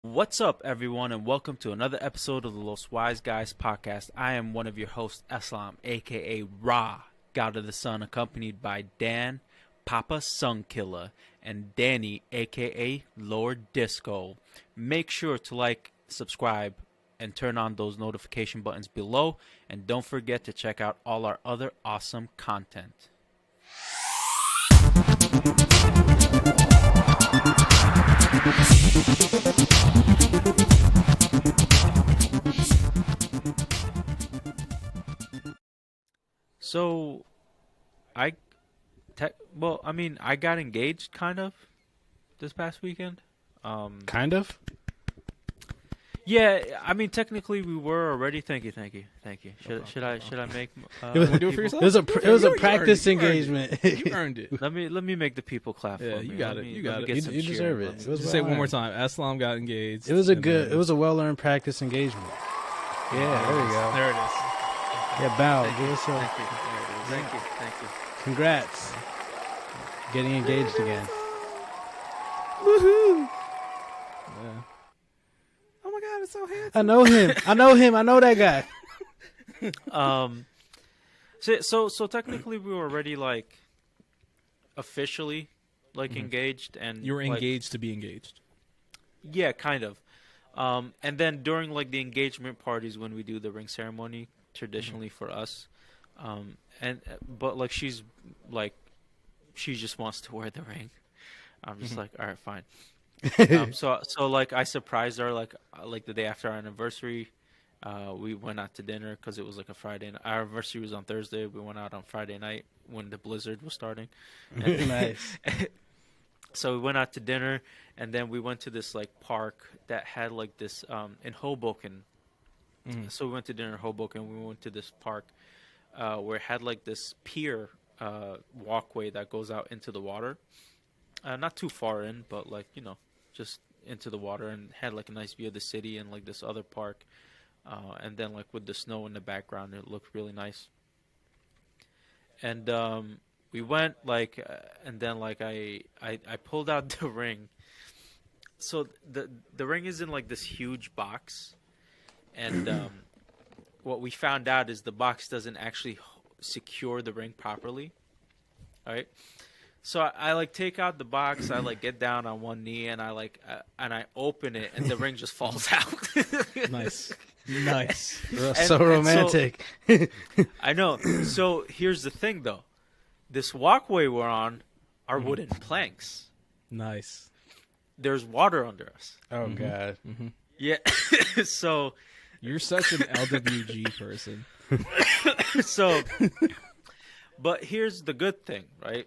What's up, everyone, and welcome to another episode of the Los Wise Guys podcast. I am one of your hosts, Islam, aka Ra, God of the Sun, accompanied by Dan, Papa Sunkiller, and Danny, aka Lord Disco. Make sure to like, subscribe, and turn on those notification buttons below, and don't forget to check out all our other awesome content. So, I got engaged kind of this past weekend. Kind of? Yeah, I mean, technically we were already. Thank you. Should I make? Do it for yourself. It was a practice engagement. You earned it. Let me make the people clap for me. You got it. You deserve it. Say it one more time. Aslam got engaged. It was a well-earned practice engagement. Yeah, there you go. There it is. Yeah, bow. Give us a Thank you. congrats. Getting engaged again. Woohoo! Yeah. Oh my God, it's so handsome. I know him. I know that guy. So technically we were already like officially like engaged, and You were engaged to be engaged. Yeah, kind of. And then during like the engagement parties when we do the ring ceremony, traditionally for us, but like she just wants to wear the ring. I'm just like, all right, fine. So like I surprised her like the day after our anniversary. We went out to dinner because it was like a Friday. Our anniversary was on Thursday. We went out on Friday night when the blizzard was starting. Nice. So we went out to dinner, and then we went to this like park that had like this in Hoboken. So we went to dinner in Hoboken. We went to this park where it had like this pier walkway that goes out into the water. Not too far in, but like, you know, just into the water, and had like a nice view of the city and like this other park. And then like with the snow in the background, it looked really nice. And we went like, and then like I pulled out the ring. So the ring is in like this huge box, and what we found out is the box doesn't actually secure the ring properly. All right. So I like take out the box, I like get down on one knee, and I like and I open it, and the ring just falls out. Nice. So romantic. I know. So here's the thing, though. This walkway we're on are wooden planks. Nice. There's water under us. Oh God. Yeah. So You're such an LWG person. so, but here's the good thing, right?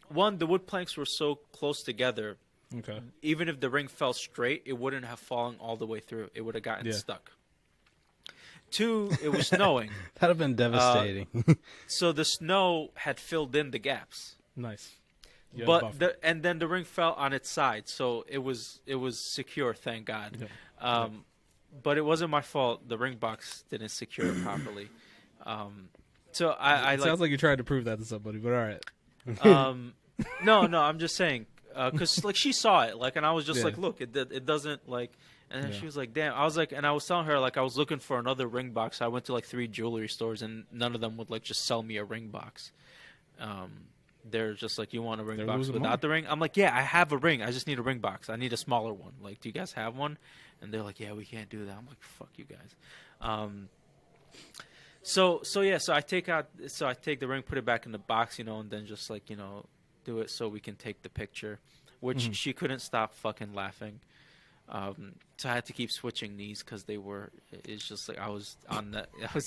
One, the wood planks were so close together. Okay. Even if the ring fell straight, it wouldn't have fallen all the way through. It would have gotten stuck. Two, it was snowing. That'd have been devastating. So the snow had filled in the gaps. Nice. But then the ring fell on its side, so it was secure, thank God. Yeah. But it wasn't my fault. The ring box didn't secure it properly. So I Sounds like you tried to prove that to somebody, but all right. No, I'm just saying, because like she saw it, like, and I was just like, look, it doesn't like, and then she was like, damn. I was like, and I was telling her like I was looking for another ring box. I went to like 3 jewelry stores, and none of them would like just sell me a ring box. They're just like, you want a ring box without the ring? I'm like, yeah, I have a ring. I just need a ring box. I need a smaller one. Like, do you guys have one? And they're like, yeah, we can't do that. I'm like, fuck you guys. So I take the ring, put it back in the box, you know, and then just like, you know, do it so we can take the picture, which she couldn't stop fucking laughing. So I had to keep switching knees because it's just like I was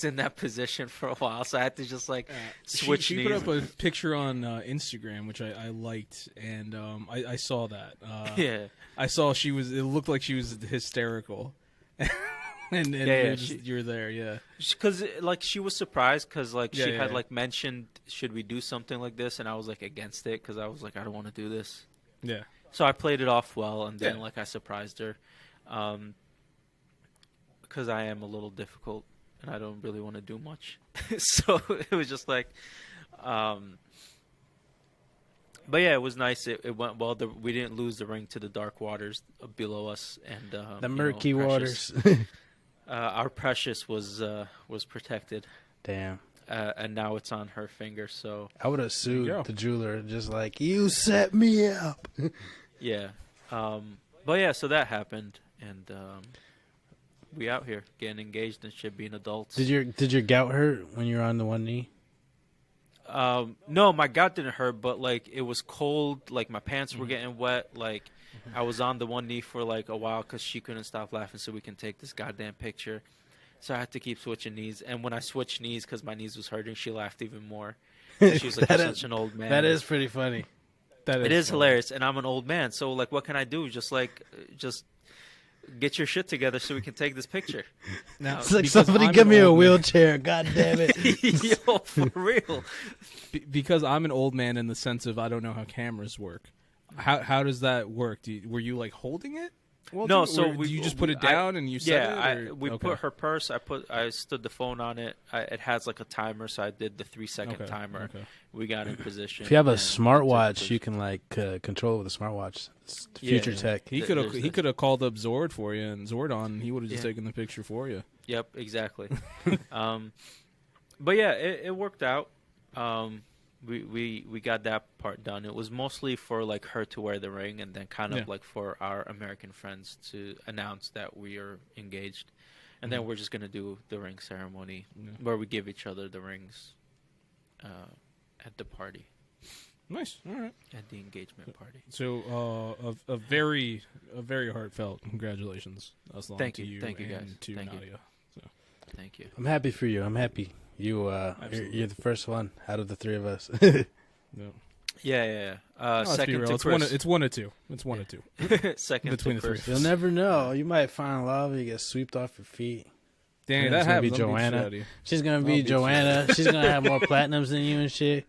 in that position for a while, so I had to just like switch She knees. put up a picture on Instagram, which I liked, and I saw that. Yeah. I saw it looked like she was hysterical. and you're there, yeah. Because like she was surprised because like she had yeah. like mentioned, should we do something like this, and I was like against it because I was like, I don't want to do this. Yeah. So I played it off well, and then like I surprised her, because I am a little difficult and I don't really want to do much. So it was just like, But yeah, it was nice. It went well. We didn't lose the ring to the dark waters below us, and the murky waters. Our Precious was protected. Damn. And now it's on her finger. So I would have sued the jeweler, just like, you set me up. Yeah. But yeah, so that happened, and we out here getting engaged and shit, being adults. Did your gout hurt when you were on the one knee? No, my gout didn't hurt, but like it was cold. Like my pants were getting wet. Like I was on the one knee for like a while because she couldn't stop laughing, so we can take this goddamn picture. So I had to keep switching knees, and when I switched knees because my knees was hurting, she laughed even more. She was like, "You're such an old man." That is pretty funny. It is hilarious, and I'm an old man, so like, what can I do? Just get your shit together so we can take this picture. Now, it's like, somebody give me a wheelchair. God damn it. Yo, for real. Because I'm an old man in the sense of I don't know how cameras work. How does that work? Were you like holding it? Well, no, you just put it down and you set it? We put her purse. I stood the phone on it. It has like a timer, so I did the 3-second timer. Okay. We got in position. If you have a smartwatch, you can like control it with a smartwatch. It's future tech. He could have called up Zord for you and Zordon. And he would have just taken the picture for you. Yep, exactly. But yeah, it worked out. We got that part done. It was mostly for like her to wear the ring, and then kind of like for our American friends to announce that we are engaged, and then we're just gonna do the ring ceremony where we give each other the rings at the party. Nice. All right. At the engagement party. So a very heartfelt congratulations. Thank you guys. To Thank Nadia. you. So. Thank you. I'm happy for you. I'm happy. You're the first one out of the three of us. Yeah. Second to Chris. It's one or two. Second between to the three. You'll never know. You might find love. You get swept off your feet. Danny, that happens. Be Joanna. She's gonna be Joanna. She's gonna have more platinums than you and shit.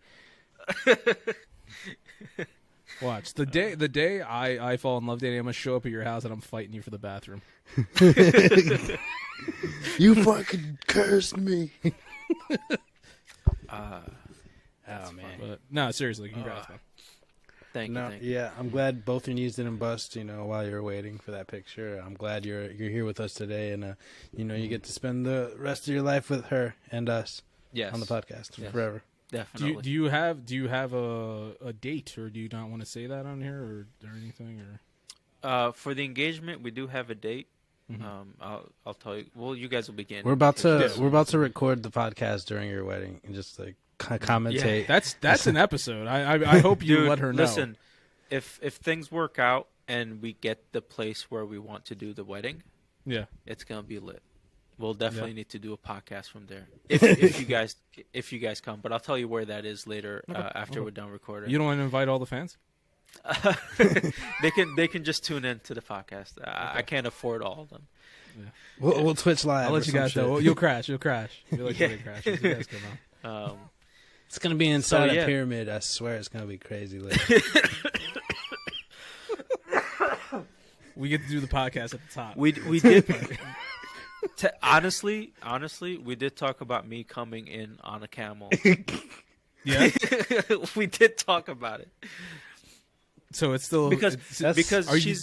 Watch the day I fall in love, Danny. I'm gonna show up at your house and I'm fighting you for the bathroom. You fucking cursed me. Oh man. But no, seriously, congrats, man. Thank you. Yeah, I'm glad both your knees didn't bust. While you were waiting for that picture. I'm glad you're here with us today, and you get to spend the rest of your life with her and us. Yes. On the podcast forever. Definitely. Do you have a date, or do you not want to say that on here or anything? Or for the engagement, we do have a date. I'll tell you. Well, you guys will begin. We're about to record the podcast during your wedding and just like commentate. Yeah, that's an episode. I hope you let her know. Listen, if things work out and we get the place where we want to do the wedding, it's gonna be lit. We'll definitely need to do a podcast from there if you guys come. But I'll tell you where that is later after we're done recording. You don't want to invite all the fans? They can just tune in to the podcast. I can't afford all of them. Yeah. We'll Twitch live. I'll let you guys know. You'll crash. You'll crash. You'll like crash as you guys come on. It's gonna be inside a pyramid. I swear it's gonna be crazy lit. We get to do the podcast at the top. We did. Honestly, we did talk about me coming in on a camel. Yeah, we did talk about it. So it's still because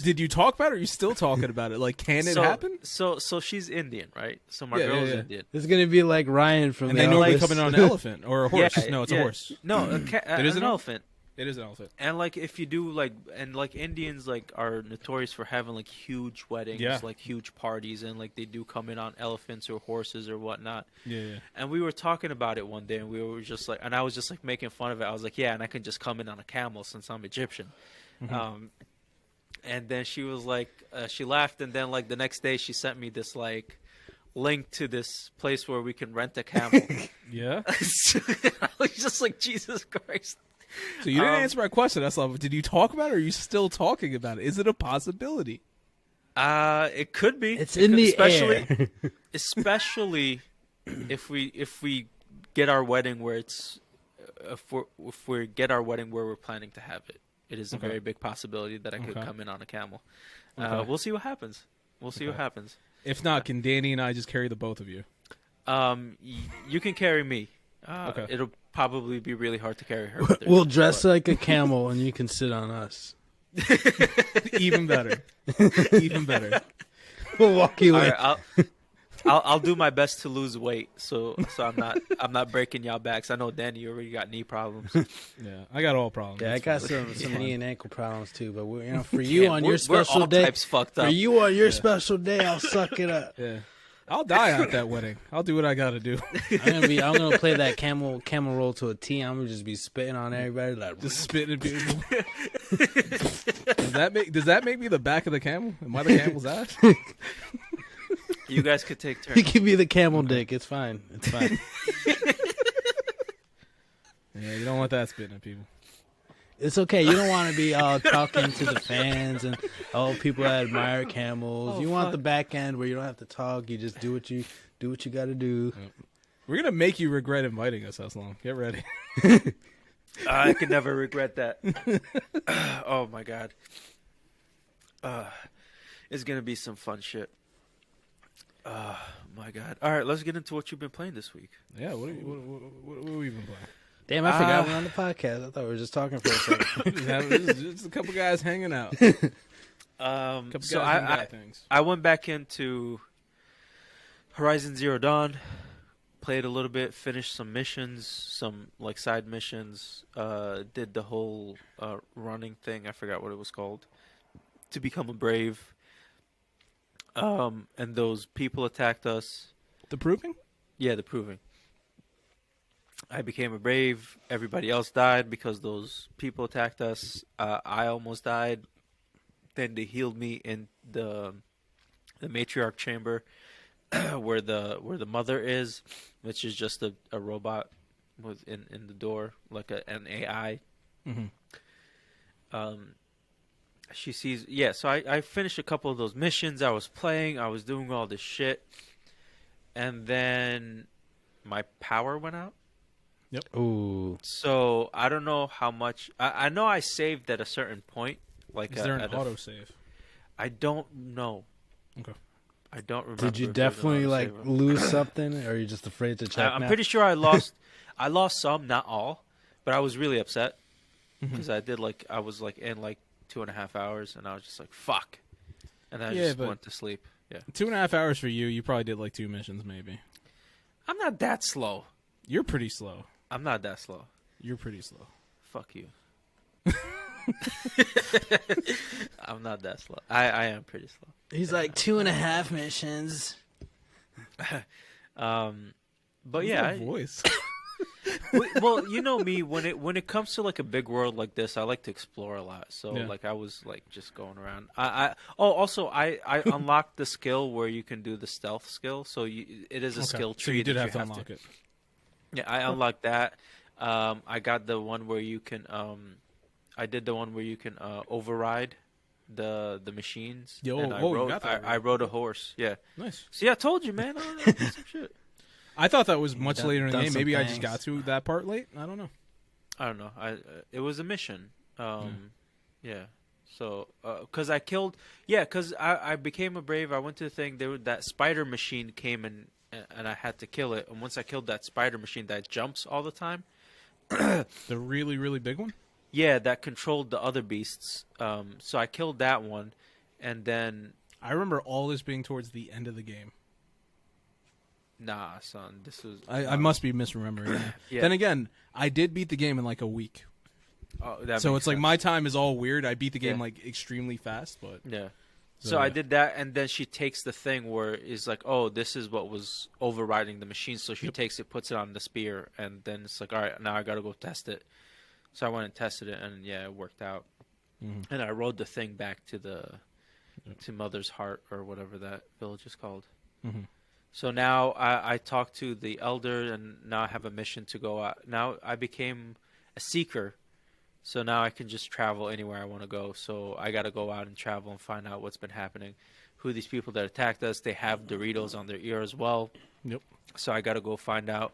did you talk about it? Or are you still talking about it? Like, can it happen? So she's Indian, right? So my girl's Indian. It's gonna be like Ryan from. And they know you're coming on an elephant or a horse. No, it's a horse. No, it is an elephant. It is an elephant. And like if you do Indians like are notorious for having like huge weddings, like huge parties, and like they do come in on elephants or horses or whatnot. Yeah. And we were talking about it one day, and we were just like, and I was just like making fun of it. I was like, yeah, and I can just come in on a camel since I'm Egyptian. And then she was like, she laughed, and then like the next day she sent me this like link to this place where we can rent a camel. Yeah. I was just like, Jesus Christ. So you didn't answer my question. That's all. Did you talk about it, or are you still talking about it? Is it a possibility? It could be. It's in the air. Especially if we get our wedding where it's if we get our wedding where we're planning to have it. It is a very big possibility that I could come in on a camel. We'll see what happens. What happens. If not, can Danny and I just carry the both of you? You can carry me. It'll probably be really hard to carry her. With her We'll dress like a camel, and you can sit on us. Even better. Even better. We'll walk you All in. right, I'll do my best to lose weight, so I'm not breaking y'all backs. I know Danny, you already got knee problems. Yeah, I got all problems. Yeah, I It's got fine. some knee and ankle problems too. But for you on your we're special all day, types fucked up. for you on your special day, I'll suck it up. Yeah, I'll die at that wedding. I'll do what I got to do. I'm gonna play that camel roll to a T. I'm gonna just be spitting on everybody like Just spitting at people. Does that make me the back of the camel? Am I the camel's ass? You guys could take You turns. can be the camel dick. It's fine. It's fine. Yeah, you don't want that spitting at people. It's okay. You don't want to be all talking to the fans and people that admire camels. Oh, you want fuck. the back end where you don't have to talk. You just do what you got to do. We're gonna make you regret inviting us, Aslam. Get ready. I could never regret that. Oh my god. It's gonna be some fun shit. My god. All right, let's get into what you've been playing this week. Yeah, what have we been playing? Damn, I forgot we're on the podcast. I thought we were just talking for a second. Just a couple guys hanging out. So Things. I went back into Horizon Zero Dawn, played a little bit, finished some missions, some like side missions, did the whole running thing. I forgot what it was called. To become a brave. And those people attacked us. The Proving? Yeah, the Proving. I became a brave. Everybody else died because those people attacked us. I almost died. Then they healed me in the matriarch chamber where the mother is, which is just a robot in the door, like an AI. Mm-hmm. She sees. Yeah, so I finished a couple of those missions. I was playing. I was doing all this shit, and then my power went out. Ooh. So I don't know how much. I know I saved at a certain point. Like Is there an autosave? I don't know. Okay. I don't remember. Did you if there's an definitely like autosave. lose something, or are you just afraid to check? I'm now? pretty sure I lost. I lost some, not all, but I was really upset because I was in 2.5 hours, and I was just like, "Fuck," and then I just went to sleep. Yeah, 2.5 hours for you. You probably did like 2 missions, maybe. I'm not that slow. You're pretty slow. I'm not that slow. You're pretty slow. Fuck you. I'm not that slow. I am pretty slow. He's like 2.5 missions. But yeah, voice. well, you know me, when it comes to like a big world like this, I like to explore a lot. So Yeah. like I was like just going around. I unlocked the skill where you can do the stealth skill. So it is a skill tree. So you did that have to unlock it. Yeah, I unlocked that. I got the one where you can. I did the one where you can override the machines. Yo, and you got that I rode a horse. Yeah. Nice. See, I told you, man. I did some shit. I thought that was much later in the done game. some Maybe I just things. got to that part late. I don't know. I don't know. It was a mission. Yeah. So, because I killed. Yeah, because I became a brave. I went to the thing. That spider machine came and I had to kill it. And once I killed that spider machine that jumps all the time. The really, really big one? Yeah, that controlled the other beasts. So I killed that one, and then I remember all this being towards the end of the game. nah, son, this was. I must be misremembering. That. Yeah. Then again, I did beat the game in like a week. Oh, that So makes it's like sense. my time is all weird. I beat the game Yeah. like extremely fast, but Yeah. So, So I yeah. did that, and then she takes the thing where it's like, oh, this is what was overriding the machine. So she takes it, puts it on the spear, and then it's like, all right, now I gotta go test it. So I went and tested it, and yeah, it worked out. Mhm. And I rode the thing back to to Mother's Heart or whatever that village is called. Mhm. So now I talked to the elder, and now I have a mission to go out. Now I became a seeker. So now I can just travel anywhere I want to go. So I got to go out and travel and find out what's been happening. Who these people that attacked us, they have Doritos on their ear as well. Yep. So I got to go find out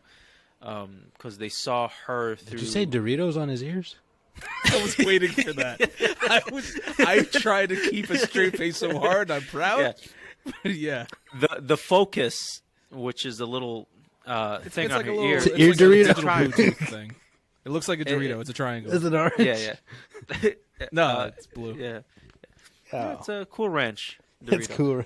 because they saw her through. Did you say Doritos on his ears? I was waiting for that. I tried to keep a straight face so hard. I'm proud. Yeah. But yeah. The focus, which is a little thing It's on like a her little ear. It's it's ear like a Dorito. digital Bluetooth thing. It looks like a Dorito. It's a triangle. Is it orange? Yeah, yeah. No, it's blue. Yeah. Oh. Yeah, it's a Cool Ranch Dorito. It's cool.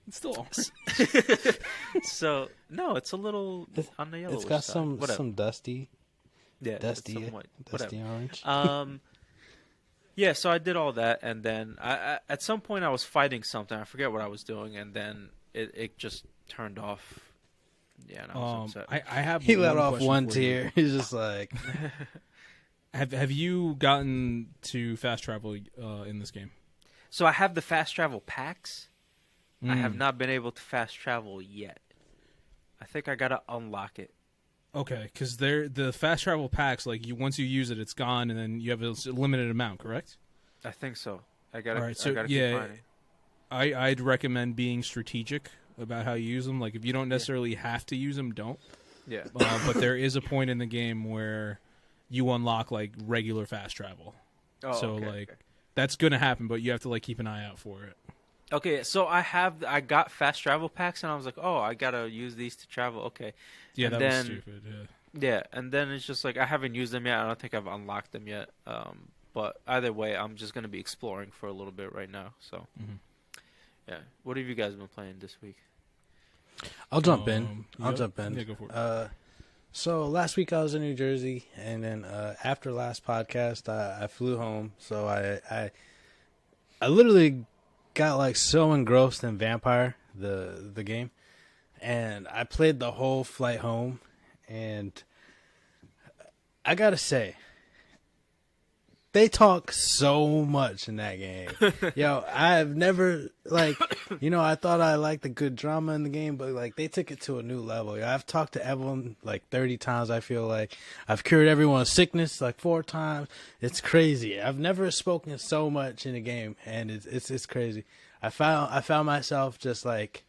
It's still orange. So no, it's a little on the yellow. It's got side. some dusty dusty orange. Yeah, so I did all that, and then I at some point I was fighting something. I forget what I was doing, and then it just turned off. Yeah, and I was upset. I have. He let off question one for you. tear. He's just like, Have you gotten to fast travel in this game? So I have the fast travel packs. I have not been able to fast travel yet. I think I gotta unlock it. Okay, because the fast travel packs, like once you use it, it's gone, and then you have a limited amount. Correct? I think so. I gotta. All right, so I gotta yeah, keep finding. I'd recommend being strategic about how you use them. Like if you don't necessarily have to use them, don't. Yeah. But there is a point in the game where you unlock like regular fast travel. Oh, so okay, like okay. that's gonna happen, but you have to like keep an eye out for it. Okay, so I got fast travel packs, and I was like, oh, I gotta use these to travel. Okay. Yeah, And that then- was stupid. Yeah. Yeah, and then it's just like I haven't used them yet. I don't think I've unlocked them yet. But either way, I'm just gonna be exploring for a little bit right now. So, yeah. What have you guys been playing this week? I'll jump in. I'll yep. jump in. Yeah, go for it. So last week I was in New Jersey, and then after last podcast, I flew home. So I literally got like so engrossed in Vampire, the game, and I played the whole flight home. And I gotta say, they talk so much in that game. Yo, I've never, like, I thought I liked the good drama in the game, but, like, they took it to a new level. Yo, I've talked to everyone, like, 30 times, I feel like. I've cured everyone's sickness, like, 4 times. It's crazy. I've never spoken so much in a game, and it's crazy. I found myself just, like,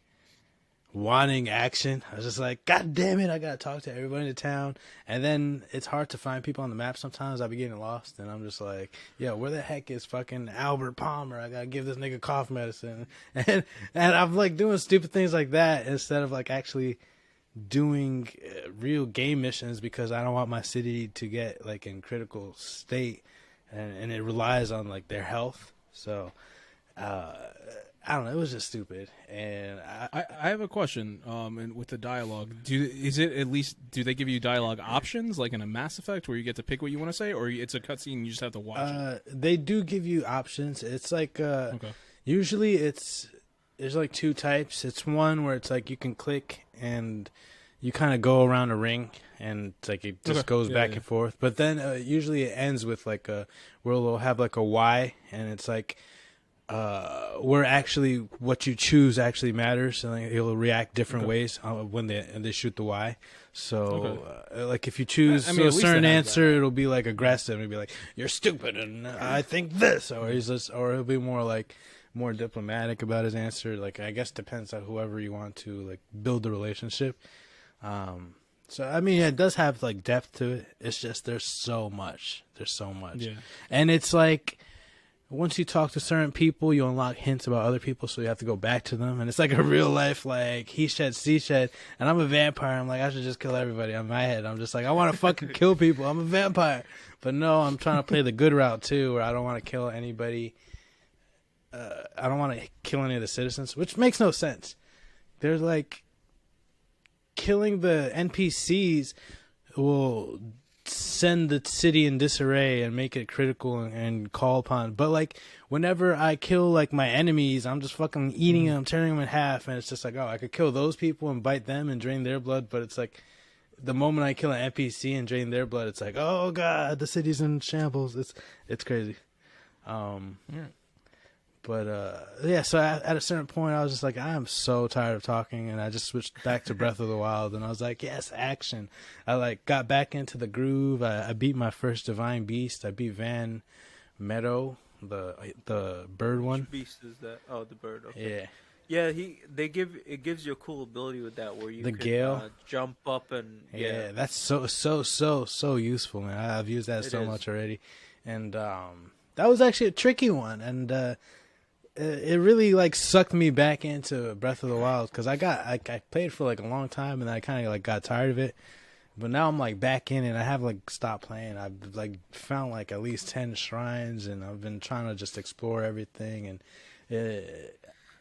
wanting action. I was just like, God damn it, I gotta talk to everybody in the town. And then it's hard to find people on the map sometimes. I be getting lost, and I'm just like, yo, where the heck is fucking Albert Palmer? I gotta give this nigga cough medicine. And I'm like doing stupid things like that instead of like actually doing real game missions, because I don't want my city to get like in critical state, and it relies on like their health. So I don't know. It was just stupid, and I have a question. And with the dialogue, do they give you dialogue options like in a Mass Effect where you get to pick what you want to say, or it's a cutscene and you just have to watch it? They do give you options. It's like Okay. Usually there's like 2 types. It's one where it's like you can click and you kind of go around a ring, and it's like it just goes back and forth. But then usually it ends with like where they'll have like a Y, and it's like. Where actually what you choose actually matters, and like, it'll react different ways when they shoot the Y. So, like if you choose a certain answer, it'll be like aggressive. It'll be like, "You're stupid," and I think this, or he'll be more diplomatic about his answer. Like I guess depends on whoever you want to like build the relationship. So I mean, it does have like depth to it. It's just there's so much, Yeah. and it's like. Once you talk to certain people, you unlock hints about other people, so you have to go back to them. And it's like a real life, like, he shed, she shed. And I'm a vampire. I'm like, I should just kill everybody. On my head, I'm just like, I want to fucking kill people. I'm a vampire. But no, I'm trying to play the good route, too, where I don't want to kill anybody. I don't want to kill any of the citizens, which makes no sense. There's, like, killing the NPCs will send the city in disarray and make it critical and call upon. But like whenever I kill like my enemies, I'm just fucking eating them, tearing them in half, and it's just like, oh, I could kill those people and bite them and drain their blood. But it's like the moment I kill an NPC and drain their blood, it's like, oh god, the city's in shambles. It's crazy. But yeah, so at a certain point, I was just like, I am so tired of talking, and I just switched back to Breath of the Wild, and I was like, yes, action. I like got back into the groove. I beat my first Divine Beast. I beat Van Meadow, the bird one. Which beast is that? Oh, the bird. Yeah. Okay. Yeah, it gives you a cool ability with that where you The can Gale? jump up and Yeah, that's so useful, man. I've used that so much already, and that was actually a tricky one, and it really like sucked me back into Breath of the Wild because I played for like a long time and I kind of like got tired of it. But now I'm like back in it. I have like stopped playing. I've like found like at least 10 shrines and I've been trying to just explore everything. And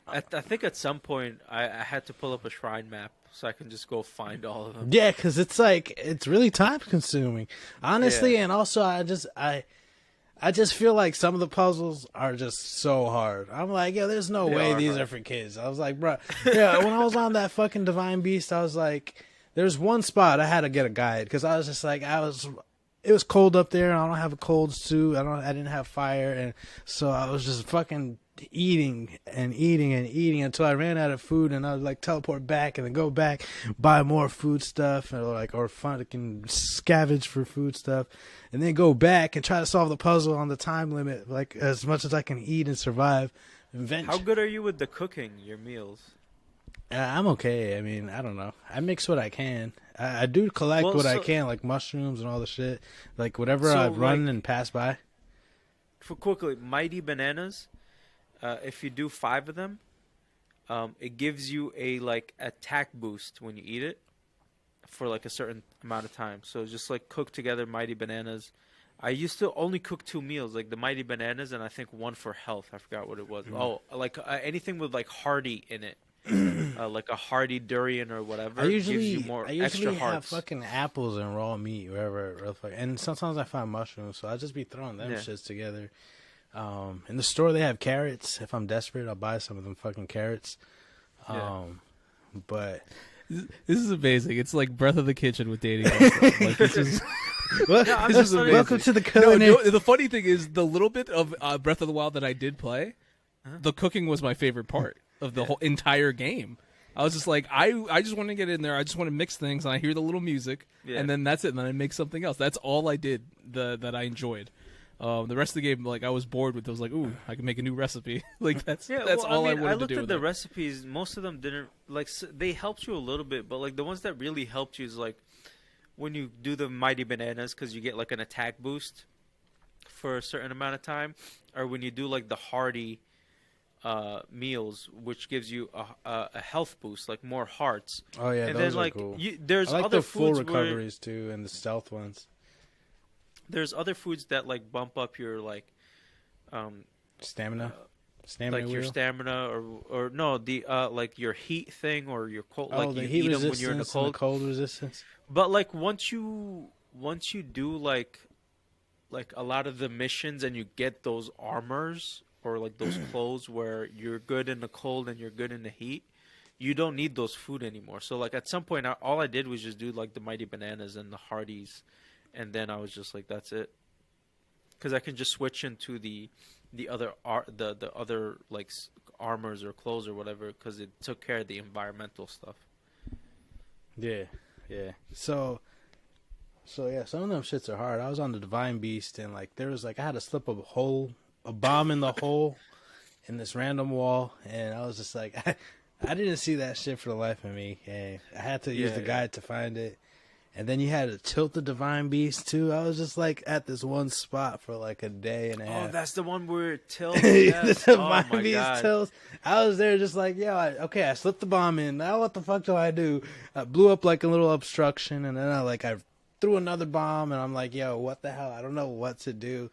I think at some point I had to pull up a shrine map so I can just go find all of them. yeah, because it's like it's really time consuming, honestly. Yeah. And also I just feel like some of the puzzles are just so hard. I'm like, yo, there's no They way are these hard. are for kids. I was like, bro, yeah. When I was on that fucking Divine Beast, I was like, there's one spot I had to get a guide because I was just like, it was cold up there, and I don't have a cold suit. I didn't have fire, and so I was just fucking eating and eating and eating until I ran out of food, and I would like teleport back and then go back, buy more food stuff, or fucking scavenge for food stuff, and then go back and try to solve the puzzle on the time limit, like as much as I can eat and survive. How good are you with the cooking, your meals? I'm okay. I mean, I don't know. I mix what I can. I do collect what I can, like mushrooms and all the shit, like whatever I've run and passed by. For quickly, Mighty Bananas. If you do 5 of them, it gives you a like attack boost when you eat it for like a certain amount of time. So just like cook together Mighty Bananas. I used to only cook 2 meals, like the Mighty Bananas, and I think 1 for health. I forgot what it was. Oh, like anything with like hardy in it, like a hardy durian or whatever. I usually gives you more I usually extra have hearts. fucking apples and raw meat wherever, and sometimes I find mushrooms, so I just be throwing them shits together. In the store they have carrots. If I'm desperate, I'll buy some of them fucking carrots. But This is amazing. It's like Breath of the Kitchen with dating. Like, this is I'm just letting- welcome to the no, culinary. the funny thing is the little bit of Breath of the Wild that I did play, the cooking was my favorite part of the whole entire game. I was just like, I just want to get in there. I just want to mix things, and I hear the little music, and then that's it. And then I make something else. That's all I did that I enjoyed. The rest of the game, like I was bored with. I was like, ooh, I can make a new recipe. Like that's all I wanted to do. I looked at with the it. recipes. Most of them didn't like. They helped you a little bit, but like the ones that really helped you is like when you do the Mighty Bananas because you get like an attack boost for a certain amount of time, or when you do like the hearty meals, which gives you a health boost, like more hearts. Oh yeah, and those then like are cool. there's I like other the full foods where recoveries too, and the stealth ones. there's other foods that like bump up your like Stamina, like your wheel? stamina or no the like your heat thing or your cold like the you heat eat them resistance when you're in the and cold. the cold resistance. But like once you do like a lot of the missions and you get those armors or like those clothes where you're good in the cold and you're good in the heat, you don't need those food anymore. So like at some point all I did was just do like the Mighty Bananas and the Hardee's, and then I was just like that's it, because I can just switch into the other the other like armors or clothes or whatever, because it took care of the environmental stuff. Yeah. So yeah, some of them shits are hard. I was on the Divine Beast and like there was like I had to slip a bomb in the hole in this random wall, and I was just like I didn't see that shit for the life of me, and I had to use the guide to find it. And then you had to tilt the Divine Beast too. I was just like at this one spot for like a day and a half. Oh, that's the one where it tilts. The Yes. Divine Oh my Beast god. tilts. I was there just like, I slipped the bomb in. Now what the fuck do I do? I blew up like a little obstruction, and then I threw another bomb, and I'm like, yo, what the hell? I don't know what to do.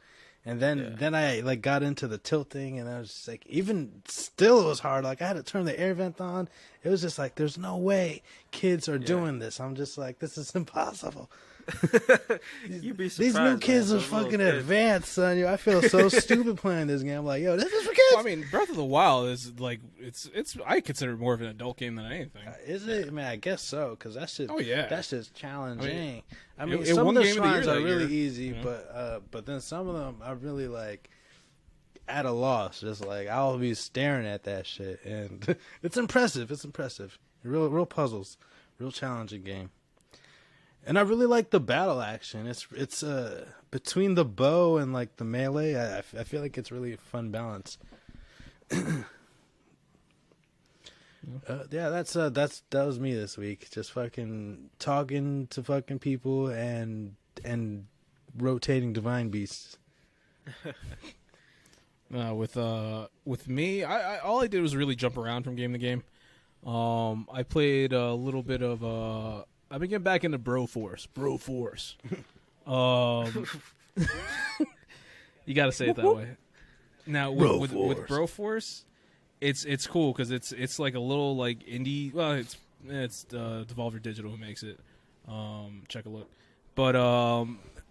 And then I like got into the tilting, and I was just like, even still it was hard. Like I had to turn the air vent on. It was just like, there's no way kids are doing this. I'm just like, this is impossible. You'd be surprised. These new kids man, are those little fucking kids. advanced, son. I feel so stupid playing this game. I'm like, yo, this is for kids. Well, I mean, Breath of the Wild is like it's. I consider it more of an adult game than anything. Is it? I mean, I guess so, because that's just that's just challenging. I mean, it some won of the Game of the Year shrines are that really year. easy, but then some of them are really like at a loss. Just like I'll be staring at that shit, and it's impressive. It's impressive. Real puzzles, real challenging game. And I really like the battle action. It's between the bow and like the melee. I feel like it's really a fun balance. That was me this week. Just fucking talking to fucking people and rotating Divine Beasts. With me, I all I did was really jump around from game to game. I played a little bit of I've been getting back into Broforce. You got to say it that way. Now with Broforce, it's cool because it's like a little like indie. Well, it's Devolver Digital who makes it. Check a look, but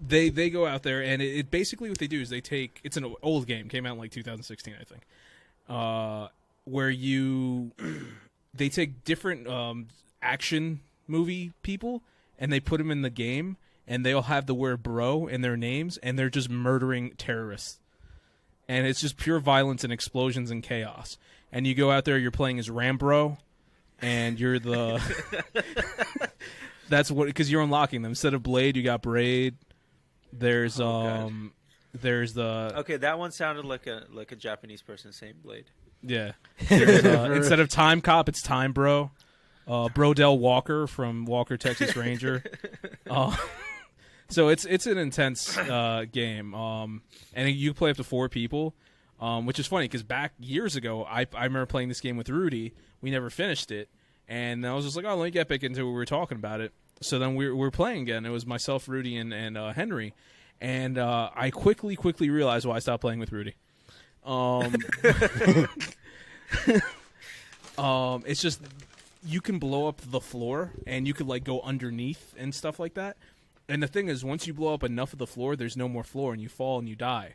they go out there and it basically what they do is they take it's an old game, came out in like 2016 I think, where they take different action movie people and they put them in the game and they all have the word bro in their names and they're just murdering terrorists. And it's just pure violence and explosions and chaos. And you go out there, you're playing as Rambro, and you're the... That's what... Because you're unlocking them. Instead of Blade, you got Braid. There's there's the... Okay, that one sounded like a Japanese person saying Blade. Yeah. Instead of Time Cop, it's Time Bro. Brodell Walker from Walker, Texas Ranger. So it's an intense game, and you play up to 4 people, which is funny because back years ago, I remember playing this game with Rudy. We never finished it, and I was just like, oh, let me get back into it. We were talking about it. So then we were playing again. It was myself, Rudy, and Henry, and I quickly realized why I stopped playing with Rudy. It's just you can blow up the floor, and you could like go underneath and stuff like that. And the thing is, once you blow up enough of the floor, there's no more floor, and you fall and you die.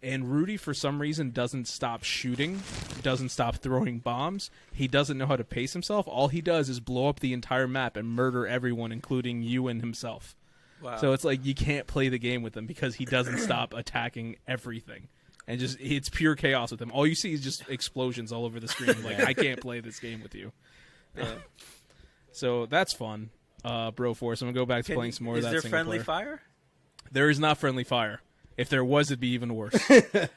And Rudy, for some reason, doesn't stop shooting, doesn't stop throwing bombs. He doesn't know how to pace himself. All he does is blow up the entire map and murder everyone, including you and himself. Wow. So it's like you can't play the game with him because he doesn't stop attacking everything. And just it's pure chaos with him. All you see is just explosions all over the screen. Like, I can't play this game with you. So that's fun. Broforce. I'm gonna go back to playing some more of that. Is there single friendly player. fire? There is not friendly fire. If there was, it'd be even worse. Damn,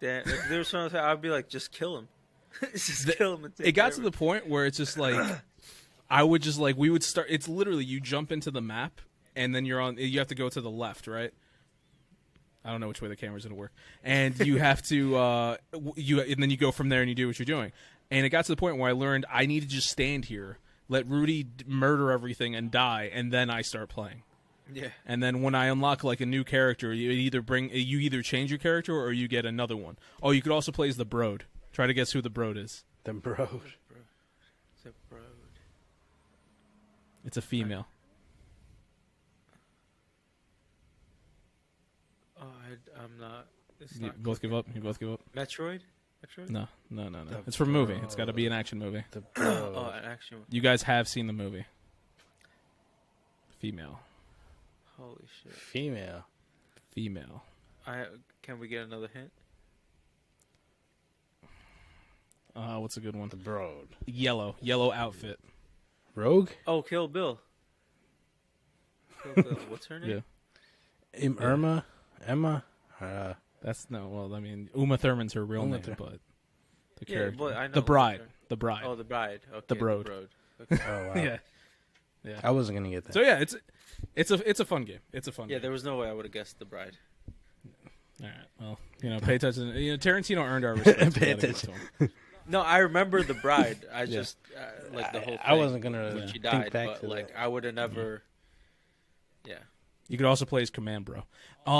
if there was friendly fire, I'd be like, just kill him. Kill him. It got to the point where it's just like, I would just like we would start. It's literally you jump into the map and then you have to go to the left, right? I don't know which way the camera's gonna work, and you have to and then you go from there and you do what you're doing. And it got to the point where I learned I need to just stand here. Let Rudy murder everything and die, and then I start playing. Yeah. And then when I unlock like a new character, you either change your character or you get another one. Oh, you could also play as the Broad. Try to guess who the Broad is. The Broad. The Broad. It's a female. Oh, I'm not. You both give up. Metroid. No. It's from a movie. It's got to be an action movie. Oh, an action movie. You guys have seen the movie. Female. Holy shit. Female. Can we get another hint? What's a good one? The Broad. Yellow outfit. Rogue? Oh, Kill Bill. Kill Bill. What's her name? Yeah. Emma? That's no. Well, I mean, Uma Thurman's her real name, but the character, but I know the bride. Oh, the bride. Okay, the Broad. Okay. Oh wow. Yeah. I wasn't gonna get that. So yeah, it's a fun game. It's a fun. Yeah, game. there was no way I would have guessed the bride. All right. Well, pay attention. Tarantino earned our respect. Pay attention. No, I remember the bride. I just like the whole thing. I wasn't gonna when she think died, back but to like that. I would have never. Yeah. You could also play as Command Bro.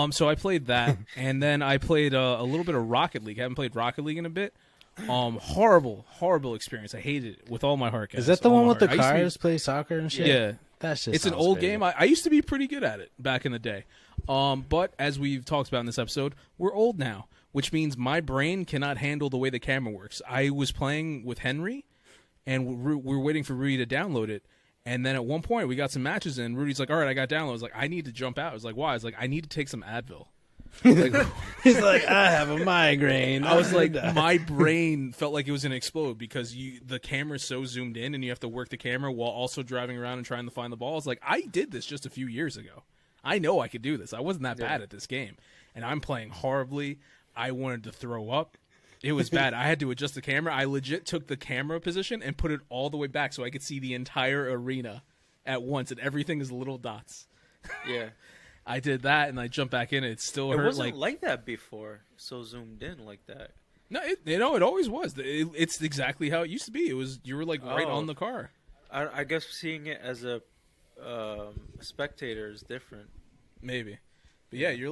So I played that, and then I played a little bit of Rocket League. I haven't played Rocket League in a bit. Horrible experience. I hated it with all my heart, guys. Is that the one with the cars play soccer and shit? Yeah. That's just it's an old game. I used to be pretty good at it back in the day. But as we've talked about in this episode, we're old now, which means my brain cannot handle the way the camera works. I was playing with Henry, and we're waiting for Rudy to download it. And then at one point, we got some matches in. Rudy's like, all right, I got download. I was like, I need to jump out. I was like, why? I was like, I need to take some Advil. He's like, I have a migraine. I was like, my brain felt like it was going to explode because the camera's so zoomed in and you have to work the camera while also driving around and trying to find the ball. I was like, I did this just a few years ago. I know I could do this. I wasn't that bad at this game. And I'm playing horribly. I wanted to throw up. It was bad. I had to adjust the camera. I legit took the camera position and put it all the way back so I could see the entire arena at once, and everything is little dots. Yeah. I did that, and I jumped back in. It still It hurt. wasn't like that before. So zoomed in like that. No, it always was. It's exactly how it used to be. It was you were like right on the car. I guess seeing it as a spectator is different. Maybe, but yeah, you're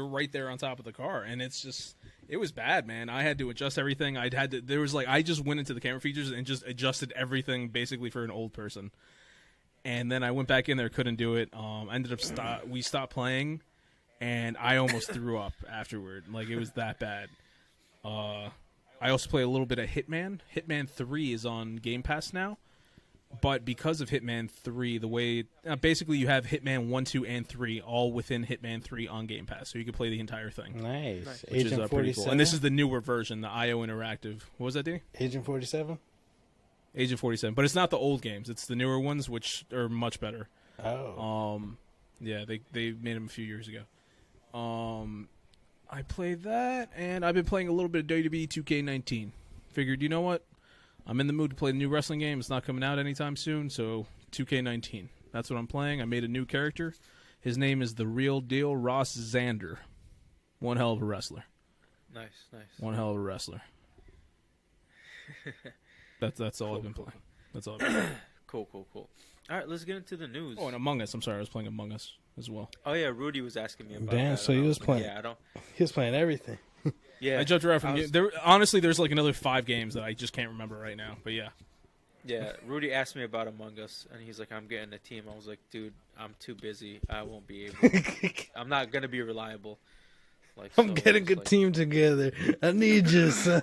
right there on top of the car, and it was bad, man. I had to adjust everything. I just went into the camera features and just adjusted everything basically for an old person. And then I went back in there, couldn't do it. Ended up we stopped playing, and I almost threw up afterward. Like, it was that bad. I also play a little bit of Hitman. Hitman 3 is on Game Pass now. But because of Hitman 3, the way basically you have Hitman 1, 2, and 3 all within Hitman 3 on Game Pass, so you can play the entire thing. Nice. Which Agent is pretty 47. cool. And this is the newer version, the IO Interactive. What was that, Danny? Agent 47. Agent 47, but it's not the old games. It's the newer ones, which are much better. Oh. Yeah, they made them a few years ago. I played that, and I've been playing a little bit of WWE 2K19. Figured, you know what? I'm in the mood to play the new wrestling game. It's not coming out anytime soon, so 2K19. That's what I'm playing. I made a new character. His name is The Real Deal Ross Zander. One hell of a wrestler. Nice. One hell of a wrestler. That's all I've been playing. That's all I've been playing. Cool. All right, let's get into the news. Oh, and Among Us. I'm sorry, I was playing Among Us as well. Oh yeah, Rudy was asking me about Damn, that. so he was playing. Yeah, I don't. He was playing everything. Yeah, I jumped around from honestly, there's like another 5 games that I just can't remember right now. But yeah. Yeah, Rudy asked me about Among Us, and he's like, I'm getting a team. I was like, dude, I'm too busy. I won't be able. I'm not going to be reliable. Like, I'm getting a team together. I need you, son.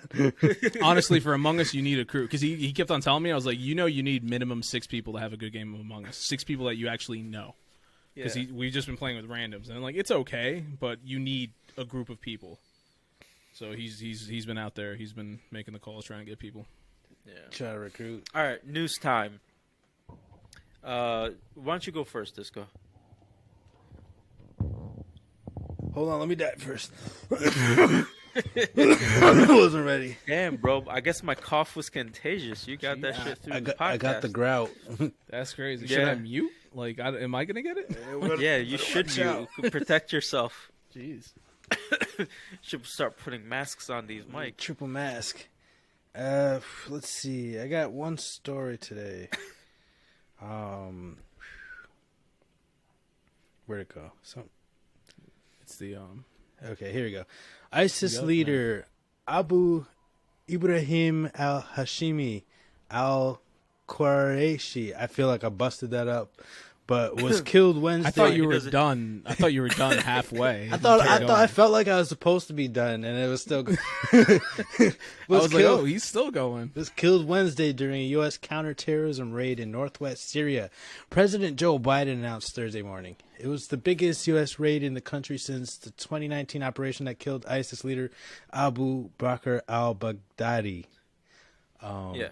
Honestly, for Among Us, you need a crew. Because he kept on telling me, I was like, you need minimum 6 people to have a good game of Among Us. 6 people that you actually know. Because we've just been playing with randoms. And I'm like, it's okay, but you need a group of people. So he's been out there. He's been making the calls, trying to get people. Yeah. Try to recruit. All right, news time. Why don't you go first, Disco? Hold on, let me die first. I wasn't ready. Damn, bro. I guess my cough was contagious. You got that shit through the podcast. I got the grout. That's crazy. Yeah. Should I mute? Like, am I gonna get it? Yeah, you should mute. Protect yourself. Jeez. Should start putting masks on these mics. Triple mask. Let's see. I got one story today. Where'd it go? It's the Okay, here we go. ISIS leader Abu Ibrahim al-Hashimi al-Quraishi. I feel like I busted that up, but was killed Wednesday. I thought you were done. I thought you were done halfway. I felt like I was supposed to be done, and it was still. I was like, oh, he's still going. Was killed Wednesday during a U.S. counterterrorism raid in northwest Syria. President Joe Biden announced Thursday morning. It was the biggest U.S. raid in the country since the 2019 operation that killed ISIS leader Abu Bakr al-Baghdadi. Yeah,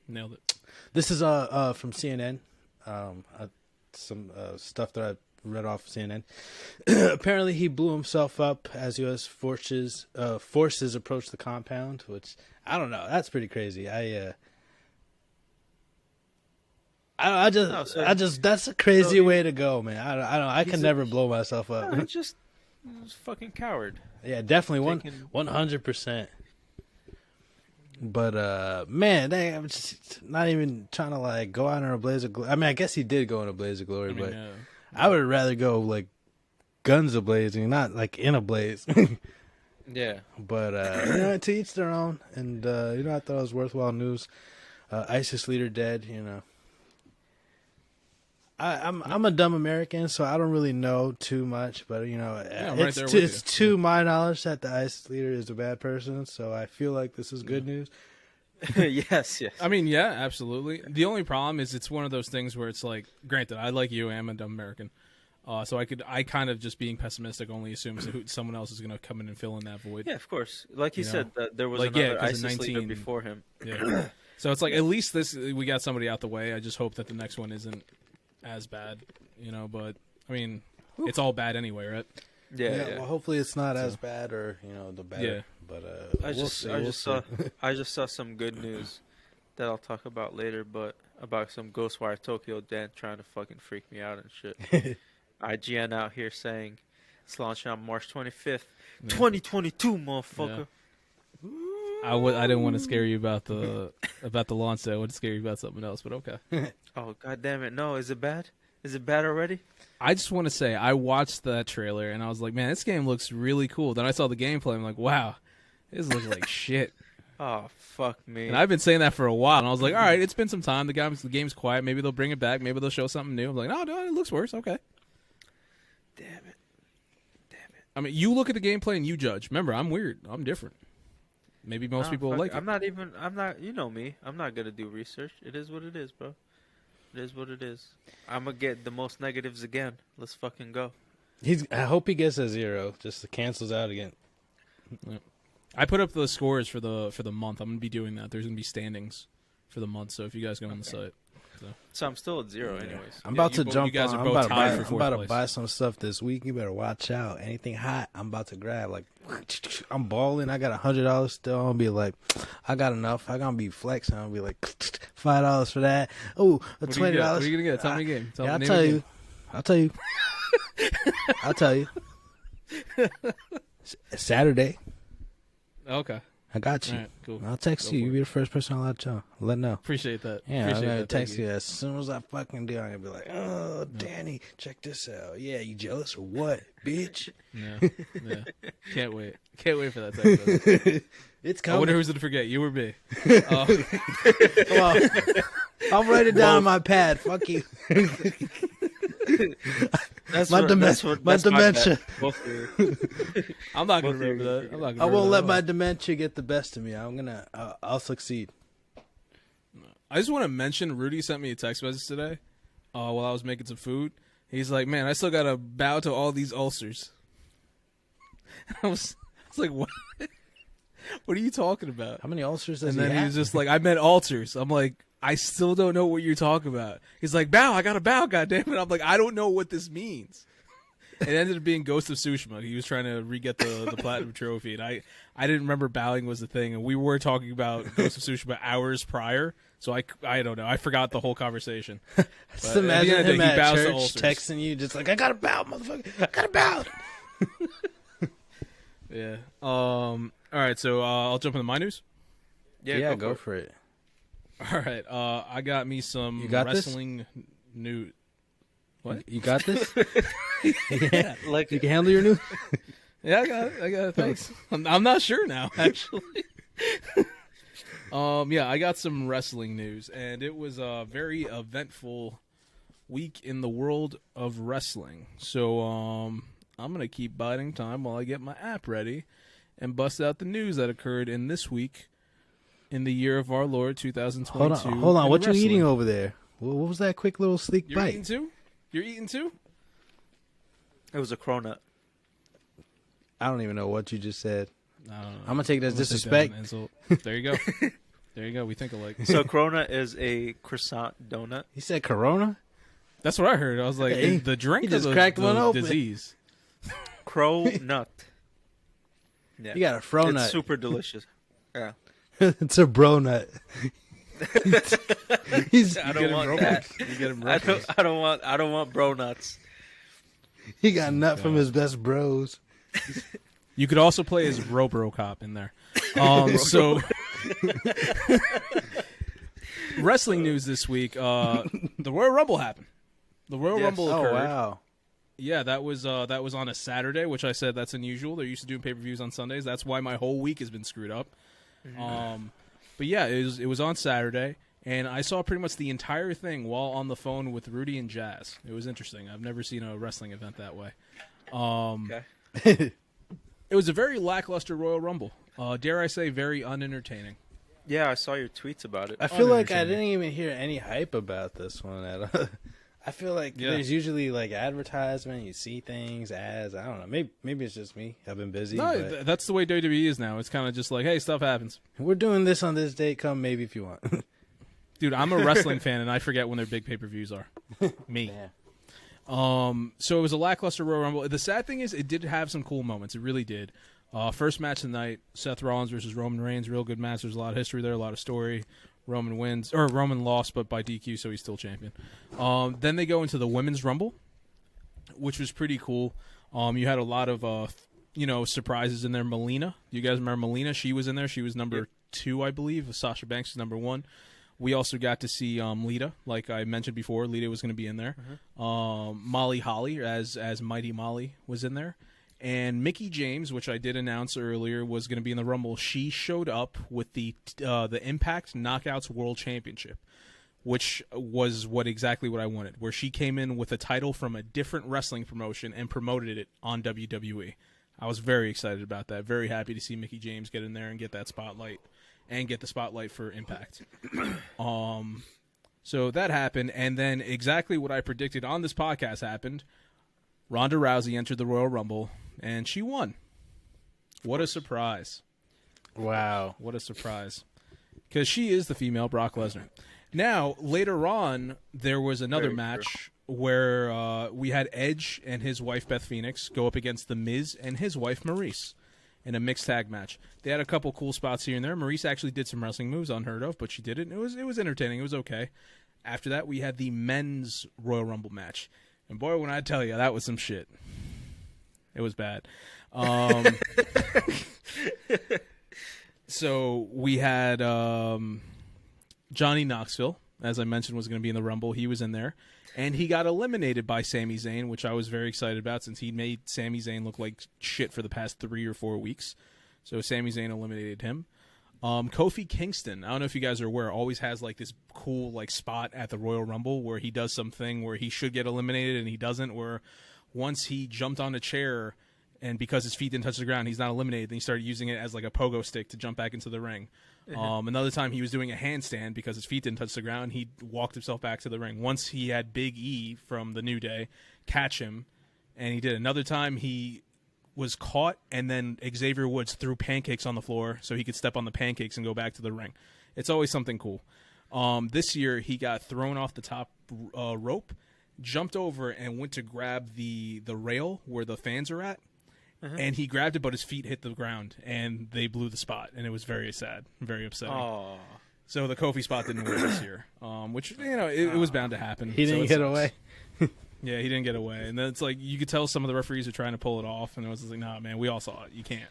nailed it. This is from CNN. Some stuff that I read off CNN. Apparently, he blew himself up as U.S. forces approached the compound, which I don't know. That's pretty crazy. That's a crazy way to go, man. I can never blow myself up. No, just fucking coward. Yeah, definitely 100%. But man, I'm just not even trying to like go out in a blaze of glory. I mean, I guess he did go in a blaze of glory, but I would rather go like guns ablazing, not like in a blaze. Yeah. But to each their own. And I thought it was worthwhile news. ISIS leader dead. I'm a dumb American, so I don't really know too much. But it's to my knowledge that the ISIS leader is a bad person. So I feel like this is good news. Yes. I mean, yeah, absolutely. The only problem is it's one of those things where it's like, granted, I like you, I'm a dumb American. So I kind of just being pessimistic only assumes that someone else is going to come in and fill in that void. Yeah, of course. Like he said, that there was another ISIS leader before him. Yeah. So it's like, at least we got somebody out the way. I just hope that the next one isn't as bad, But I mean, it's all bad anyway, right? Yeah. Well, hopefully it's not as bad, or the better. Yeah. But I just saw some good news that I'll talk about later, but about some Ghostwire Tokyo Dan trying to fucking freak me out and shit. IGN out here saying it's launching on March 25th, 2022, motherfucker. I didn't want to scare you about the launch. I wanted to scare you about something else, but okay. Oh, god damn it. No, is it bad? Is it bad already? I just want to say, I watched that trailer, and I was like, man, this game looks really cool. Then I saw the gameplay, I'm like, wow, this looks like shit. Oh, fuck me. And I've been saying that for a while, and I was like, all right, it's been some time. The game's quiet. Maybe they'll bring it back. Maybe they'll show something new. I'm like, no, it looks worse. Okay. Damn it. I mean, you look at the gameplay and you judge. Remember, I'm weird. I'm different. Maybe most people will like it. I'm not, you know me. I'm not going to do research. It is what it is, bro. It is what it is. I'm going to get the most negatives again. Let's fucking go. I hope he gets a 0, just cancels out again. Yeah. I put up the scores for the month. I'm going to be doing that. There's going to be standings for the month, so if you guys go on the site. So I'm still at 0 anyways. I'm about to jump you guys on. are I'm both about, tied to, for I'm fourth about to place. buy some stuff this week. You better watch out. Anything hot, I'm about to grab. Like, I'm balling. I got $100 still. I'm gonna be like, I got enough. I'm gonna be flexing. I'm gonna be like, $5 for that. Oh, $20. What are you gonna get? Tell me a game. I'll tell you. I'll tell you. Saturday. Okay. I got you. All right, cool. I'll text you. You'll be the first person I'll let know. Appreciate that. Yeah, Appreciate I'm gonna that. text you as soon as I fucking do. I'm gonna be like, "Oh, Danny, check this out. Yeah, you jealous or what, bitch?" Yeah. Can't wait. Can't wait for that text. It's I coming. wonder who's gonna forget, you or me. Well, I'll write it down on my pad. Fuck you. That's my what- dementia. that's my dementia. bad. Both of you. I'm not gonna Both of you. remember that. I'm not gonna I won't remember let that. my dementia get the best of me. I'll succeed. I just want to mention, Rudy sent me a text message today while I was making some food. He's like, man, I still got to bow to all these ulcers. I was like, what? What are you talking about? How many ulcers does And he then have? he was just like, I meant altars. I'm like, I still don't know what you're talking about. He's like, bow, I got to bow, goddammit. I'm like, I don't know what this means. It ended up being Ghost of Tsushima. He was trying to re-get the platinum trophy, and I didn't remember bowing was the thing, and we were talking about Ghost of Tsushima hours prior, so I don't know. I forgot the whole conversation. Just imagine him he at bows to church ulcers. texting you, just like, I gotta bow, motherfucker. I gotta bow. Yeah. All right, so I'll jump into my news. Yeah, go for it. All right. I got me some You got this? wrestling news. What? You got this? Yeah, like You can handle your new? Yeah, I got it. Thanks. I'm not sure now, actually. Yeah, I got some wrestling news, and it was a very eventful week in the world of wrestling. So, I'm gonna keep biding time while I get my app ready and bust out the news that occurred in this week in the year of our Lord 2022. Hold on. in What you wrestling. eating over there? What was that quick little sneak You're bite? eating too? You're eating too? it was a cronut. I don't even know what you just said. I don't know. I'm gonna take it as I'm gonna take that disrespect. as an insult. There you go. There you go. We think alike. So cronut is a croissant donut. He said Corona. That's what I heard. I was like, Hey, the drink he or just the, cracked the one open. disease? Cronut. Yeah. You got a fro It's nut. super delicious. Yeah. It's a bro nut. He's I You don't get him want broke. that. You get him I broke. don't want bro nuts. he got nut from his best bros. You could also play as Robocop in there. So, wrestling news this week. The Royal Rumble happened. The Royal Yes. Rumble Oh occurred. wow! Yeah, that was on a Saturday, which I said that's unusual. They're used to doing pay-per-views on Sundays. That's why my whole week has been screwed up. But yeah, it was on Saturday, and I saw pretty much the entire thing while on the phone with Rudy and Jazz. It was interesting. I've never seen a wrestling event that way. Okay. It was a very lackluster Royal Rumble. Dare I say, very unentertaining. Yeah, I saw your tweets about it. I feel like I Unentertaining. didn't even hear any hype about this one at all. I feel like Yeah. there's usually like advertisement. You see things, ads. I don't know. Maybe it's just me. I've been busy. No, but that's the way WWE is now. It's kind of just like, hey, stuff happens. we're doing this on this date. Come maybe if you want. Dude, I'm a wrestling fan, and I forget when their big pay-per-views are. Me. Yeah. So it was a lackluster Royal Rumble. The sad thing is, it did have some cool moments. It really did. First match of the night, Seth Rollins versus Roman Reigns. Real good match. There's a lot of history there, a lot of story. Roman wins, or Roman lost, but by DQ, so he's still champion. Then they go into the Women's Rumble. which was pretty cool. You had a lot of surprises in there. Melina, you guys remember Melina? She was in there. She was number 2, I believe. Sasha Banks was number 1. We also got to see Lita, like I mentioned before. Lita was going to be in there. Molly Holly, as Mighty Molly, was in there. And Mickie James, which I did announce earlier, was going to be in the Rumble. She showed up with the Impact Knockouts World Championship, which was exactly what I wanted, where she came in with a title from a different wrestling promotion and promoted it on WWE. I was very excited about that. Very happy to see Mickie James get in there and get that spotlight. And get the spotlight for Impact. So that happened, and then exactly what I predicted on this podcast happened. Ronda Rousey entered the Royal Rumble, and she won. What a surprise. Wow. What a surprise. Because she is the female Brock Lesnar. Now, later on, there was another match where we had Edge and his wife Beth Phoenix go up against The Miz and his wife Maurice in a mixed tag match. They had a couple cool spots here and there. Maurice actually did some wrestling moves unheard of, but she did it. And it was entertaining. It was okay. After that, we had the men's Royal Rumble match. And boy, when I tell you, that was some shit. It was bad. So we had Johnny Knoxville, as I mentioned, was going to be in the Rumble. He was in there. And he got eliminated by Sami Zayn, which I was very excited about since he made Sami Zayn look like shit for the past 3 or 4 weeks. So Sami Zayn eliminated him. Kofi Kingston, I don't know if you guys are aware, always has like this cool like spot at the Royal Rumble where he does something where he should get eliminated and he doesn't, where once he jumped on a chair and because his feet didn't touch the ground, he's not eliminated, then he started using it as like a pogo stick to jump back into the ring. Another time he was doing a handstand because his feet didn't touch the ground. He walked himself back to the ring. Once he had Big E from the New Day catch him, and he did. Another time he was caught, and then Xavier Woods threw pancakes on the floor so he could step on the pancakes and go back to the ring. It's always something cool. This year he got thrown off the top rope, jumped over, and went to grab the rail where the fans are at. And he grabbed it, but his feet hit the ground, and they blew the spot, and it was very sad, very upsetting. Oh. So the Kofi spot didn't win this year, which, it was bound to happen. He didn't get away. Yeah, he didn't get away. And then it's like, you could tell some of the referees are trying to pull it off, and it was just like, nah, man, we all saw it. You can't.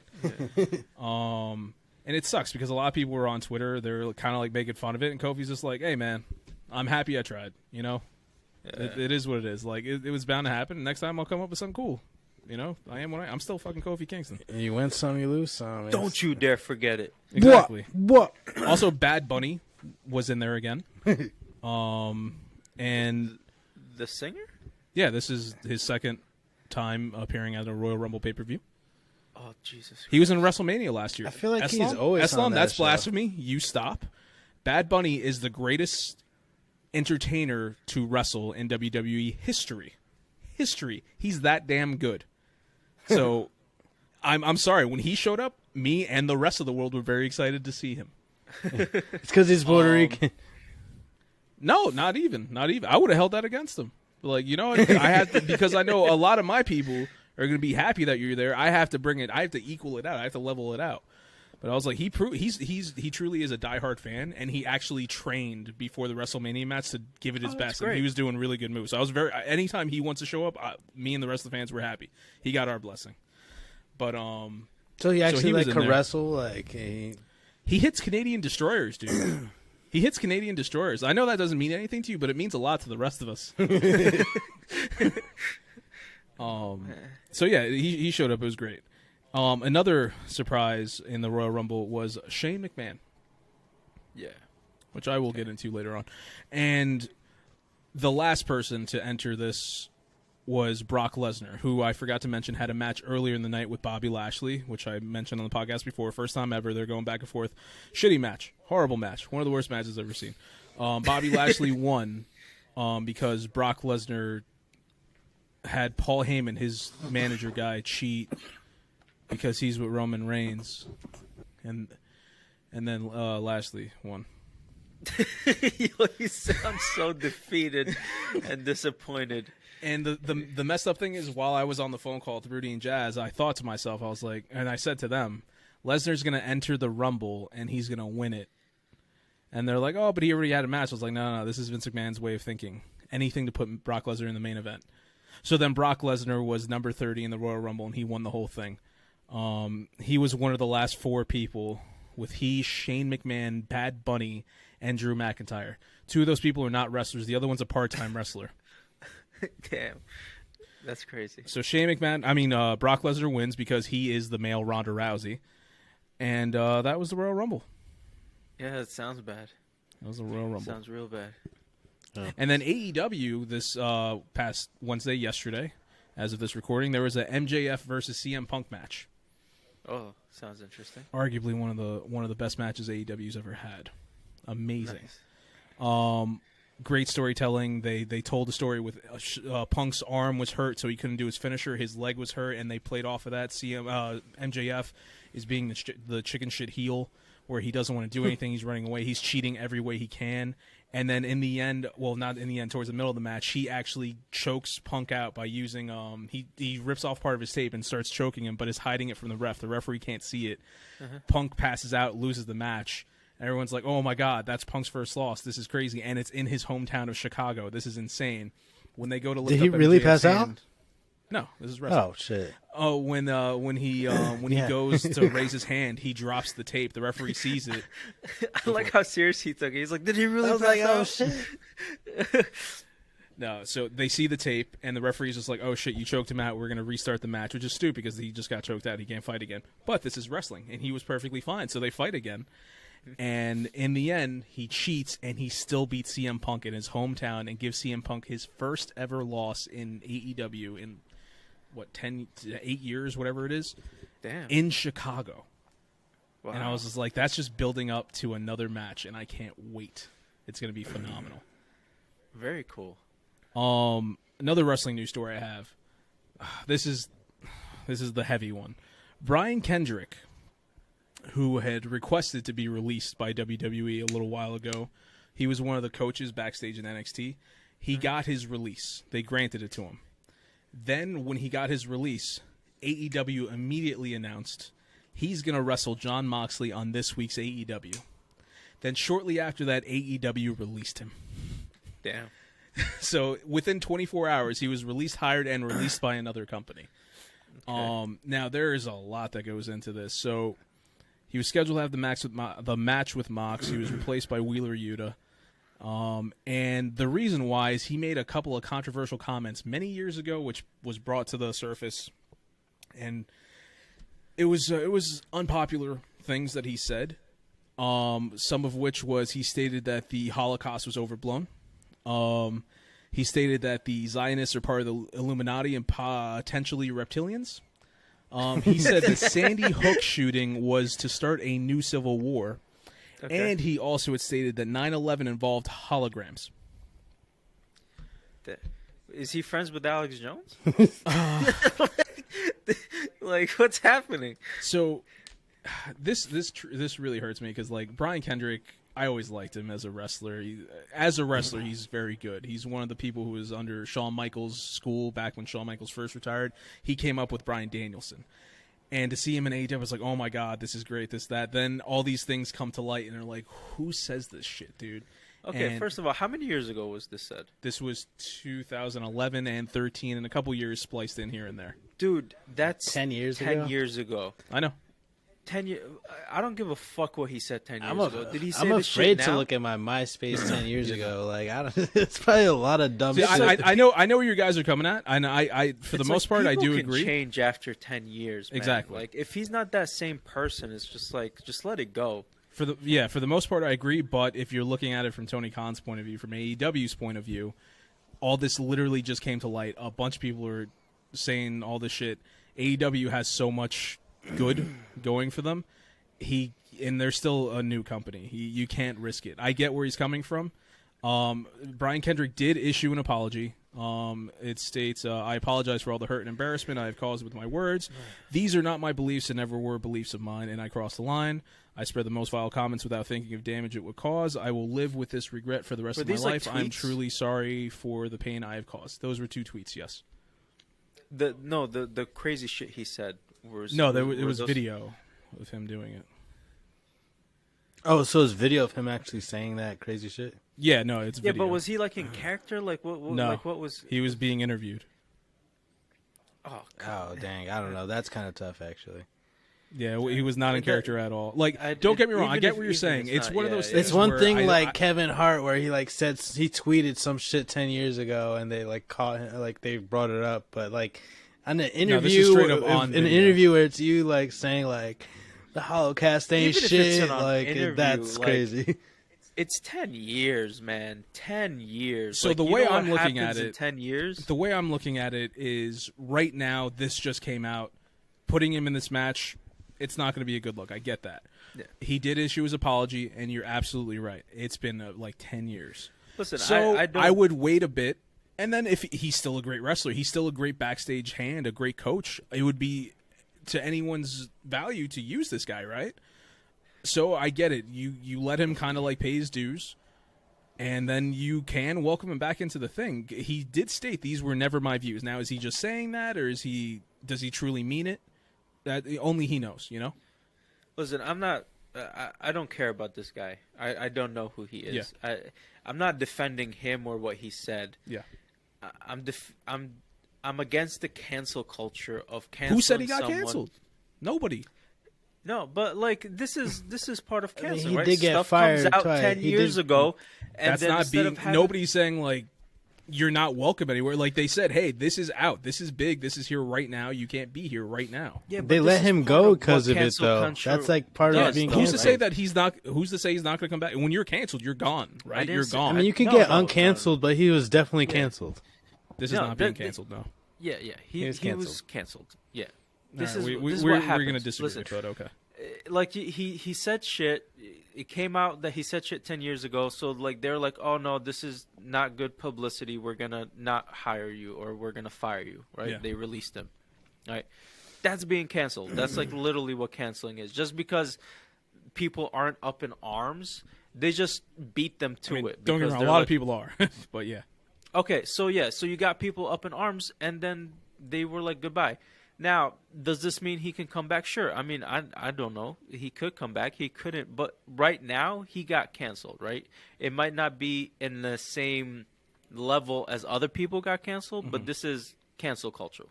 And it sucks, because a lot of people were on Twitter, they're kind of like making fun of it, and Kofi's just like, hey, man, I'm happy I tried, Yeah. It is what it is. Like, it was bound to happen, and next time I'll come up with something cool. I am what I'm still fucking Kofi Kingston. You win some, you lose some. Don't you dare forget it. Exactly. What? Also, Bad Bunny was in there again. And the singer? Yeah, this is his second time appearing at a Royal Rumble pay-per-view. Oh, Jesus. He was in WrestleMania last year. I feel like he's always on that that's show. blasphemy. You stop. Bad Bunny is the greatest entertainer to wrestle in WWE history. He's that damn good. So, I'm sorry. When he showed up, me and the rest of the world were very excited to see him. It's because he's Puerto Rican. No, not even. I would have held that against him. Like, I had to, because I know a lot of my people are going to be happy that you're there. I have to bring it. I have to equal it out. I have to level it out. But I was like, he truly is a diehard fan, and he actually trained before the WrestleMania match to give it his best. And he was doing really good moves. So I was anytime he wants to show up, me and the rest of the fans were happy. He got our blessing. But so he actually could wrestle like he hits Canadian destroyers, dude. He hits Canadian destroyers. I know that doesn't mean anything to you, but it means a lot to the rest of us. So yeah, he showed up. It was great. Another surprise in the Royal Rumble was Shane McMahon. Yeah. Which I will get into later on. And the last person to enter this was Brock Lesnar, who I forgot to mention had a match earlier in the night with Bobby Lashley, which I mentioned on the podcast before. First time ever. They're going back and forth. Shitty match. Horrible match. One of the worst matches I've ever seen. Bobby Lashley won because Brock Lesnar had Paul Heyman, his manager guy, cheat because he's with Roman Reigns, and then Lashley won. You sound so defeated and disappointed. And the messed up thing is, while I was on the phone call with Rudy and Jazz, I thought to myself, I was like, and I said to them, Lesnar's going to enter the Rumble and he's going to win it. And they're like, oh, but he already had a match. I was like, no, this is Vince McMahon's way of thinking. Anything to put Brock Lesnar in the main event. So then Brock Lesnar was number 30 in the Royal Rumble, and he won the whole thing. He was one of the last 4 people with Shane McMahon, Bad Bunny, and Drew McIntyre. 2 of those people are not wrestlers. The other one's a part-time wrestler. Damn. That's crazy. So Brock Lesnar wins because he is the male Ronda Rousey. And that was the Royal Rumble. Yeah, it sounds bad. That was the Royal Rumble. Sounds real bad. Oh. And then AEW this past Wednesday, yesterday, as of this recording, there was a MJF versus CM Punk match. Oh, sounds interesting. Arguably one of the best matches AEW's ever had. Amazing. Nice. Great storytelling. They told the story with Punk's arm was hurt, so he couldn't do his finisher. His leg was hurt, and they played off of that. MJF is being the chicken shit heel, where he doesn't want to do anything. He's running away. He's cheating every way he can. And then in the end, well, not in the end, towards the middle of the match, he actually chokes Punk out by using he rips off part of his tape and starts choking him, but is hiding it from the ref. The referee can't see it. Punk passes out, loses the match. Everyone's like, "Oh my God, that's Punk's first loss. This is crazy," and it's in his hometown of Chicago. This is insane. When they go to lift Did he up really MJF's pass out? hand- No, this is wrestling. Oh shit! Oh, when he Yeah. goes to raise his hand, he drops the tape. The referee sees it. I like how serious he took it. He's like, did he really I was pass like, out? oh shit! No, so they see the tape, and the referee's just like, "Oh shit, you choked him out. We're gonna restart the match," which is stupid because he just got choked out. He can't fight again. But this is wrestling, and he was perfectly fine. So they fight again, and in the end, he cheats, and he still beats CM Punk in his hometown, and gives CM Punk his first ever loss in AEW in 8 years, whatever it is, Damn. in Chicago. Wow. And I was just like, that's just building up to another match, and I can't wait. It's gonna be phenomenal. Very cool. Another wrestling news story I have. This is the heavy one. Brian Kendrick, who had requested to be released by WWE a little while ago, he was one of the coaches backstage in NXT. He got his release. They granted it to him. Then, when he got his release, AEW immediately announced he's going to wrestle Jon Moxley on this week's AEW. Then, shortly after that, AEW released him. Damn. So within 24 hours, he was released, hired, and released by another company. Okay. Now there is a lot that goes into this. So he was scheduled to have the match with Mox. He was replaced by Wheeler Yuta. And the reason why is he made a couple of controversial comments many years ago, which was brought to the surface, and it was unpopular things that he said. Some of which was he stated that the Holocaust was overblown. He stated that the Zionists are part of the Illuminati and potentially reptilians. He said the Sandy Hook shooting was to start a new civil war. Okay. And he also had stated that 9/11 involved holograms. Is he friends with Alex Jones? Like, what's happening? So this really hurts me because, like, Brian Kendrick, I always liked him as a wrestler. He's very good. He's one of the people who was under Shawn Michaels' school back when Shawn Michaels first retired. He came up with Bryan Danielson. And to see him in AEW, I was like, oh my God, this is great, this, that. Then all these things come to light, and they're like, who says this shit, dude? Okay, And first of all, how many years ago was this said? this was 2011 and 13, and a couple years spliced in here and there. Dude, that's 10 years 10 ago? years ago. I know. 10 years. I don't give a fuck what he said 10 years I'm ago. Did he say I'm this shit afraid now? to look at my MySpace 10 years ago. Like, I don't. It's probably a lot of dumb See, shit. I know where you guys are coming at. I for the It's most like, part, I people do can agree. change after 10 years, man. Exactly. Like, if he's not that same person, it's just like, just let it go. For the most part, I agree. But if you're looking at it from Tony Khan's point of view, from AEW's point of view, all this literally just came to light. A bunch of people are saying all this shit. AEW has so much good going for them. And they're still a new company. You can't risk it. I get where he's coming from. Brian Kendrick did issue an apology. It states, I apologize for all the hurt and embarrassment I have caused with my words. These are not my beliefs and never were beliefs of mine, and I crossed the line. I spread the most vile comments without thinking of damage it would cause. I will live with this regret for the rest Were of my these, like, life. I'm tweets? truly sorry for the pain I have caused. Those were 2 tweets, yes. The crazy shit he said was... No, were it was those- video of him doing it. Oh, so it's video of him actually saying that crazy shit? Yeah, no, it's Yeah, video. but was he, like, in character? Like, what No. Like, what was... He was being interviewed. Oh, God. Oh dang, I don't know. That's kind of tough actually. Yeah, he was not in character at all. Like, don't get me wrong. I get what you're saying. It's one of those things. It's one where thing like Kevin Hart where he like said he tweeted some shit 10 years ago and they like caught him, like they brought it up, but like on an interview, an interview where it's you like saying like the Holocast ain't shit, like that's crazy. It's 10 years, man. 10 years. So like, the way I'm looking at it, 10 years. The way I'm looking at it is right now. This just came out. Putting him in this match, it's not going to be a good look. I get that. Yeah. He did issue his apology, and you're absolutely right. It's been like 10 years. Listen, so I would wait a bit, and then if he's still a great wrestler, he's still a great backstage hand, a great coach. It would be to anyone's value to use this guy, right? So I get it. You let him kind of like pay his dues, and then you can welcome him back into the thing. He did state these were never my views. Now, is he just saying that, or does he truly mean it? That only he knows, you know. Listen, I'm not. I don't care about this guy. I don't know who he is. Yeah. I'm not defending him or what he said. Yeah. I'm against the cancel culture of canceling. Who said he got canceled? Nobody. No, but like this is part of canceling, right? Did get Stuff fired comes out 10 years ago, and that's then not being. Nobody's saying like you're not welcome anywhere. Like they said, hey, this is out. This is big. This is here right now. You can't be here right now. Yeah, but they let him go because of it, though. That's like part of being canceled. Who's to say that he's not? Who's to say he's not going to come back? When you're canceled, you're gone, right? You're gone. I mean, you can get uncanceled, but he was definitely canceled. This is not being canceled, no. Yeah, he was canceled. Yeah, this is we're going to disagree. Listen, but okay. Like he said shit. It came out that he said shit 10 years ago. So like they're like, oh no, this is not good publicity. We're gonna not hire you or we're gonna fire you. Right? Yeah. They released him. Right? That's being canceled. That's like literally what canceling is. Just because people aren't up in arms, they just beat them to it. Don't get me wrong. A lot of people are, but yeah. Okay, so you got people up in arms, and then they were like goodbye. Now, does this mean he can come back? Sure. I mean, I don't know. He could come back. He couldn't. But right now, he got canceled, right? It might not be in the same level as other people got canceled, but this is cancel culture,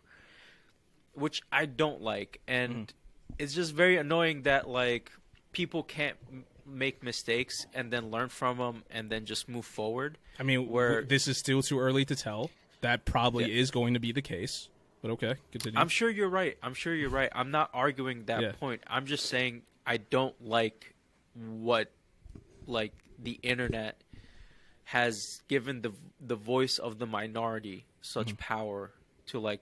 which I don't like. And it's just very annoying that, like, people can't make mistakes and then learn from them and then just move forward. I mean, this is still too early to tell. That probably is going to be the case. But okay, continue. I'm sure you're right. I'm not arguing that point. I'm just saying I don't like what, like, the internet has given the voice of the minority such power to, like,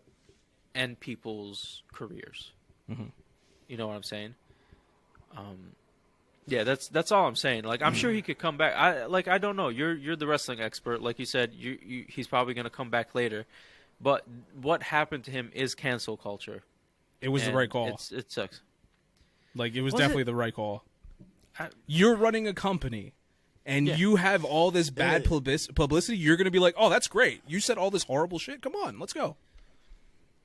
end people's careers. You know what I'm saying? Yeah, that's all I'm saying. Like, I'm sure he could come back. I don't know. You're the wrestling expert. Like you said, he's probably going to come back later. But what happened to him is cancel culture. It was the right call. It sucks. Like, it was definitely the right call. You're running a company, and you have all this bad publicity. You're going to be like, oh, that's great. You said all this horrible shit. Come on, let's go.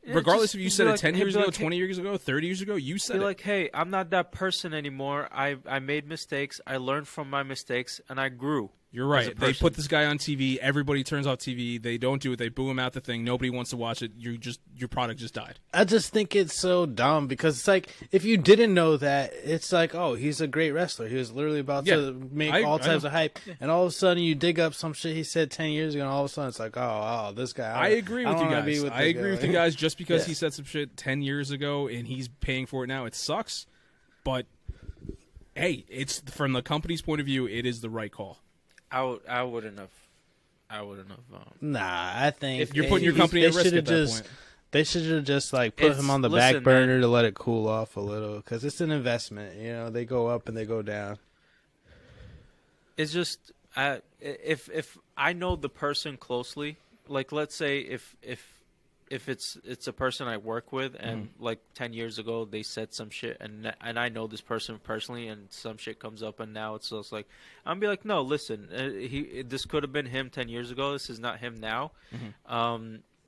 Regardless if you said it 10 years ago, 20 years ago, 30 years ago, you said it. Like, hey, I'm not that person anymore. I made mistakes. I learned from my mistakes, and I grew. You're right. They put this guy on TV. Everybody turns off TV. They don't do it. They boo him out the thing. Nobody wants to watch it. Your product just died. I just think it's so dumb because it's like if you didn't know that, it's like, oh, he's a great wrestler. He was literally about to make all types of hype, and all of a sudden you dig up some shit he said 10 years ago, and all of a sudden it's like, oh, this guy. I agree with you guys. I agree with you guys. Just because he said some shit 10 years ago and he's paying for it now, it sucks. But hey, it's from the company's point of view, it is the right call. I wouldn't have. Nah, I think if you're putting your company at risk at that point, they should have just like put him on the back burner to let it cool off a little because it's an investment. You know, they go up and they go down. It's just if I know the person closely, like let's say if it's a person I work with and like 10 years ago they said some shit and I know this person personally and some shit comes up and now it's just like I'm be like, no, listen, this could have been him 10 years ago. This is not him now.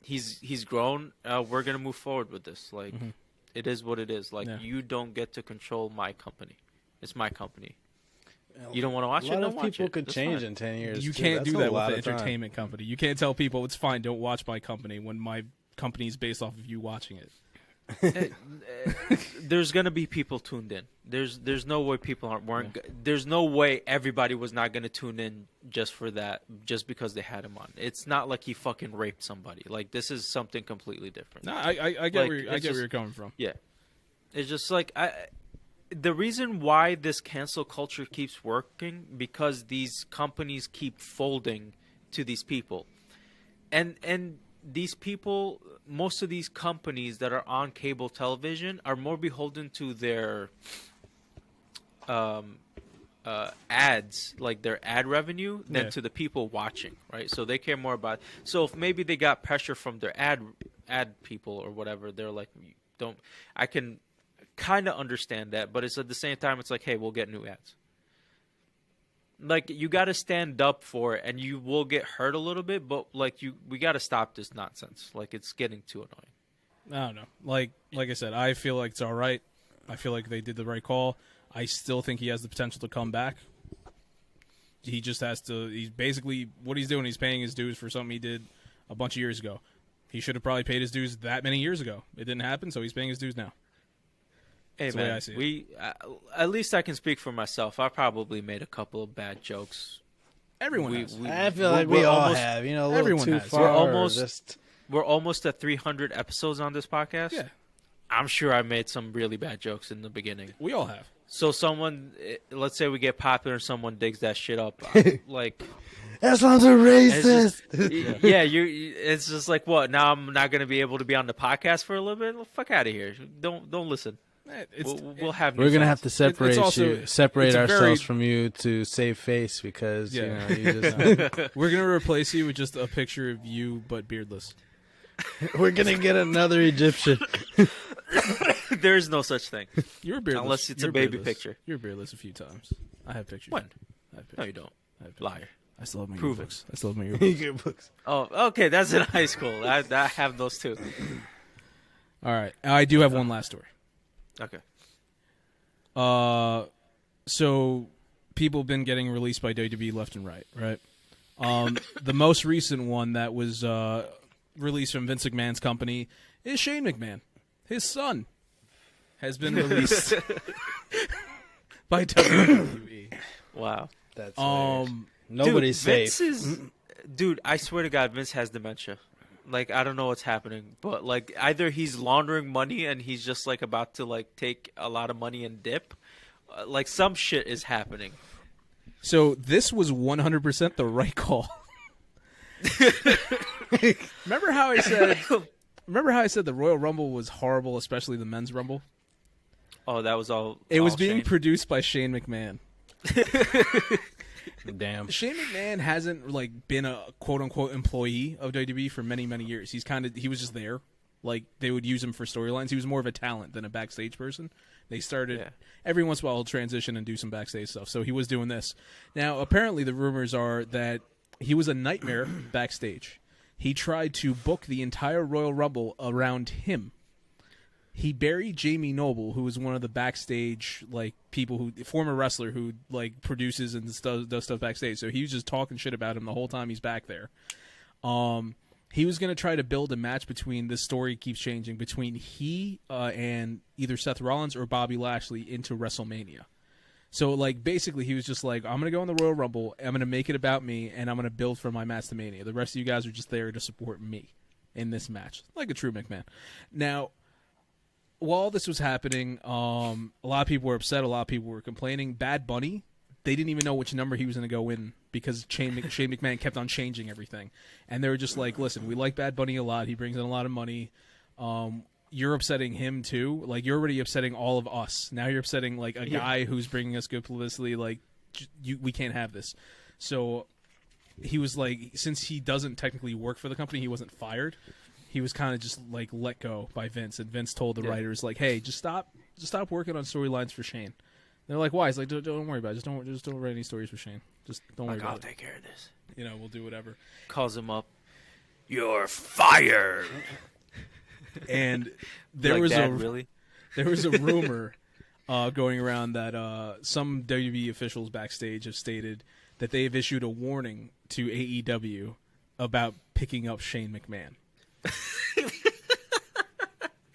He's grown. We're gonna move forward with this. Like it is what it is. Like you don't get to control my company. It's my company. You don't want to watch it? A lot of people could change in 10 years. You can't do that with an entertainment company. You can't tell people it's fine. Don't watch my company when my companies based off of you watching it. There's gonna be people tuned in. There's no way people weren't. There's no way everybody was not gonna tune in just for that, just because they had him on. It's not like he fucking raped somebody. Like, this is something completely different. No, I get where you're coming from. Yeah, it's just like the reason why this cancel culture keeps working, because these companies keep folding to these people, and these people, most of these companies that are on cable television are more beholden to their ads, like their ad revenue, than to the people watching, right? So they care more about. So if maybe they got pressure from their ad people or whatever, they're like, don't. I can kind of understand that, but it's at the same time, it's like, hey, we'll get new ads. Like, you got to stand up for it, and you will get hurt a little bit, but like, we got to stop this nonsense. Like, it's getting too annoying. I don't know. Like I said, I feel like it's all right. I feel like they did the right call. I still think he has the potential to come back. He just has to. He's basically what he's doing. He's paying his dues for something he did a bunch of years ago. He should have probably paid his dues that many years ago. It didn't happen, so he's paying his dues now. Hey, That's man, the way I see it. At least I can speak for myself. I probably made a couple of bad jokes. Everyone has. I feel like we all have. You know, a little everyone too has. far. We're almost at 300 episodes on this podcast. Yeah. I'm sure I made some really bad jokes in the beginning. We all have. So someone, let's say we get popular and someone digs that shit up, like... That sounds a racist. It's just like, what? Now I'm not going to be able to be on the podcast for a little bit? Well, fuck out of here. Don't listen. We'll have. We're gonna have to separate ourselves very... from you to save face, because you know, you just we're gonna replace you with just a picture of you but beardless. We're gonna get another Egyptian. There is no such thing. You're beardless unless it's a baby beardless. picture. You're beardless a few times. I have pictures. When? I have pictures. No, you don't. Liar. I still have my Prove yearbooks. I still have my yearbooks. Yearbooks. Oh, okay. That's in high school. I have those too. All right. I do have one last story. Okay. So people have been getting released by WWE left and right, right? The most recent one that was released from Vince McMahon's company is Shane McMahon. His son has been released by WWE. Wow. That's nobody's safe. Dude, I swear to God, Vince has dementia. Like, I don't know what's happening, but like, either he's laundering money and he's just like about to like take a lot of money and dip. Like, some shit is happening. So this was 100% the right call. Remember how I said the Royal Rumble was horrible, especially the men's Rumble? Oh, that was all. It was being Shane? produced by Shane McMahon. Damn. Shane McMahon hasn't like been a quote unquote employee of WWE for many years. He was just there. Like, they would use him for storylines. He was more of a talent than a backstage person. They started every once in a while he'll transition and do some backstage stuff. So he was doing this. Now, apparently the rumors are that he was a nightmare backstage. He tried to book the entire Royal Rumble around him. He buried Jamie Noble, who was one of the backstage like people who former wrestler who like produces and does stuff backstage. So he was just talking shit about him the whole time he's back there. He was going to try to build a match between, this story keeps changing, between he and either Seth Rollins or Bobby Lashley into WrestleMania. So, like, basically he was just like, I'm going to go in the Royal Rumble, I'm going to make it about me, and I'm going to build for my match to Mania. The rest of you guys are just there to support me in this match, like a true McMahon. Now, while this was happening, a lot of people were upset, a lot of people were complaining. Bad Bunny, they didn't even know which number he was going to go in because Shane McMahon kept on changing everything. And they were just like, listen, we like Bad Bunny a lot. He brings in a lot of money. You're upsetting him too. Like, you're already upsetting all of us. Now you're upsetting like a guy who's bringing us good publicity. Like, we can't have this. So he was like, since he doesn't technically work for the company, he wasn't fired. He was kind of just like let go by Vince, and Vince told the writers like, "Hey, just stop working on storylines for Shane." They're like, "Why?" He's like, "Don't worry about it. Just don't write any stories for Shane. Just don't worry about it. I'll take care of this. You know, we'll do whatever." Calls him up. You're fired. And there like, was Dad, there was a rumor going around that some WWE officials backstage have stated that they have issued a warning to AEW about picking up Shane McMahon.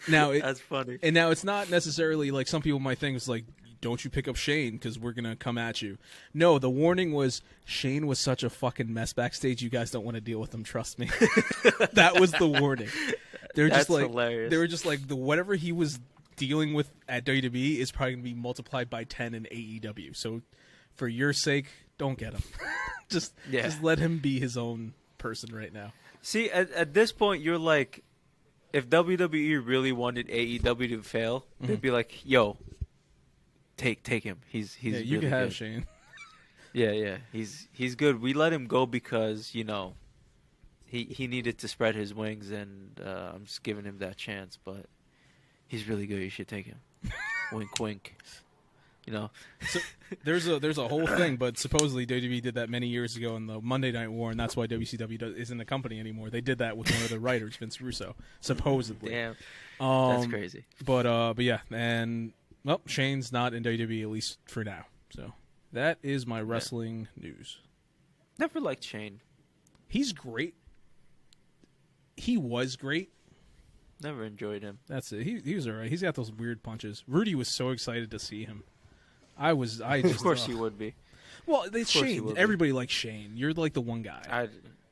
Now That's funny. And now it's not necessarily like some people might think it's like, don't you pick up Shane because we're gonna come at you. No, the warning was Shane was such a fucking mess backstage. You guys don't want to deal with him. Trust me. That was the warning. They're That's just like hilarious. They were just like whatever he was dealing with at WWE is probably gonna be multiplied by 10 in AEW. So for your sake, don't get him. just let him be his own person right now. See, at this point, you're like, if WWE really wanted AEW to fail, they'd be like, "Yo, take him. He's you really can have good." Shane. Yeah, he's good. We let him go because he needed to spread his wings, and I'm just giving him that chance. But he's really good. You should take him. Wink, wink. So there's a whole thing, but supposedly WWE did that many years ago in the Monday Night War, and that's why WCW isn't a company anymore. They did that with one of the writers, Vince Russo, supposedly. Damn, that's crazy. But yeah, and Shane's not in WWE at least for now. So that is my wrestling news. Never liked Shane. He's great. He was great. Never enjoyed him. That's it. He was alright. He's got those weird punches. Rudy was so excited to see him. I just of course he would be. Well, it's Shane. Everybody likes Shane. You're like the one guy.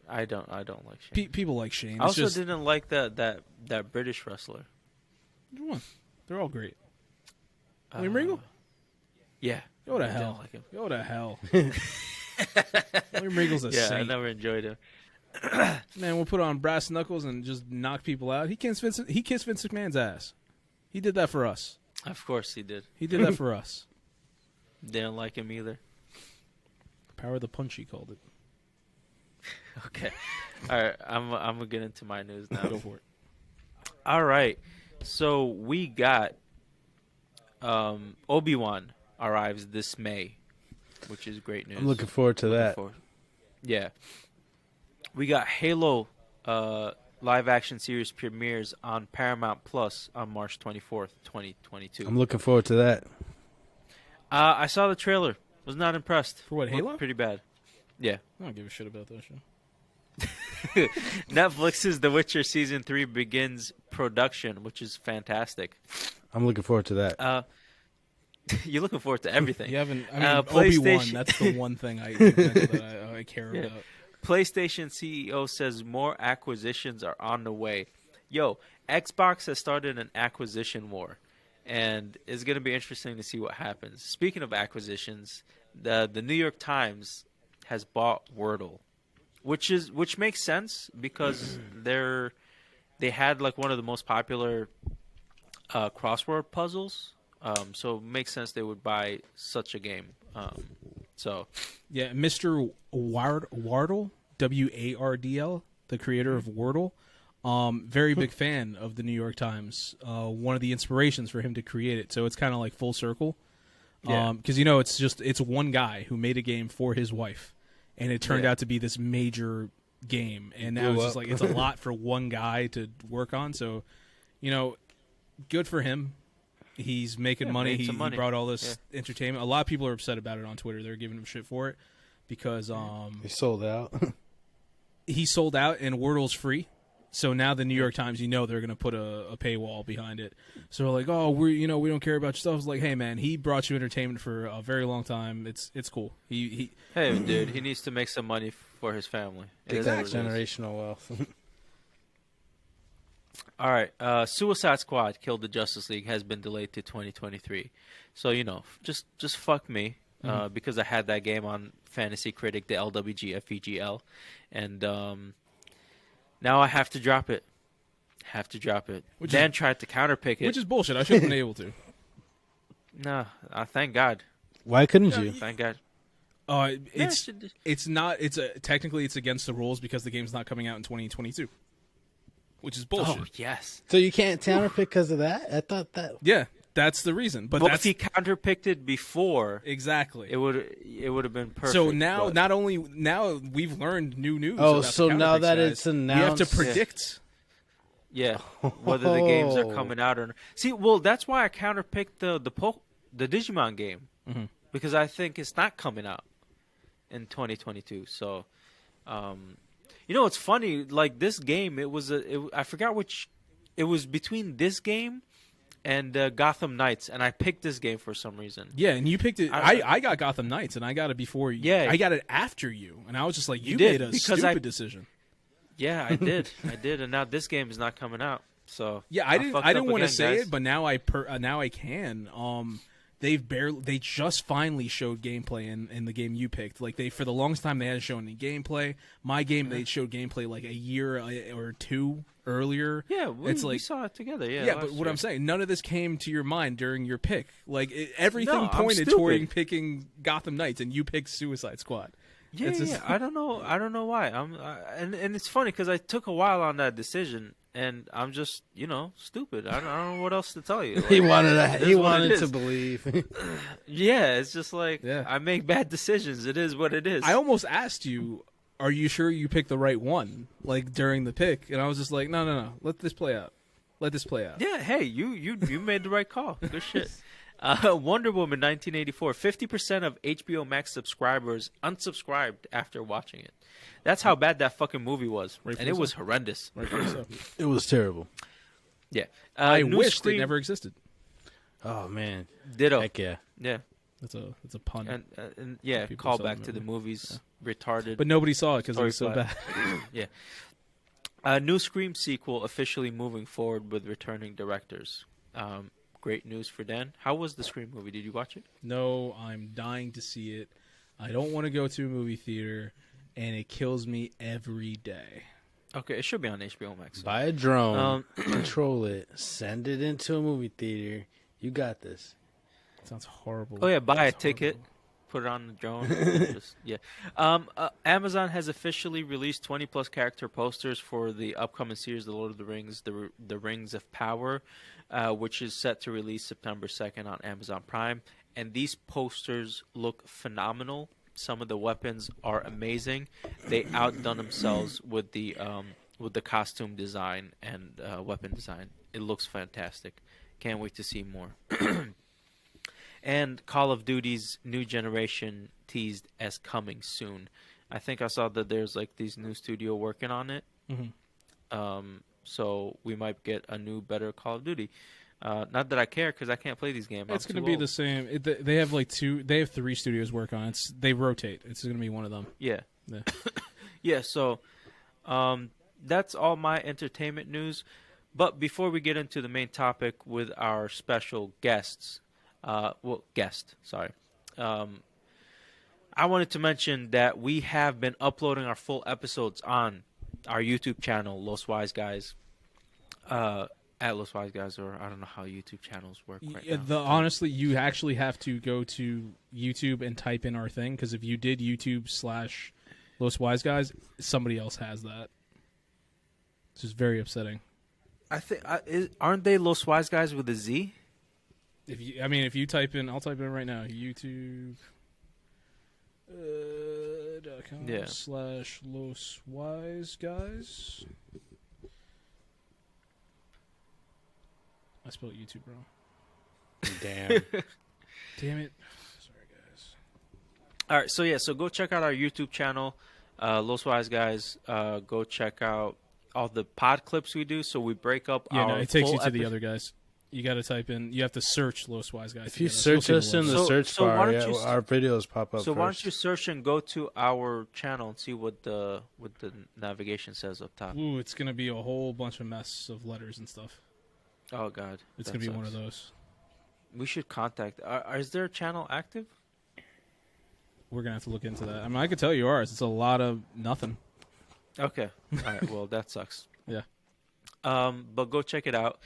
I don't like Shane. People like Shane. I also didn't like that British wrestler. Which one? They're all great. William Regal? Yeah. Go to I hell. didn't like him. Go to hell. William Regal's a saint. I never enjoyed him. Man, we'll put on brass knuckles and just knock people out. He kissed Vince McMahon's ass. He did that for us. Of course he did. He did that for us. Didn't like him either. Power of the punch, he called it. Okay. All right. I'm gonna get into my news now. Go for it. All right. So we got Obi-Wan arrives this May, which is great news. I'm looking forward to that. Yeah. We got Halo live action series premieres on Paramount Plus on March 24th, 2022. I'm looking forward to that. I saw the trailer. Was not impressed. For what, Halo? Pretty bad. Yeah. I don't give a shit about that show. Netflix's The Witcher Season 3 begins production, which is fantastic. I'm looking forward to that. You're looking forward to everything. You haven't. I mean, Obi-Wan. That's the one thing I care about. PlayStation CEO says more acquisitions are on the way. Yo, Xbox has started an acquisition war, and it's going to be interesting to see what happens. Speaking of acquisitions, the New York Times has bought Wordle, which makes sense because they had like one of the most popular crossword puzzles. So it makes sense they would buy such a game. Yeah, Mr. Wardle, Wardl, the creator of Wordle, very big fan of the New York Times. One of the inspirations for him to create it. So it's kind of like full circle. Because it's one guy who made a game for his wife, and it turned out to be this major game. And now it's just like it's a lot for one guy to work on. So, good for him. He's making money. He brought all this entertainment. A lot of people are upset about it on Twitter. They're giving him shit for it because he sold out. He sold out, and Wordle's free. So now the New York Times, they're going to put a paywall behind it. So they're like, oh, we don't care about your stuff. It's like, hey man, he brought you entertainment for a very long time. It's cool. Hey dude, he needs to make some money for his family. Exactly. Generational wealth. All right, Suicide Squad Killed the Justice League has been delayed to 2023. So, just fuck me because I had that game on Fantasy Critic, the LWG, FEGL, and now I have to drop it. Dan tried to counterpick it. Which is bullshit. I should have been able to. No, thank God. Why couldn't you? Thank God. It's not. Technically it's against the rules because the game's not coming out in 2022. Which is bullshit. Oh, yes. So you can't counterpick because of that? I thought that. Yeah, that's the reason. But if he counterpicked it before, exactly, it would have been perfect. So now, now we've learned new news. Oh, about so now that guys. it's announced, we have to predict. Yeah, whether the games are coming out or not. See, well, that's why I counterpicked the Digimon game because I think it's not coming out in 2022. So, You know, it's funny. Like this game, I forgot which. It was between this game and Gotham Knights, and I picked this game for some reason. Yeah, and you picked it. I got Gotham Knights, and I got it before you. Yeah. I got it after you, and I was just like, you did, made a because stupid decision. Yeah, I did. And now this game is not coming out. So yeah, I didn't want to say guys. it, but now I can. They just finally showed gameplay in the game you picked. Like for the longest time they hadn't shown any gameplay. My game they showed gameplay like a year or two earlier. Yeah, we saw it together. Yeah, but what I'm saying, none of this came to your mind during your pick. Like everything No, pointed toward picking Gotham Knights, and you picked Suicide Squad. Yeah, I don't know why. And it's funny because I took a while on that decision, and I'm just stupid. I don't know what else to tell you. Like, he wanted to believe. Yeah, it's just like Yeah. I make bad decisions. It is what it is. I almost asked you, "Are you sure you picked the right one?" Like during the pick, and I was just like, "No. Let this play out. Yeah, hey, you made the right call. Good shit. Wonder Woman 1984. 50% of HBO Max subscribers unsubscribed after watching it. That's how bad that fucking movie was, and it was horrendous. It was terrible. Yeah, I new wished Scream- it never existed. Oh man, Ditto. heck yeah. Yeah, That's a pun. and yeah, People call saw back the to the movie. movies. Retarded. But nobody saw it because it Story was so flat. bad. Yeah. New Scream sequel officially moving forward with returning directors. Great news for Dan. How was the Scream movie? Did you watch it? No, I'm dying to see it. I don't want to go to a movie theater, and it kills me every day. Okay, it should be on HBO Max. Buy a drone, control it, send it into a movie theater. You got this. Sounds horrible. Oh yeah, buy a Sounds ticket, horrible. put it on the drone. Yeah. Amazon has officially released 20 plus character posters for the upcoming series, The Lord of the Rings, The Rings of Power, which is set to release September 2nd on Amazon Prime. And these posters look phenomenal. Some of the weapons are amazing. They outdone themselves with the costume design and weapon design. It looks fantastic. Can't wait to see more. And Call of Duty's new generation teased as coming soon. I think I saw that there's like these new studio working on it. Mm-hmm. So we might get a new, better Call of Duty. Not that I care because I can't play these games. It's going to be the same. They have They have 3 studios work on it. They rotate. It's going to be one of them. Yeah. Yeah. Yeah. So, that's all my entertainment news. But before we get into the main topic with our special guests, I wanted to mention that we have been uploading our full episodes on our YouTube channel, Los Wise Guys. At Los Wise Guys, or I don't know how YouTube channels work right now. Honestly, you actually have to go to YouTube and type in our thing, because if you did YouTube/Los Wise Guys, somebody else has that. It's just very upsetting. I think aren't they Los Wise Guys with a Z? If you type in, I'll type in right now. YouTube. .com/Los Wise Guys. I spelled YouTube wrong. Damn. Damn it. Sorry, guys. All right, so go check out our YouTube channel, Los Wise Guys. Go check out all the pod clips we do. So we break up it takes you to the other guys. You got to type in. You have to search Los Wise Guys. If you search us in the search bar, our videos pop up. So first. why don't you search and go to our channel and see what the navigation says up top? Ooh, it's gonna be a whole bunch of mess of letters and stuff. Oh God, it's gonna be one of those. We should contact. Is there a channel active? We're gonna have to look into that. I mean, I could tell you ours. It's a lot of nothing. Okay. All right. Well, that sucks. Yeah. But go check it out.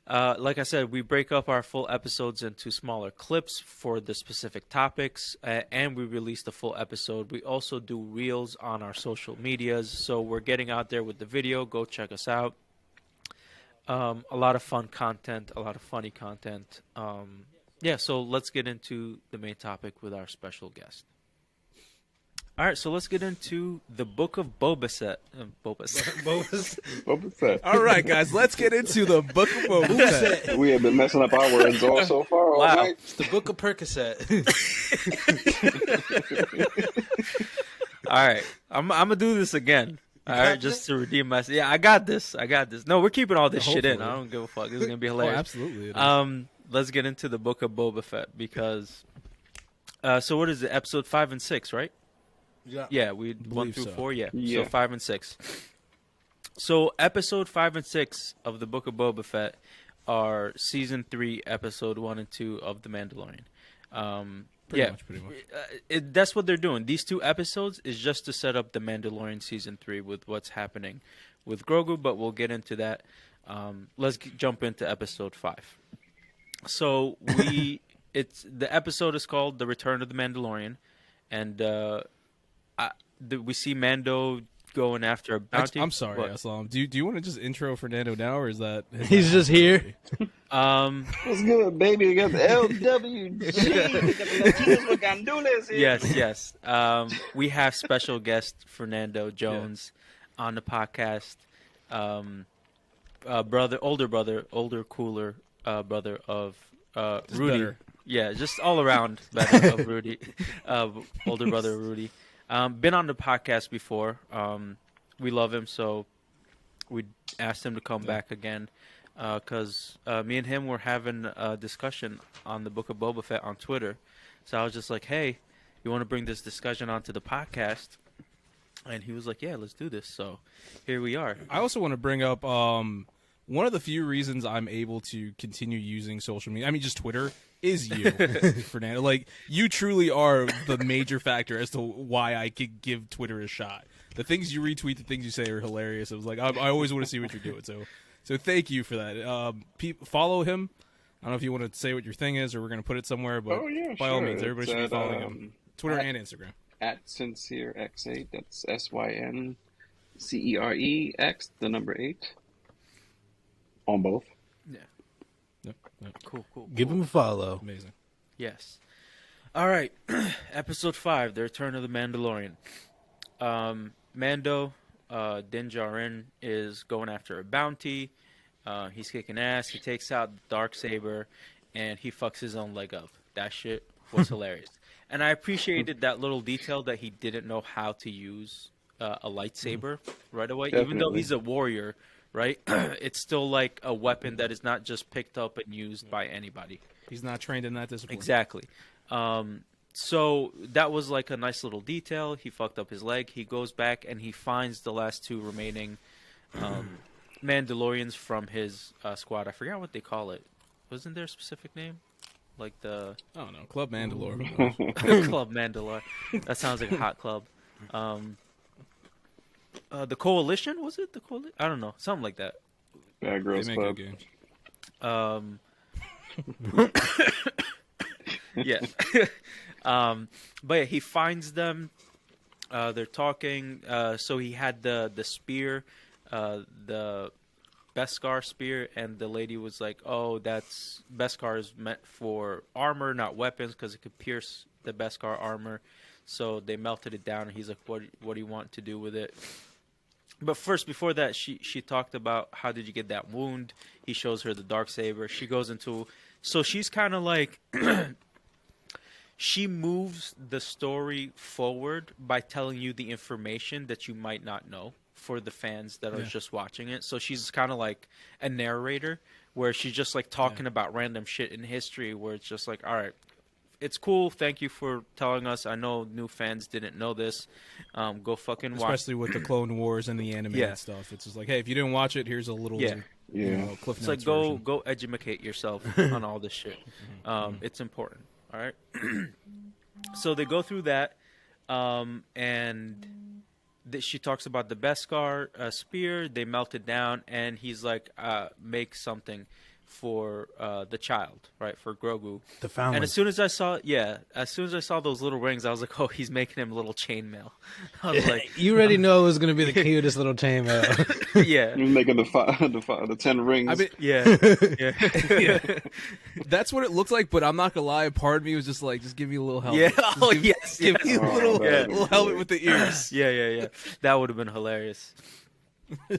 Like I said, we break up our full episodes into smaller clips for the specific topics, and we release the full episode. We also do reels on our social medias, so we're getting out there with the video. Go check us out. A lot of fun content, a lot of funny content. So let's get into the main topic with our special guest. All right, so let's get into the Book of Boba Fett. Boba Fett. All right, guys, let's get into the Book of Boba Fett. We have been messing up our words all so far all Wow. night. It's the Book of Percocet. All right, I'm gonna do this again. All right, just to redeem myself. Yeah, I got this. No, we're keeping all this shit in. Hopefully. I don't give a fuck. This is gonna be hilarious. Absolutely. It is. Let's get into the Book of Boba Fett because. So what is it? Episode 5 and 6, right? Yeah, we 1 through so. 4. Yeah. Yeah. So 5 and 6. So episode 5 and 6 of the Book of Boba Fett are season 3, episode 1 and 2 of The Mandalorian. Pretty much. That's what they're doing. These 2 episodes is just to set up The Mandalorian season 3 with what's happening with Grogu, but we'll get into that. Let's jump into episode 5. So the episode is called The Return of the Mandalorian, and we see Mando going after a bounty. I'm sorry, What? Aslam. Do you want to just intro Fernando now, or is that He's just here. What's good, baby? We got the LWG. We got the Latinos Gandules here. Yes. We have special guest Fernando Jones on the podcast. Older, cooler brother of Rudy. better. Yeah, just all around better of Rudy. Older brother of Rudy. Been on the podcast before. We love him, so we asked him to come back again. Because me and him were having a discussion on the Book of Boba Fett on Twitter. So I was just like, hey, you want to bring this discussion onto the podcast? And he was like, yeah, let's do this. So here we are. I also want to bring up one of the few reasons I'm able to continue using social media. I mean, just Twitter is you, Fernando. Like, you truly are the major factor as to why I could give Twitter a shot. The things you retweet, the things you say are hilarious. I was like, I always want to see what you're doing. So thank you for that. Follow him. I don't know if you want to say what your thing is or we're going to put it somewhere, but by all means, everybody should be following him. Twitter and Instagram. At SincereX8. That's SYNCEREX, the number 8. On both. Yeah. Yep. Cool. Give him a follow. Amazing. Yes. All right. Episode 5, The Return of the Mandalorian. Mando, Din Djarin is going after a bounty. He's kicking ass. He takes out the Darksaber, and he fucks his own leg up. That shit was hilarious. And I appreciated that little detail that he didn't know how to use a lightsaber right away. Definitely. Even though he's a warrior, right? It's still like a weapon that is not just picked up and used by anybody. He's not trained in that discipline. Exactly. So that was like a nice little detail. He fucked up his leg. He goes back and he finds the last 2 remaining Mandalorians from his squad. I forgot what they call it. Wasn't there a specific name? Like the... I don't know. Club Mandalore. Club Mandalore. That sounds like a hot club. The Coalition? Was it the Coalition? I don't know. Something like that. Bad Girls They Club. make good games. Yeah. But yeah, he finds them. They're talking. So he had the spear, the Beskar spear, and the lady was like, "Oh, that's Beskar is meant for armor, not weapons, because it could pierce the Beskar armor." So they melted it down, and he's like, "What do you want to do with it?" But first, before that, she talked about how did you get that wound. He shows her the Darksaber. She goes into, so she's kind of like, she moves the story forward by telling you the information that you might not know for the fans that are just watching it. So she's kind of like a narrator where she's just like talking about random shit in history where it's just like, all right, it's cool. Thank you for telling us. I know new fans didn't know this. Go fucking watch. Especially with the Clone Wars and the animated stuff. It's just like, hey, if you didn't watch it, here's a little Cliff It's like Notes go educate yourself on all this shit. It's important. All right. So they go through that, and she talks about the Beskar spear. They melt it down, and he's like, make something for the child, right, for Grogu. The foundling. And as soon as I saw those little rings, I was like, oh, he's making him little chainmail. I was like, You already know it was going to be the cutest little chainmail. yeah, You're making the 10 rings. I mean, yeah. that's what it looked like, but I'm not gonna lie. Part of me was just like, just give me a little helmet. Yeah. Just Oh, give, yes. give me a little helmet with the ears. Yeah. That would have been hilarious.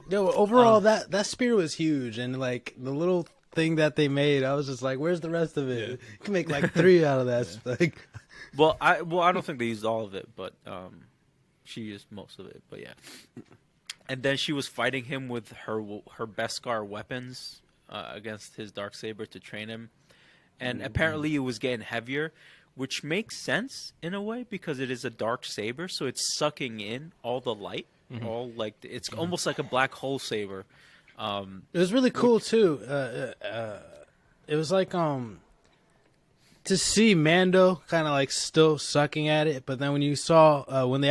No, overall, that spear was huge, and like the little thing that they made, I was just like, "Where's the rest of it? You can make like 3 out of that." Like, Well, I don't think they used all of it, but she used most of it. But yeah. and then she was fighting him with her Beskar weapons against his Darksaber to train him, and apparently it was getting heavier, which makes sense in a way because it is a Darksaber, so it's sucking in all the light, all like it's almost like a black hole saber. It was really cool too. It was like to see Mando kind of like still sucking at it, but then when you saw when he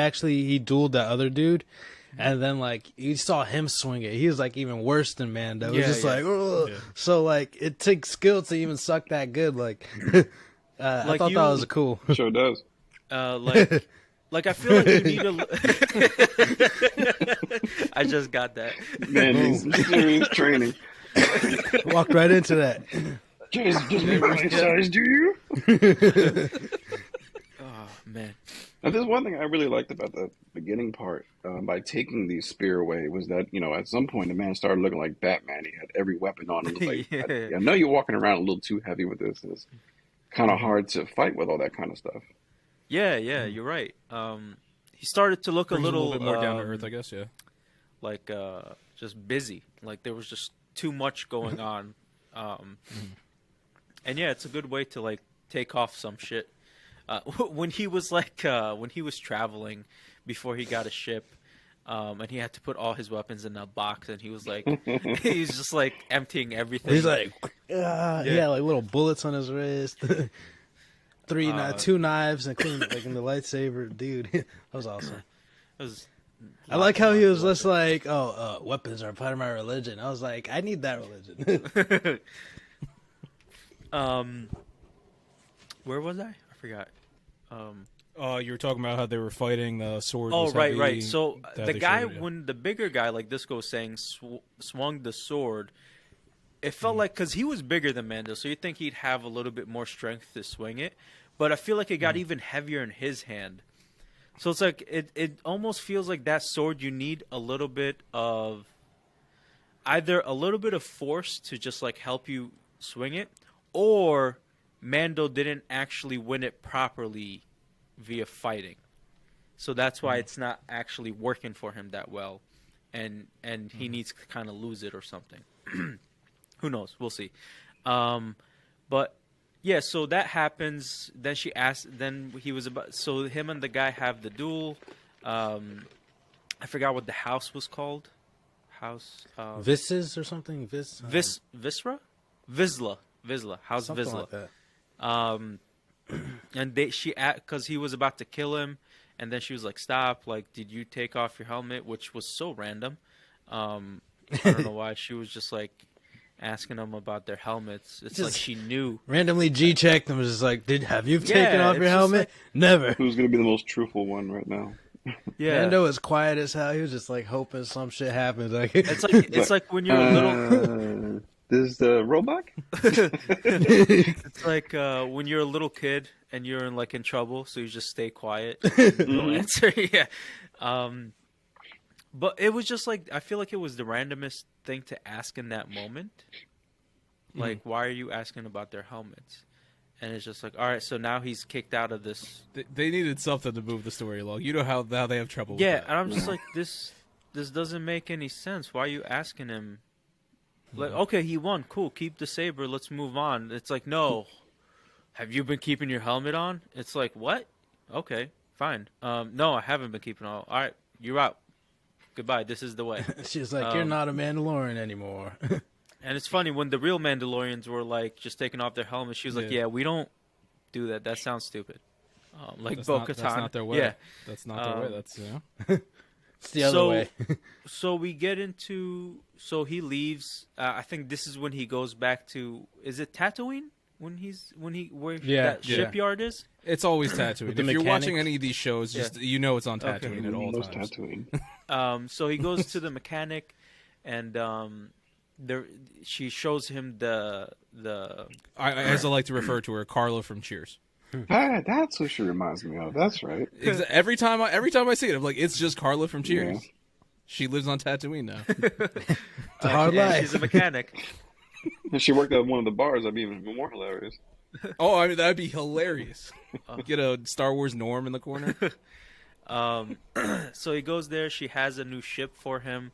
dueled that other dude, and then like you saw him swing it, he was like even worse than Mando. It was just like, so like it takes skill to even suck that good. Like, I thought that was cool. Sure does. Like I feel like you need a. I just got that. Man, he's serious training. Walked right into that. Just my size, do you? Oh man. Now, there's one thing I really liked about the beginning part, by taking the spear away, was that, at some point the man started looking like Batman. He had every weapon on. It was like, I know you're walking around a little too heavy with this. It's kind of hard to fight with all that kind of stuff. Yeah, you're right. He started to look a little bit more down to earth, I guess. Yeah, like just busy. Like there was just too much going on. And yeah, it's a good way to like take off some shit. When he was traveling before he got a ship, and he had to put all his weapons in a box, and he was like, he's just like emptying everything. He's like, he had like little bullets on his wrist, two knives, including like in the lightsaber. Dude, that was awesome. I like how he was just like, weapons are part of my religion. I was like, I need that religion. Where was I? I forgot. You were talking about how they were fighting the sword. Oh, was right. heavy, So the guy, showed, when the bigger guy, like Disco was saying, swung the sword, it felt like, because he was bigger than Mando, so you'd think he'd have a little bit more strength to swing it. But I feel like it got even heavier in his hand. So it's like, it almost feels like that sword, you need a little bit of, either a little bit of force to just like help you swing it, or Mando didn't actually win it properly via fighting. So that's why it's not actually working for him that well. And he needs to kind of lose it or something. Who knows? We'll see. But yeah, so that happens. Then she asked, so him and the guy have the duel. I forgot what the house was called. Vis's or something? Visra? Vizsla. How's something Vizsla? like that. And because he was about to kill him, and then she was like, "Stop! Like, did you take off your helmet?" Which was so random. I don't know why. She was just like asking them about their helmets. It's just like she knew. Randomly G-checked and was just like, have you taken off your helmet? Like, never. Who's going to be the most truthful one right now? Yeah. Mando was quiet as hell. He was just like hoping some shit happens. Like it's like when you're a little. This is the robot? It's like when you're a little kid and you're in trouble, so you just stay quiet. Don't answer. Yeah. But it was just like, I feel like it was the randomest thing to ask in that moment. Like, why are you asking about their helmets? And it's just like, all right, so now he's kicked out of this. They needed something to move the story along. You know how they have trouble with Yeah, that. and I'm just like, this doesn't make any sense. Why are you asking him? Like, okay, he won. Cool, keep the saber. Let's move on. It's like, no. Have you been keeping your helmet on? It's like, what? Okay, fine. No, I haven't been keeping it on. All right, you're out. Goodbye. This is the way. She's like, you're not a Mandalorian anymore. And it's funny, when the real Mandalorians were like just taking off their helmets, she was like, yeah, we don't do that. That sounds stupid. Like Bo-Katan. That's not their way. Yeah. That's not their way. That's, It's the other way. So we get into, so he leaves. I think this is when he goes back to, is it Tatooine? Where that shipyard is? It's always Tatooine. If you're mechanic? watching any of these shows, just you know it's on Tatooine at all Most times. Tatooine. So he goes to the mechanic, and she shows him the. As I like to refer to her, Carla from Cheers. That's who she reminds me of. That's right. Every time I see it, I'm like, it's just Carla from Cheers. Yeah. She lives on Tatooine now. It's a hard life. She's a mechanic. If she worked at one of the bars, that'd be even more hilarious. Oh, I mean, that'd be hilarious. Get a Star Wars Norm in the corner. So he goes there. She has a new ship for him,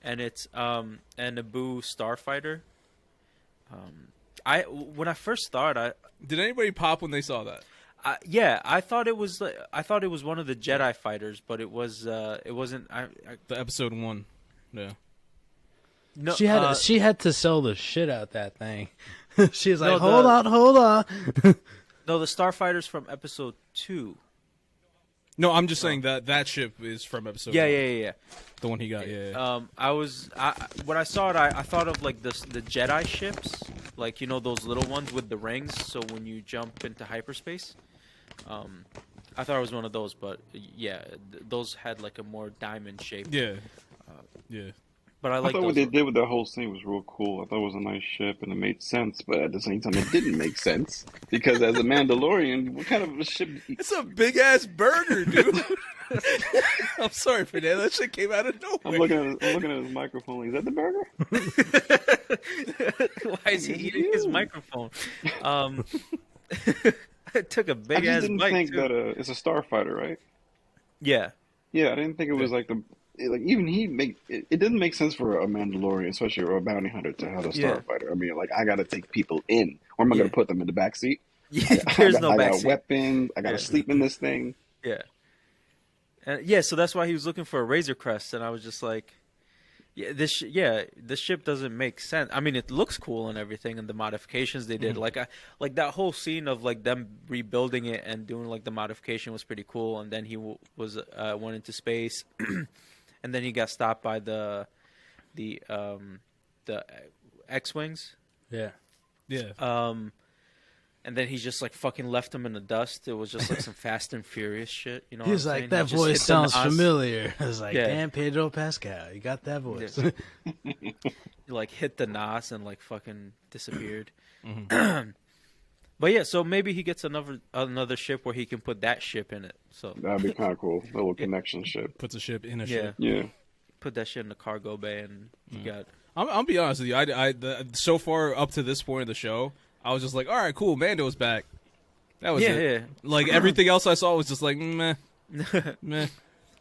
and it's a Naboo starfighter. When I first started, Did anybody pop when they saw that? I thought it was one of the Jedi fighters, but it wasn't. The episode 1. Yeah. No, She had to sell the shit out that thing. She was like, No, hold on. no, the starfighters from episode 2. No, I'm just saying that ship is from episode 1. Yeah. The one he got, yeah. When I saw it, I thought of like the Jedi ships, like those little ones with the rings. So when you jump into hyperspace, I thought it was one of those. But yeah, those had like a more diamond shape. Yeah. Yeah. But I I like thought those. what they did with that whole scene was real cool. I thought it was a nice ship and it made sense, but at the same time, it didn't make sense because as a Mandalorian, what kind of a ship? It's a big ass burger, dude. I'm sorry, Fernando. That shit came out of nowhere. I'm looking at his microphone. Is that the burger? Why is he eating his microphone? It took a I big just ass didn't bite think too. that it's a starfighter, right? Yeah. Yeah, I didn't think it was like even it didn't make sense for a Mandalorian, especially or a bounty hunter, to have a Yeah. starfighter. I mean, like I got to take people in, or am I going to put them in the back seat? There's no I got backseat. weapons. I got to Yeah. sleep in this thing. Yeah. So that's why he was looking for a Razor Crest, and I was just like, this ship doesn't make sense. I mean, it looks cool and everything, and the modifications they did, like that whole scene of like them rebuilding it and doing like the modification was pretty cool. And then he went into space, and then he got stopped by the X-wings. Yeah. Yeah. And then he just like fucking left him in the dust. It was just like some Fast and Furious shit. You know, He was what I'm like, saying? that He just hit voice the sounds nos. familiar. I was like, Yeah. damn, Pedro Pascal, you got that voice. He like hit the nos and like fucking disappeared. But yeah, so maybe he gets another ship where he can put that ship in it. So That'd be kind of cool. A little connection ship. Puts a ship in a yeah, ship. Yeah. put that shit in the cargo bay, and you got I'll be honest with you. So far up to this point of the show, I was just like, all right, cool, Mando's back. That was it. yeah. Like everything else I saw was just like meh, meh.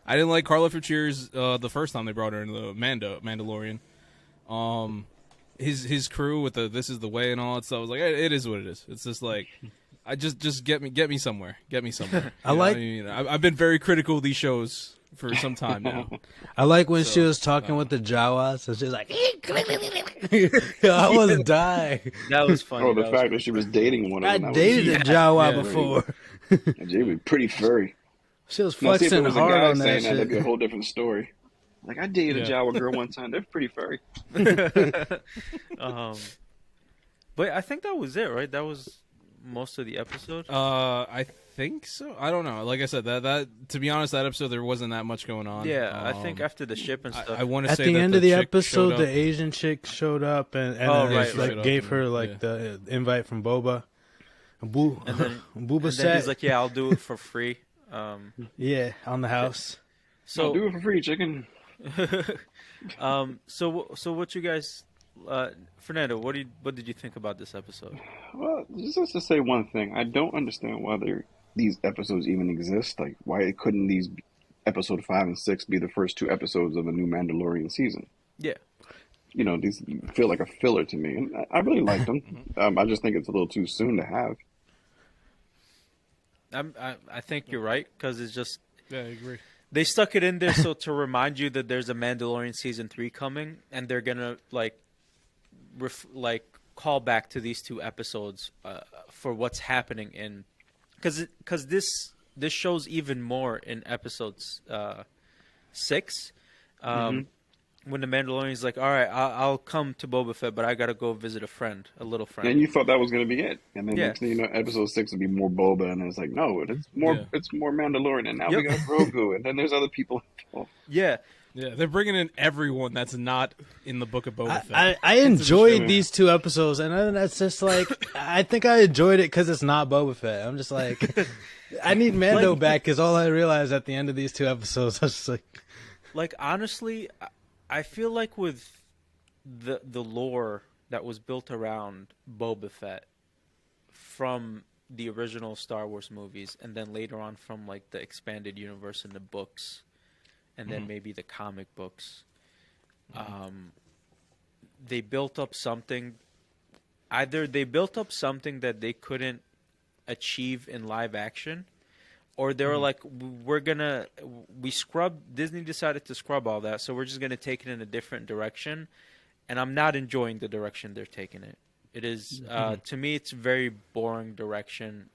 I didn't like Carla for Cheers the first time they brought her in the Mandalorian. His crew with the "This is the way" and all that stuff. I was like, it is what it is. It's just like, I just get me somewhere. Get me somewhere. I've been very critical of these shows for some time now. I like when she was talking with the Jawas, and she was like, I was dying. That was funny. Oh, the fact that she was dating one of I them. dated a Jawa yeah. before. Jay was pretty furry. She was Now, see, if it flexing was a hard guy on saying that that'd be a shit. whole different story. Like, I dated a Yeah. Jawa girl one time. They're pretty furry. But I think that was it, right? That was most of the episode. I think so. I don't know. Like I said, that to be honest, that episode there wasn't that much going on. Yeah, I think after the ship and stuff. I want to At say the that end of the chick episode, showed the up. Asian chick showed up and Oh, then right, just, right. like gave her like Yeah. the invite from Boba. and then Booba he's like, "Yeah, I'll do it for free." yeah, on the house. So do So it for free, chicken. so what you guys, Fernando? What did you think about this episode? Well, just to say one thing, I don't understand why these episodes even exist. Like, why couldn't these episode 5 and 6 be the first 2 episodes of a new Mandalorian season? Yeah, You know, these feel like a filler to me, and I really liked them. I just think it's a little too soon to have. I think you're right, because it's just Yeah, I agree. they stuck it in there so to remind you that there's a Mandalorian season 3 coming, and they're gonna like call back to these 2 episodes for what's happening in, because this shows even more in episodes 6. When the Mandalorian's like, all right, I'll come to Boba Fett, but I gotta go visit a little friend. And you thought that was going to be it, and then Yeah. next thing you know, episode 6 would be more Boba, and it's like, no, it's more Mandalorian, and now we got Grogu, and then there's other people involved. Yeah, Yeah, they're bringing in everyone that's not in the Book of Boba Fett. I enjoyed these 2 episodes, and then that's just like I think I enjoyed it because it's not Boba Fett. I'm just like, I need Mando back because all I realized at the end of these 2 episodes, I was just like, honestly, I feel like with the lore that was built around Boba Fett from the original Star Wars movies, and then later on from like the expanded universe and the books, and then maybe the comic books. They built up something. Either they built up something that they couldn't achieve in live action, or they were like, Disney decided to scrub all that, so we're just gonna take it in a different direction. And I'm not enjoying the direction they're taking it. It is to me, it's very boring direction.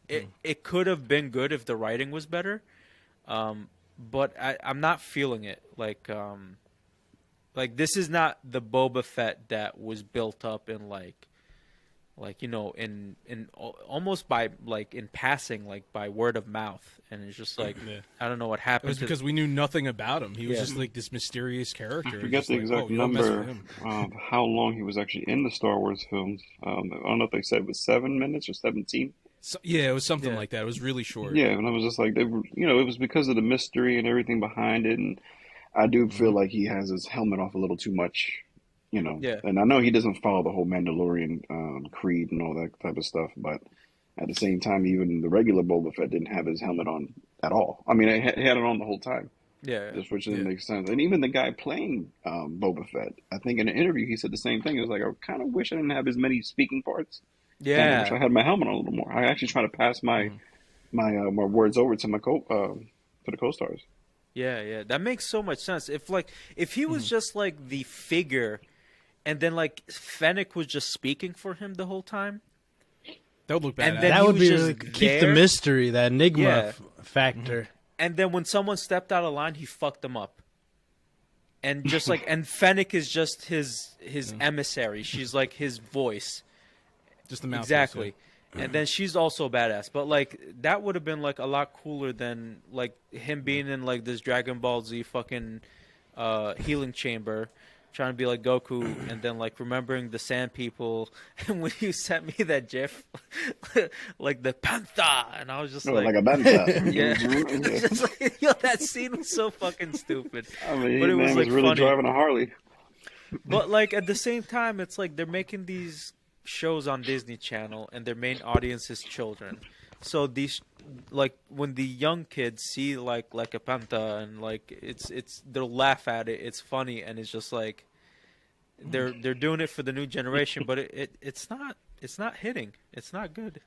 It could have been good if the writing was better, but I'm not feeling it. Like this is not the Boba Fett that was built up in in almost by like in passing, like by word of mouth, and it's just like I don't know what happened. It was because we knew nothing about him. He was just like this mysterious character. I forget the exact number of how long he was actually in the Star Wars films. I don't know if they said it was 7 minutes or 17. So, yeah, it was something like that. It was really short. Yeah, and I was just like, it was because of the mystery and everything behind it, and I do feel like he has his helmet off a little too much. Yeah. And I know he doesn't follow the whole Mandalorian creed and all that type of stuff, but at the same time, even the regular Boba Fett didn't have his helmet on at all. I mean, he had it on the whole time. Yeah. Just which didn't make sense. And even the guy playing Boba Fett, I think in an interview, he said the same thing. It was like, I kind of wish I didn't have as many speaking parts. Yeah. I wish I had my helmet on a little more. I actually try to pass my words over to my to the co-stars. Yeah. That makes so much sense. If he was just like the figure, and then like Fennec was just speaking for him the whole time, that would look bad. And then that would be really keep the mystery, that enigma factor. And then when someone stepped out of line, he fucked them up. And just like, and Fennec is just his emissary. She's like his voice. Just the mouth. Exactly. And then she's also badass. But like that would have been like a lot cooler than like him being in like this Dragon Ball Z fucking healing chamber, trying to be like Goku, and then like remembering the Sand People. And when you sent me that GIF, like the Panther, and I was just like a panther. yeah, just like, that scene was so fucking stupid. I mean, but it was like really funny. driving a Harley. But like at the same time, it's like they're making these shows on Disney Channel, and their main audience is children. So these, like when the young kids see like a panther, and like they'll laugh at it. It's funny, and it's just like they're doing it for the new generation. But it's not hitting. It's not good.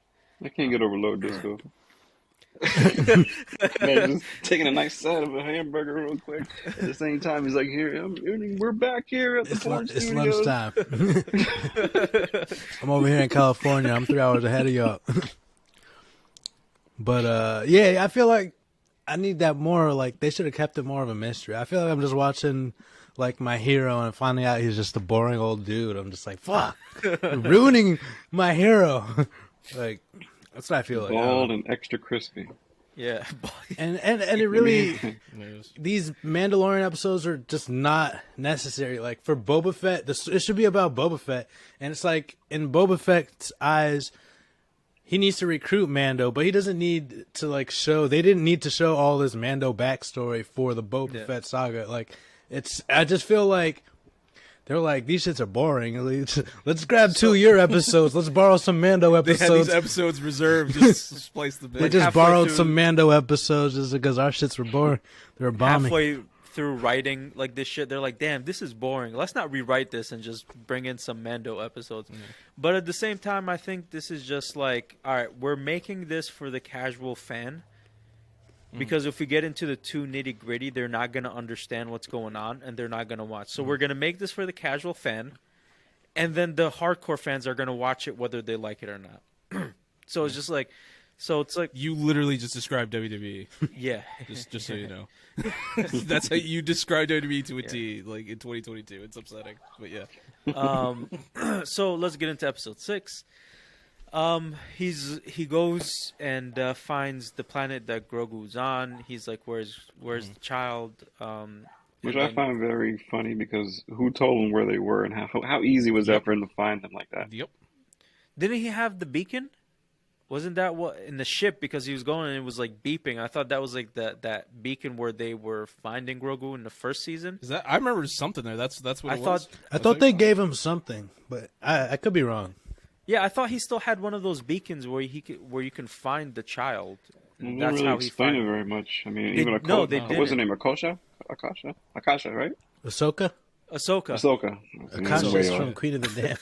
I can't get over Low Disco. Man, just taking a nice side of a hamburger real quick. At the same time, he's like, "Here, we're back here at the porn It's studios." lunchtime. I'm over here in California. I'm 3 hours ahead of y'all. But yeah, I feel like I need that more. Like they should have kept it more of a mystery. I feel like I'm just watching like My Hero and finding out he's just a boring old dude. I'm just like, fuck, ruining my hero. Like that's what I feel like. Bald and extra crispy. Yeah, and it really these Mandalorian episodes are just not necessary. Like for Boba Fett, it should be about Boba Fett, and it's like in Boba Fett's eyes, he needs to recruit Mando, but he doesn't need to like show. They didn't need to show all this Mando backstory for the Boba Fett saga. Like I just feel like they're like, these shits are boring. Let's grab 2 of your episodes. Let's borrow some Mando episodes. They had these episodes reserved. Just splice the bit. They just borrowed some Mando episodes just because our shits were boring. They were bombing. Halfway through writing like this shit, they're like, damn, this is boring. Let's not rewrite this and just bring in some Mando episodes. But at the same time, I think this is just like, all right, we're making this for the casual fan. Because if we get into the too nitty gritty, they're not going to understand what's going on, and they're not going to watch. So we're going to make this for the casual fan, and then the hardcore fans are going to watch it whether they like it or not. So it's just like, it's like you literally just described WWE. Yeah, just so you know, that's how you described WWE to a T. Like in 2022, it's upsetting, but yeah. So let's get into episode 6. He goes and finds the planet that Grogu's on. He's like, where's the child? Which I find very funny because who told him where they were and how easy was that for him to find them like that? Yep. Didn't he have the beacon? Wasn't that what in the ship because he was going and it was like beeping? I thought that was like that beacon where they were finding Grogu in the first season. Is that? I remember something there. That's what I thought. I thought they gave him something, but I could be wrong. Yeah, I thought he still had one of those beacons where where you can find the child. They didn't That's really how he explain it finds. very much. I mean, They- even no, they what's her didn't. name? Akasha, right? Ahsoka? Ahsoka. Ahsoka. Akasha's Way off. from Queen of the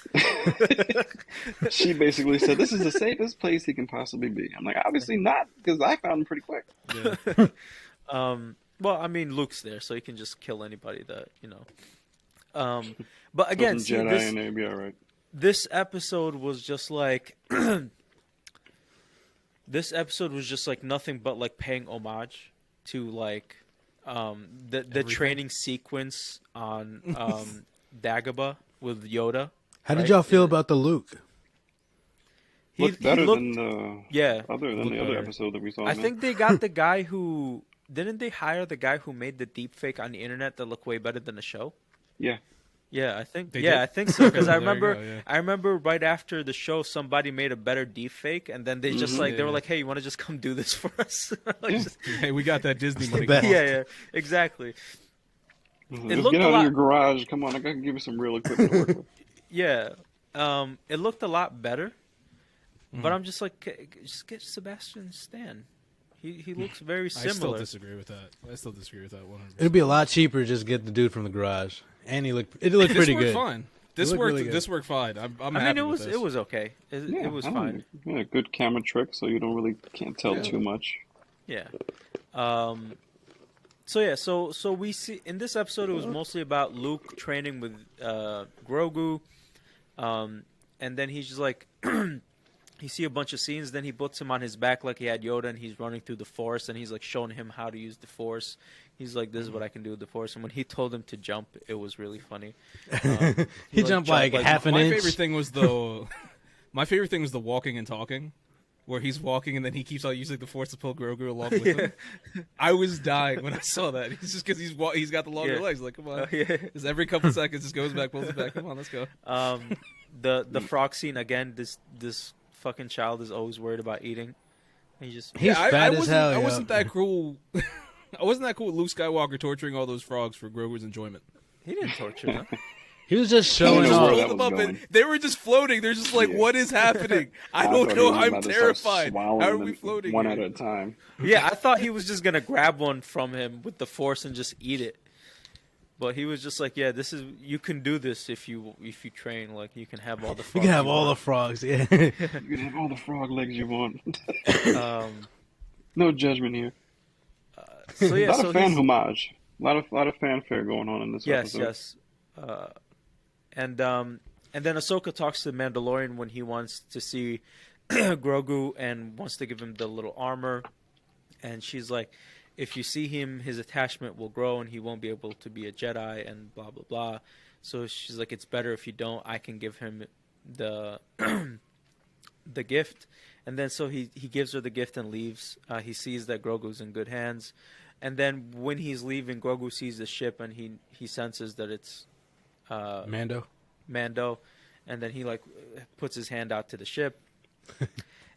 Damned. She basically said, "This is the safest place he can possibly be." I'm like, obviously not, because I found him pretty quick. Yeah. Well, I mean, Luke's there, so he can just kill anybody that But again, see, Jedi in there, be all right. this episode was just like this episode was just like nothing but like paying homage to like the training sequence on Dagobah with Yoda. How did Right? y'all feel about the Luke? Looked better looked- than the Yeah, other episode that we saw. I man. think they got the guy who didn't they hire the guy who made the deep fake on the internet that looked way better than the show. Yeah. Yeah, I think. They Yeah, did? I think so. Because I There you remember, go, yeah. I remember right after the show, somebody made a better deep fake, and then they just like they were Yeah. like, "Hey, you want to just come do this for us?" Like, just- Hey, we got that Disney money. best. yeah, exactly. Let's looked get a out lot- of your garage. Come on, I gotta give you some real equipment to work with. Yeah, it looked a lot better, but I'm just like, just get Sebastian Stan. He looks very I still similar. disagree with that. 100%. It'd be a lot cheaper to just get the dude from the garage. And it looked pretty worked good. fine. This looked worked. really good. This worked fine. I'm I mean, happy it with was this. it was okay. It was I don't fine. know. Yeah, good camera trick, so you can't tell too much. Yeah. So we see in this episode it was mostly about Luke training with Grogu, and then he's just like you see a bunch of scenes. Then he puts him on his back like he had Yoda, and he's running through the Force, and he's like showing him how to use the Force. He's like, "This is what I can do with the Force." And when he told him to jump, it was really funny. He jumped like half an My inch. favorite thing was the. My favorite thing was the walking and talking, where he's walking and then he keeps on using the Force to pull Grogu along with him. I was dying when I saw that. It's just because he's got the longer Yeah. legs. Like, come on, Yeah. just every couple seconds, just goes back, pulls it back. Come on, let's go. The frog scene again. This fucking child is always worried about eating. He just He's I fat as wasn't, hell. I yo. wasn't that cruel. I wasn't that cool with Luke Skywalker torturing all those frogs for Grogu's enjoyment. he didn't torture them. He was just showing I don't know where off. that Pulled was them up going. and they were just floating. They're just like, Yeah. what is happening? I I don't thought he know. was I'm about to start terrified. swallowing How are them we floating? one here? at a time? Yeah, I thought he was just gonna grab one from him with the Force and just eat it. But he was just like, "Yeah, this is you can do this if you train. Like you can have all the You frogs can have you all the want." frogs. Yeah. You can have all the frog legs you want. No judgment here. So yeah, A lot so of fan he's, homage. A lot of fanfare going on in this yes, episode. yes, and then Ahsoka talks to the Mandalorian when he wants to see Grogu and wants to give him the little armor, and she's like, "If you see him, his attachment will grow and he won't be able to be a Jedi," and blah blah blah. So she's like, "It's better if you don't. I can give him the the gift." And then so he gives her the gift and leaves. He sees that Grogu's in good hands. And then when he's leaving, Grogu sees the ship and he senses that it's Mando. Mando. And then he like puts his hand out to the ship.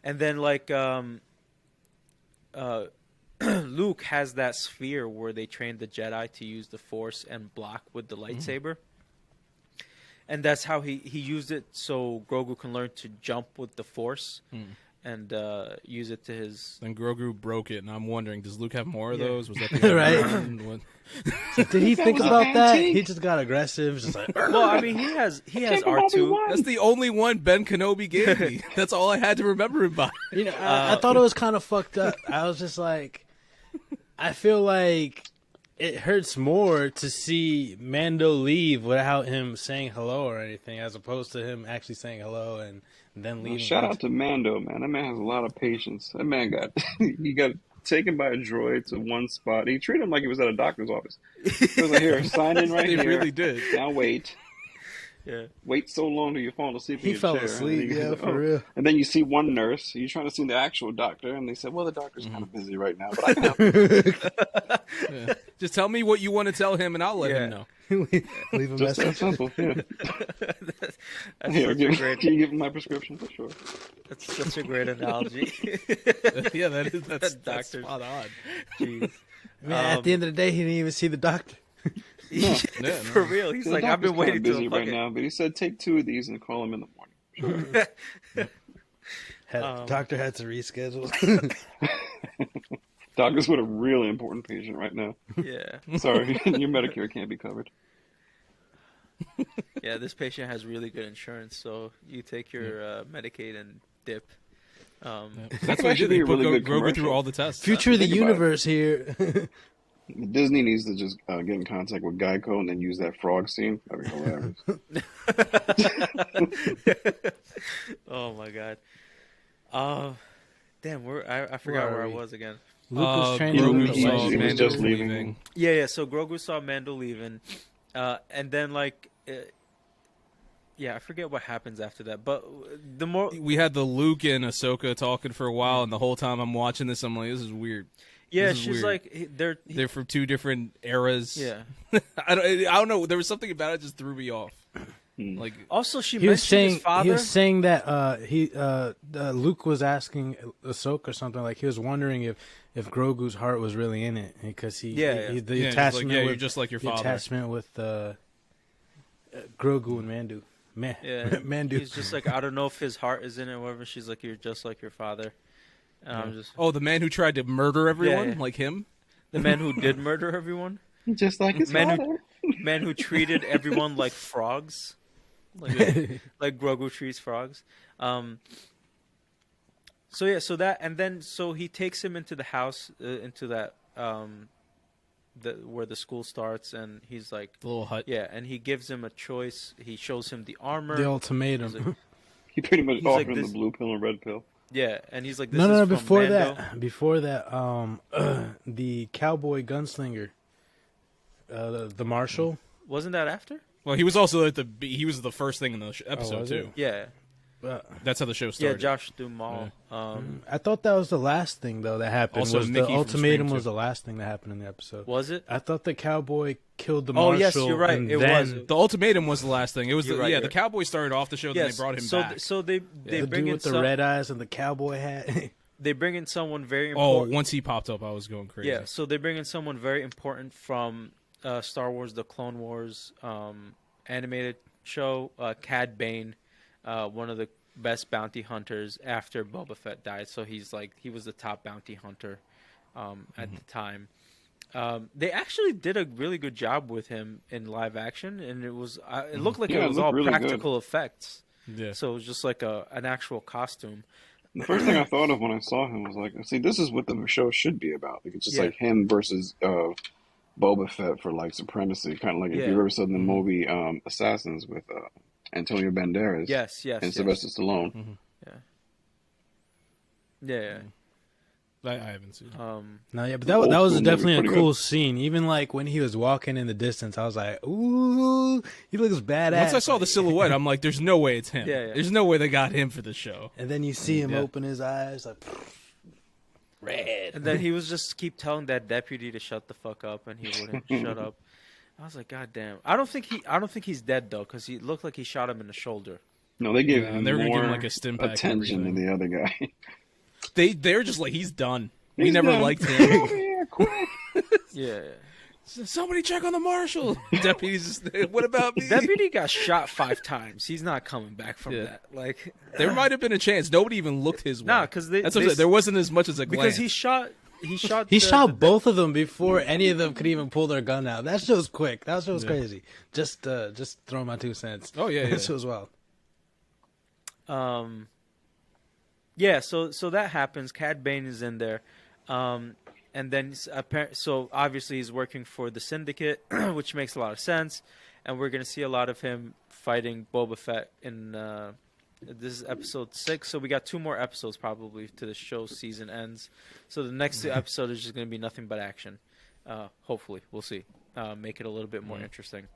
And then like Luke has that sphere where they train the Jedi to use the Force and block with the lightsaber. And that's how he used it so Grogu can learn to jump with the Force and use it to his... Then Grogu broke it, and I'm wondering, does Luke have more of Yeah. those? Was that the Right. other one? What- So did he think was a about that? antique. He just got aggressive. Just like, Well, I mean, he has Take him R2. Obi-Wan. That's the only one Ben Kenobi gave me. That's all I had to remember him by. you know, I thought it was kind of fucked up. I was just like, I feel like it hurts more to see Mando leave without him saying hello or anything, as opposed to him actually saying hello and then leaving. Shout out to Mando, man. That man has a lot of patience. That man he got taken by a droid to one spot. He treated him like he was at a doctor's office. He was like, "Here, sign in right They here. really did. Now wait. Yeah. Wait so long till you fall asleep in He your fell chair." asleep, And he yeah, goes, for real. And then you see one nurse. You're trying to see the actual doctor, and they said, "Well, the doctor's kind of busy right now, but I can help you." Yeah. Just tell me what you want to tell him, and I'll let him know. Leave a Just that message. simple. Yeah. That's Here, such a great. can you give him my prescription? Sure. That's such a great analogy. Yeah, that's Doctor. spot on. Jeez. Man, at the end of the day, he didn't even see the doctor. Yeah, For real, he's The like, I've been doctor's kinda waiting busy to right fucking. now, but he said take 2 of these and call him in the morning. Doctor had to reschedule. Doctor's with a really important patient right now. Yeah. Sorry, your Medicare can't be covered. Yeah, this patient has really good insurance, so you take your Medicaid and dip. That's what I did. They put Grogu through all the tests. Future of the universe here. Disney needs to just get in contact with Geico and then use that frog scene. That'd be hilarious. Oh my god. Damn, I forgot where I was again. Luke was training. Grogu saw He was Mando just leaving. Yeah. So Grogu saw Mando leaving, and then like, yeah, I forget what happens after that. But the more we had the Luke and Ahsoka talking for a while, and the whole time I'm watching this, I'm like, this is weird. yeah, This is she's weird. like They're from two different eras. yeah. I don't know. There was something about it just threw me off. Like, Also, she He was mentioned saying his father. he was saying that Luke was asking Ahsoka something like he was wondering if Grogu's heart was really in it because the he's attachment like, yeah, with, you're just like your the father. attachment with Grogu and Mandu. Yeah, Mandu. he's just like, I don't know if his heart is in it or whatever. She's like, you're just like your father. And I'm just Oh, the man who tried to murder everyone, Yeah. like him. the man who did murder everyone. Just like his Man father. Man who treated everyone like frogs, like Grogu treats frogs. So yeah, so that and then so he takes him into the house, into that where the school starts, and he's like, The little hut. yeah, and he gives him a choice. He shows him the armor. The He's ultimatum. like, He pretty much He's offered like him this- the blue pill and red pill. yeah, and he's like, this No, is from before Mando. before that, the cowboy gunslinger, the marshal. Wasn't that after? Well, he was also at he was the first thing in the episode was too. he? Yeah, That's how the show yeah, started. Josh Duhamel. I thought that was the last thing though that happened. Also, was Mickey the from ultimatum Scream was 2. the last thing that happened in the episode. Was it? I thought the cowboy killed the Oh, marshal. yes, you're right. and It then was. The ultimatum was the last thing. It was You're right, the you're cowboy started off the show, then they brought him so, back. So they the bring dude in with the red eyes and the cowboy hat. they bring in someone very Oh, important. once he popped up, I was going crazy. Yeah, so they bring in someone very important from Star Wars: The Clone Wars animated show, Cad Bane, one of the best bounty hunters after Boba Fett died. So he was the top bounty hunter at the time. They actually did a really good job with him in live action, and it looked like Yeah, it was it looked all really practical effects. Yeah. So it was just like an actual costume. The first thing I thought of when I saw him was like, see, this is what the show should be about. Like, it's just Yeah. like him versus Boba Fett for like supremacy, kind of like if Yeah. you've ever seen the movie Assassins with Antonio Banderas Yes, and yes. Sylvester Stallone. Yeah. I haven't seen it. No, yeah, but that was Old school definitely movie, a pretty cool good. scene. Even like when he was walking in the distance, I was like, "Ooh, he looks badass." Once I saw the silhouette, I'm like, there's no way it's him. Yeah, yeah. There's no way they got him for this show. and then you see him Yeah. open his eyes, like red. And then he was just keep telling that deputy to shut the fuck up, and he wouldn't shut up. I was like, God damn. I don't think he's dead though, because he looked like he shot him in the shoulder. No, they gave Yeah, him they were gonna more give him, like, a stim pack and attention than the other guy. They're just like, he's done. We He's never done. liked Get him. over here, quick. Yeah. Somebody check on the marshal. Deputies, what about me? Deputy got shot 5 times. He's not coming back from Yeah. that. Like, There might have been a chance. Nobody even looked his way. nah, because That's what I'm saying. There wasn't as much as a glance. because he shot. He shot both of them before any of them could even pull their gun out. That show's quick. That show's crazy. Just throw my 2 cents. Oh, yeah, yeah. That show's wild. Yeah, so that happens. Cad Bane is in there, and then so obviously he's working for the Syndicate, which makes a lot of sense, and we're gonna see a lot of him fighting Boba Fett in this is episode 6. So we got 2 more episodes probably to the show's season ends. So the next episode is just gonna be nothing but action. Hopefully, we'll see. Make it a little bit more interesting.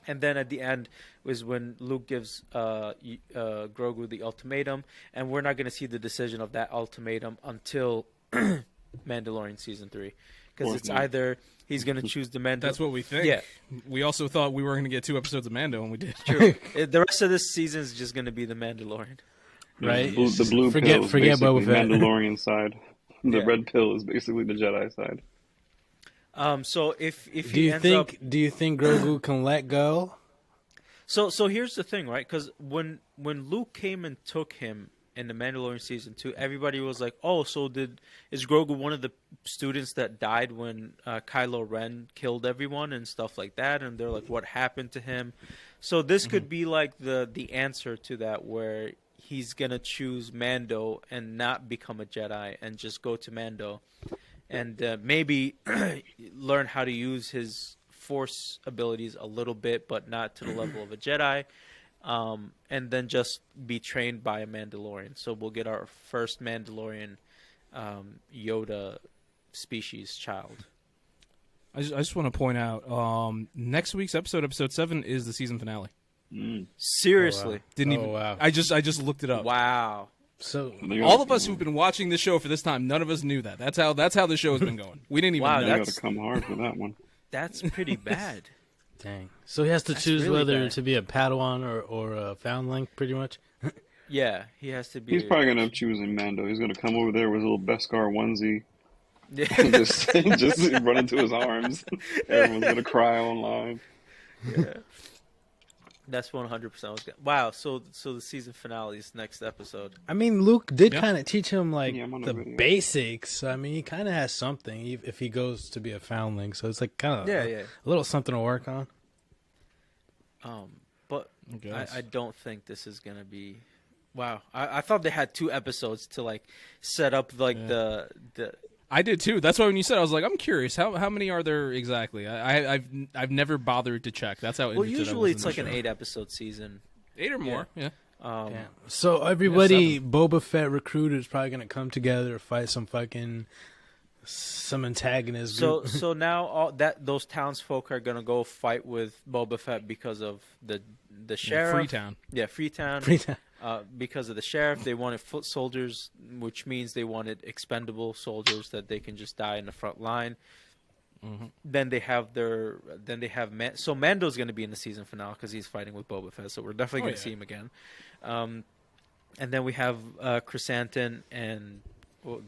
And then at the end was when Luke gives Grogu the ultimatum, and we're not going to see the decision of that ultimatum until Mandalorian season 3, because it's either he's going to choose the Mandalorian. That's what we think. Yeah. We also thought we were going to get 2 episodes of Mando, and we did. True. The rest of this season is just going to be the Mandalorian. Right? The blue Forget- pill is forget basically Boba Fett. Mandalorian side. The Yeah. red pill is basically the Jedi side. So if Do he you ends think up, Do you think Grogu can let go? So here's the thing, right? Because when Luke came and took him in the Mandalorian season 2, everybody was like, "Oh, so is Grogu one of the students that died when Kylo Ren killed everyone and stuff like that?" And they're like, "What happened to him?" So this could be like the answer to that, where he's gonna choose Mando and not become a Jedi and just go to Mando, and maybe learn how to use his Force abilities a little bit, but not to the level of a Jedi. And then just be trained by a Mandalorian. So we'll get our first Mandalorian Yoda species child. I just want to point out, next week's episode 7, is the season finale. Seriously. Oh, wow. Didn't even. Wow. I just looked it up. Wow. So All of us who've been watching this show for this time, none of us knew that. That's how the show has been going. We didn't even Wow, know. You got to come hard for that one. That's pretty bad. dang. So he has to choose really whether bad. to be a Padawan or a Foundling, pretty much. Yeah, he has to be. He's probably going to have choosing Mando. He's going to come over there with his little Beskar onesie. Yeah. And just run into his arms. Everyone's going to cry online. Yeah. That's 100%. Wow. So the season finale is next episode. I mean, Luke did Yeah. kind of teach him like Yeah, I'm on the the video. basics. I mean, he kind of has something if he goes to be a Foundling. So it's like kind of Yeah. a little something to work on. But guess. I don't think this is gonna be. Wow. I thought they had 2 episodes to like set up like the. I did too. That's why when you said, I was like, I'm curious. How many are there exactly? I've never bothered to check. That's how. Well, interested I was usually in it's the like an show. 8-episode season. 8 or more. Yeah. Yeah. So everybody, 7. Boba Fett recruited is probably gonna come together, fight some antagonist group. So now those townsfolk are gonna go fight with Boba Fett because of the sheriff. Freetown. Yeah, Freetown. Freetown. Because of the sheriff, they wanted foot soldiers, which means they wanted expendable soldiers that they can just die in the front line. Then they have so Mando's going to be in the season finale because he's fighting with Boba Fett, so we're definitely going to see him again. And then we have Chrysanthemum and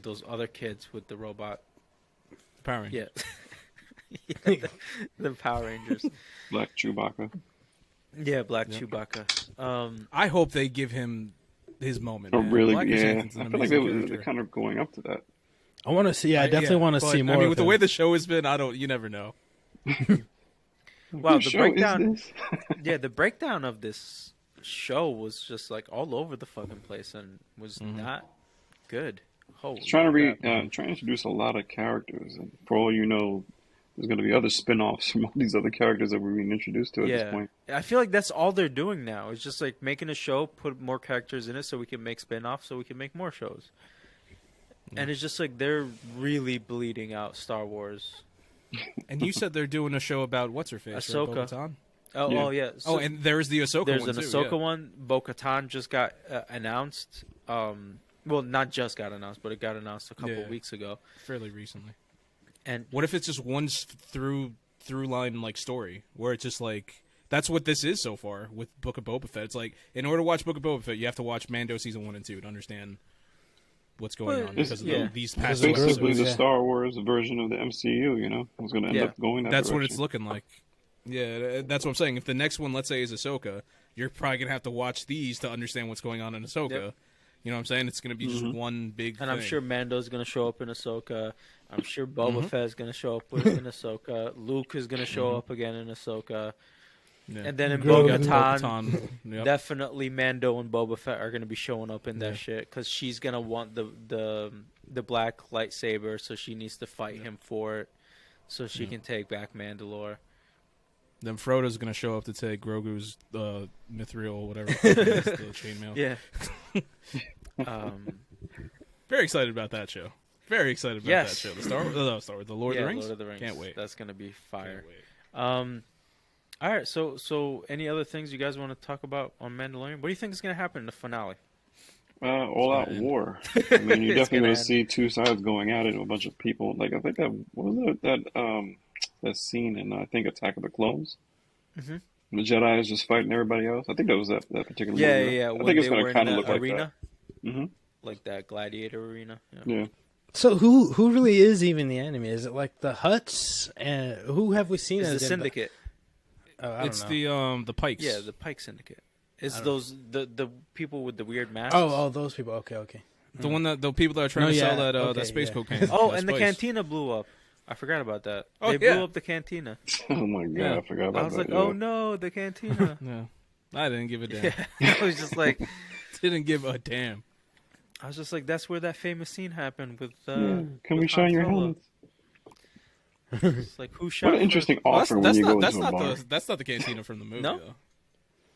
those other kids with the robot. Power Rangers. Yeah, the Power Rangers. Black Chewbacca. Yeah, Black Chewbacca. I hope they give him his moment. Oh, man. really? Black Yeah. Chrysanthemum's an I feel like amazing they're character. kind of going up to that. I want to see. Yeah, I definitely want to but, see more. I mean, of with the him. way the show has been, you never know. Wow, Whose the show breakdown. is this? Yeah, the breakdown of this show was just like all over the fucking place and was not good. Holy It's trying to crap. trying to introduce a lot of characters, and for all you know, there's going to be other spin-offs from all these other characters that we're being introduced to at this point. I feel like that's all they're doing now. It's just like making a show, put more characters in it so we can make spin-offs, so we can make more shows. And it's just like they're really bleeding out Star Wars. And you said they're doing a show about what's her face, right? Ahsoka. Bo-Katan? Oh, Yeah. oh yeah. Oh, and there's the Ahsoka there's one an too. Ahsoka yeah. one. Bo-Katan just got announced. Well, not just got announced, but it got announced a couple Yeah. weeks ago. fairly recently. And What if it's just one through line like story where it's just like that's what this is so far with Book of Boba Fett. It's like in order to watch Book of Boba Fett, you have to watch Mando season 1 and 2 to understand what's going Well, on because of yeah. these It's past Because of basically Grogu, the yeah. Star Wars version of the MCU, you know? It's going to end Yeah. up going that That's what direction. it's looking like. Yeah, that's what I'm saying. If the next one, let's say, is Ahsoka, you're probably gonna have to watch these to understand what's going on in Ahsoka. Yep. You know what I'm saying? It's gonna be just one big. And I'm thing. sure Mando's going to show up in Ahsoka. I'm sure Boba Fett is going to show up in Ahsoka. Luke is going to show up again in Ahsoka. Yeah. And then in Grogu. Bo-Katan, Bo-Katan, yep. definitely Mando and Boba Fett are going to be showing up in that Yeah. shit because she's going to want the black lightsaber, so she needs to fight him for it so she can take back Mandalore. Then Frodo's gonna show up to take Grogu's mithril, whatever it is, the chainmail. Yeah. Very excited about that show. Very excited about Yes. that show. The Star Wars, the Lord of the Rings. Lord of the Rings. Can't wait. That's going to be fire. Can't wait. All right, so any other things you guys want to talk about on Mandalorian? What do you think is going to happen in the finale? All-out It's war. I mean, you're It's definitely gonna going end. to see two sides going at it, a bunch of people. Like, I think that, what was it, that scene in, I think, Attack of the Clones? Mhm. The Jedi is just fighting everybody else. I think that was that particular Yeah, movie. yeah. I When think it's they going were to kind in of the look like arena, that. Mm-hmm. like that gladiator arena. Yeah. Yeah. So who really is even the enemy? Is it like the Hutts? And who have we seen It's as the in Syndicate. I It's don't know. the Pikes. Yeah, the Pike Syndicate. It's I don't those the people with the weird masks. Oh, those people. Okay. The people that are trying No, to sell yeah, that okay, that space yeah. cocaine. Oh, that and the spice. cantina blew up. I forgot about that. Oh, They yeah. blew up the cantina. Oh my god, Yeah. I forgot about I was that. like, yeah. oh no, the cantina. Yeah, I didn't give a damn. Yeah. I was just like, Didn't give a damn. I was just like, that's where that famous scene happened with. Yeah, can we with shine Han your Solo. helmets? It's like who shot? What an first? interesting Well, offer when you go into a bar. that's not the cantina from the movie No? though.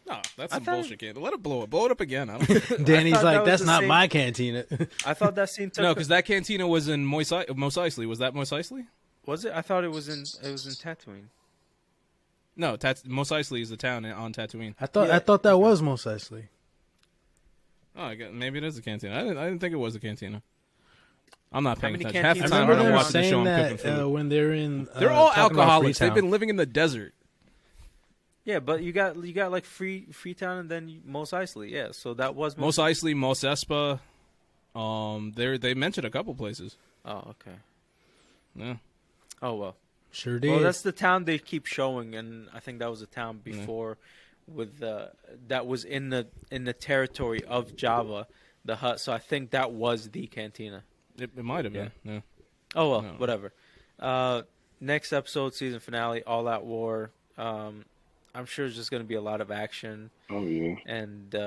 No, that's I some thought- bullshit cantina. Let it blow it. Blow it up again. I don't Danny's thought that like, was that's the not same- my cantina. I thought that scene took. No, because that cantina was in Mos Eisley. Was that Mos Eisley? Was it? I thought it was in Tatooine. No, Mos Eisley is the town on Tatooine. I thought Yeah. that was Mos Eisley. Oh, maybe it is a cantina. I didn't think it was a cantina. I'm not paying many attention. Half the cantinas time are I there? don't Remember watch the show. I'm that cooking food. when they're in, They're all talking about alcoholics. They've Freetown. been living in the desert. Yeah, but you got like Freetown and then Mos Eisley. Yeah, so that was Mos Eisley, Mos Espa. They mentioned a couple places. Oh, okay. Yeah. Oh well. Sure did. Well, that's the town they keep showing, and I think that was a town before with that was in the territory of Java, the hut. So I think that was the cantina. It might have been. Yeah. Oh well, No. whatever. Next episode, season finale, All Out War. I'm sure it's just going to be a lot of action Oh yeah, and the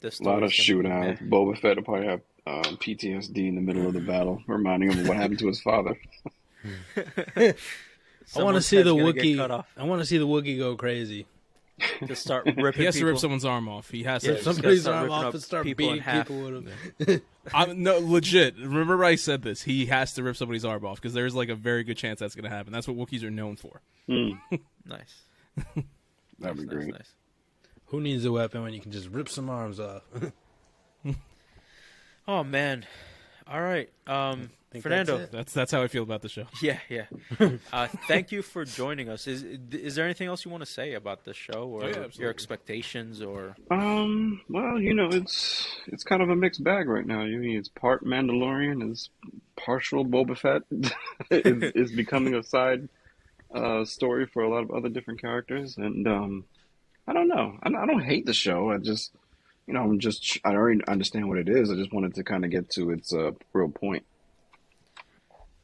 a lot of story's gonna be shootouts. Boba Fett will probably have PTSD in the middle of the battle, reminding him of what happened to his father. I want to Someone's see head's the gonna get cut Wookiee. off. I want to see the Wookiee go crazy. To start ripping He has to rip people. someone's arm off. He has Yeah, to. just gotta Somebody's start arm ripping off up and start people in beating half. people with him. No, legit. Remember I said this. He has to rip somebody's arm off because there's like a very good chance that's going to happen. That's what Wookiees are known for. Mm, Nice. that'd be Nice, great. nice. Who needs a weapon when you can just rip some arms off? Oh man. All right. Think Fernando. that's it. That's how I feel about the show. Yeah. Thank you for joining us. Is there anything else you want to say about the show or Oh, yeah, absolutely. your expectations or? Well, it's kind of a mixed bag right now. It's part Mandalorian, it's partial Boba Fett. It's becoming a side story for a lot of other different characters, and I don't know. I don't hate the show. I just, I already understand what it is. I just wanted to kind of get to its real point.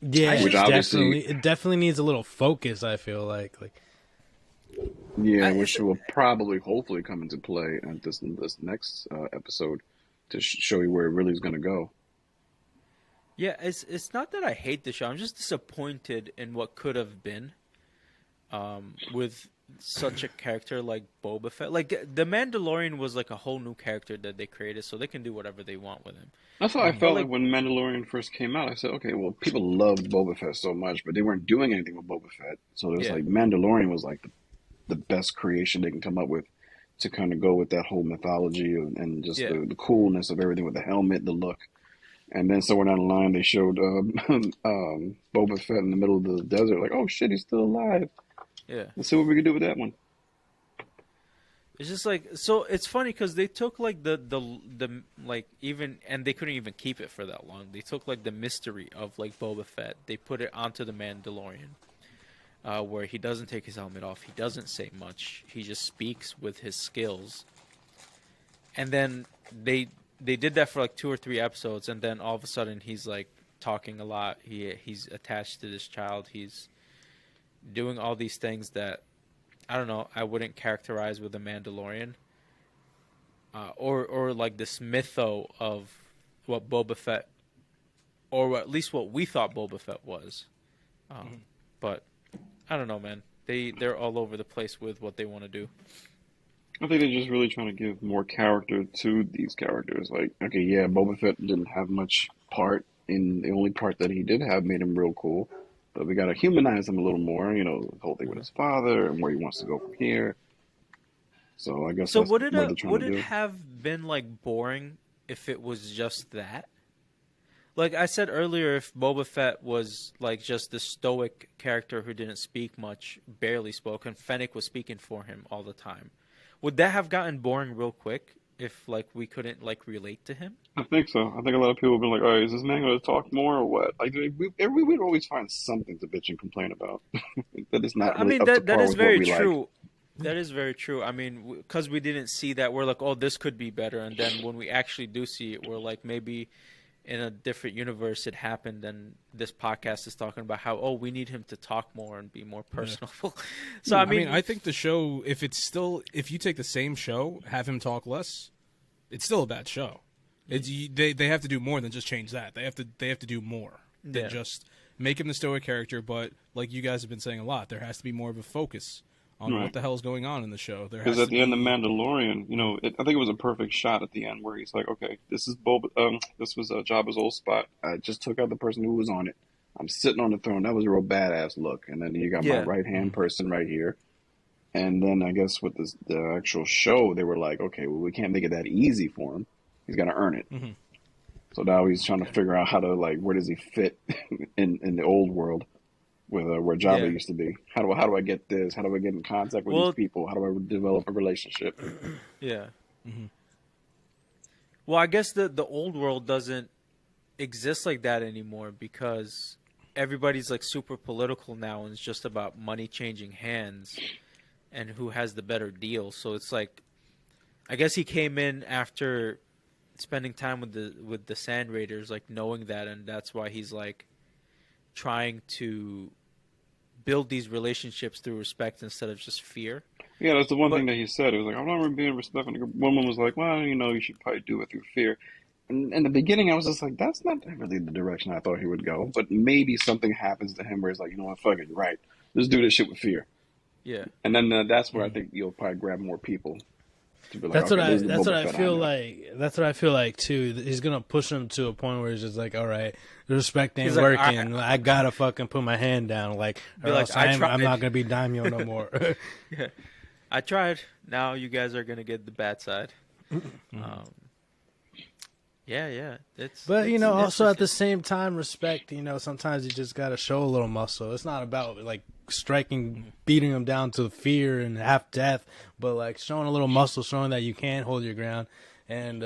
Yeah, Which obviously- it definitely needs a little focus. I feel like Yeah, which will probably, hopefully, come into play at this next episode to show you where it really is going to go. Yeah, it's not that I hate the show. I'm just disappointed in what could have been, with such a character like Boba Fett. Like the Mandalorian was like a whole new character that they created, so they can do whatever they want with him. That's how I felt like- like when Mandalorian first came out. I said, okay, well, people loved Boba Fett so much, but they weren't doing anything with Boba Fett. So it was Yeah. like Mandalorian was like the best creation they can come up with to kind of go with that whole mythology and just Yeah. the coolness of everything with the helmet, the look. And then somewhere down the line, they showed Boba Fett in the middle of the desert. Like, oh shit, he's still alive. Yeah. Let's see what we can do with that one. It's just like, so it's funny because they took like the like even, and they couldn't even keep it for that long. They took like the mystery of like Boba Fett. They put it onto the Mandalorian, where he doesn't take his helmet off. He doesn't say much. He just speaks with his skills. And then they did that for like 2 or 3 episodes, and then all of a sudden he's like talking a lot. He's attached to this child. He's doing all these things that, I don't know, I wouldn't characterize with a Mandalorian. Or like this mytho of what Boba Fett, or at least what we thought Boba Fett was. But I don't know, man. They're all over the place with what they want to do. I think they're just really trying to give more character to these characters. Like, okay, yeah, Boba Fett didn't have much part. In the only part that he did have made him real cool. But we got to humanize him a little more, the whole thing with his father and where he wants to go from here. So I guess So that's would what they're it trying to do. have been like boring if it was just that? Like I said earlier, if Boba Fett was like just the stoic character who didn't speak much, barely spoke, and Fennec was speaking for him all the time, would that have gotten boring real quick? if like we couldn't like relate to him. I think so. I think a lot of people have been like, "All right, is this man going to talk more or what?" Like we would always find something to bitch and complain about that is not I really mean up to that par is with what very we like. true. That is very true. I mean, because we didn't see that, we're like, oh, this could be better. And then when we actually do see it, we're like, maybe in a different universe it happened. And this podcast is talking about how, oh, we need him to talk more and be more personable. So I mean, I think the show, if you take the same show, have him talk less, it's still a bad show. They have to do more than just change that. They have to do more than just make him the stoic character. But like you guys have been saying a lot, there has to be more of a focus on what the hell is going on in the show. Because at the end of Mandalorian, I think it was a perfect shot at the end where he's like, "Okay, this is this was Jabba's old spot. I just took out the person who was on it. I'm sitting on the throne. That was a real badass look. And then you got my right hand person right here. And then I guess with the actual show, they were like, okay, well, we can't make it that easy for him. He's got to earn it. Mm-hmm. So now he's trying to figure out how to where does he fit in the old world with where Jabba used to be. How do I get this? How do I get in contact with these people? How do I develop a relationship? Yeah. Mm-hmm. Well, I guess the old world doesn't exist like that anymore because everybody's like super political now, and it's just about money changing hands and who has the better deal. So it's like, I guess he came in after spending time with the Sand Raiders, like knowing that, and that's why he's like trying to build these relationships through respect instead of just fear. Yeah, that's the one thing that he said. It was like, I'm not really being respectful. The woman was like, well, you should probably do it through fear. And in the beginning, I was just like, that's not really the direction I thought he would go. But maybe something happens to him where he's like, you know what, fuck it, you're right. Let's do this shit with fear. Yeah. And then that's where I think you'll probably grab more people. To be like, that's okay, what I feel like. That's what I feel like too. He's gonna push him to a point where he's just like, all right, the respect ain't working. I gotta fucking put my hand down. Or else I'm not gonna be daimyo no more. Yeah. I tried. Now you guys are gonna get the bad side. Yeah. But also at the same time, respect. Sometimes you just gotta show a little muscle. It's not about striking, beating them down to fear and half death, but showing a little muscle, showing that you can hold your ground, and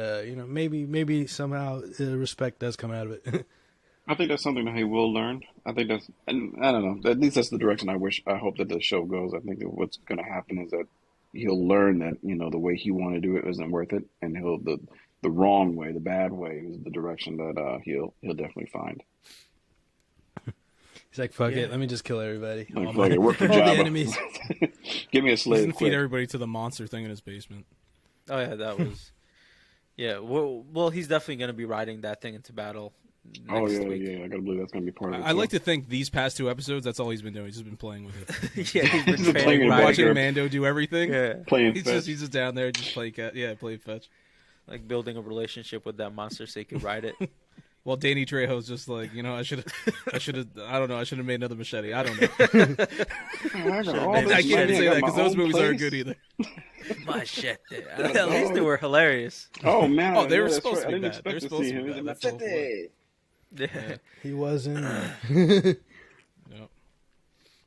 maybe somehow respect does come out of it. I think that's something that he will learn. I think and I don't know. At least that's the direction I hope that the show goes. I think that what's going to happen is that he'll learn that the way he wanted to do it isn't worth it, and the wrong way, the bad way, is the direction that he'll definitely find. He's like, fuck it, let me just kill everybody. Fuck it, work for all Jabba. the enemies. Give me a slave. He's gonna feed everybody to the monster thing in his basement. Oh yeah, that was. Yeah, well, he's definitely gonna be riding that thing into battle. Next week. Yeah. I gotta believe that's gonna be part of it. I like to think these past 2 episodes, that's all he's been doing. He's just been playing with it. Yeah, he's been playing watching Mando do everything. Yeah, playing. He's just down there, just playing fetch. Like building a relationship with that monster so he could ride it. Well, Danny Trejo's just like, I should have made another machete. I don't know. I can't say that because those movies aren't good either. Machete. At least they were hilarious. Oh man! Oh, they were supposed to be I didn't bad. expect to see him. Machete. Yeah. He wasn't. Yep.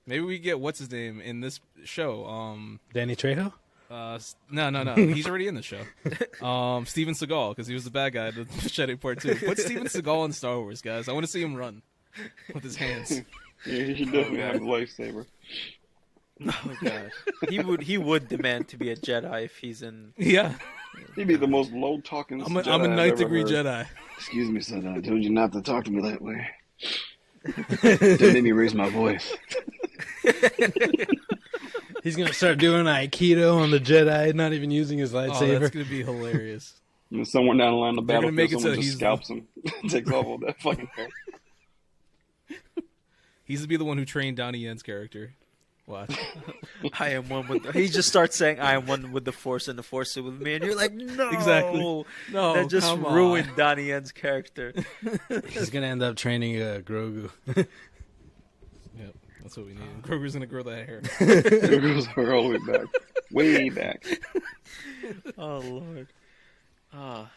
Maybe we get what's his name in this show. Danny Trejo. No. He's already in the show. Steven Seagal, because he was the bad guy in the Machete Part 2. Put Steven Seagal in Star Wars, guys. I want to see him run with his hands. Yeah, he should definitely have a lightsaber. Oh god, he would demand to be a Jedi if he's in. Yeah, he'd be the most low talking. I'm a ninth degree Jedi. Excuse me, son. I told you not to talk to me that way. Don't make me raise my voice. He's gonna start doing Aikido on the Jedi, not even using his lightsaber. Oh, that's gonna be hilarious. Somewhere down the line of the They're gonna make it someone so just he's scalps him, takes off all that fucking hair. He's to be the one who trained Donnie Yen's character. Watch. I am one with. He just starts saying, "I am one with the Force, and the Force is with me," and you're like, "No, exactly. No, that just ruined Donnie Yen's character." He's gonna end up training Grogu. Yep, that's what we need. Grogu's gonna grow that hair. Grogu's all the way back, Oh Lord.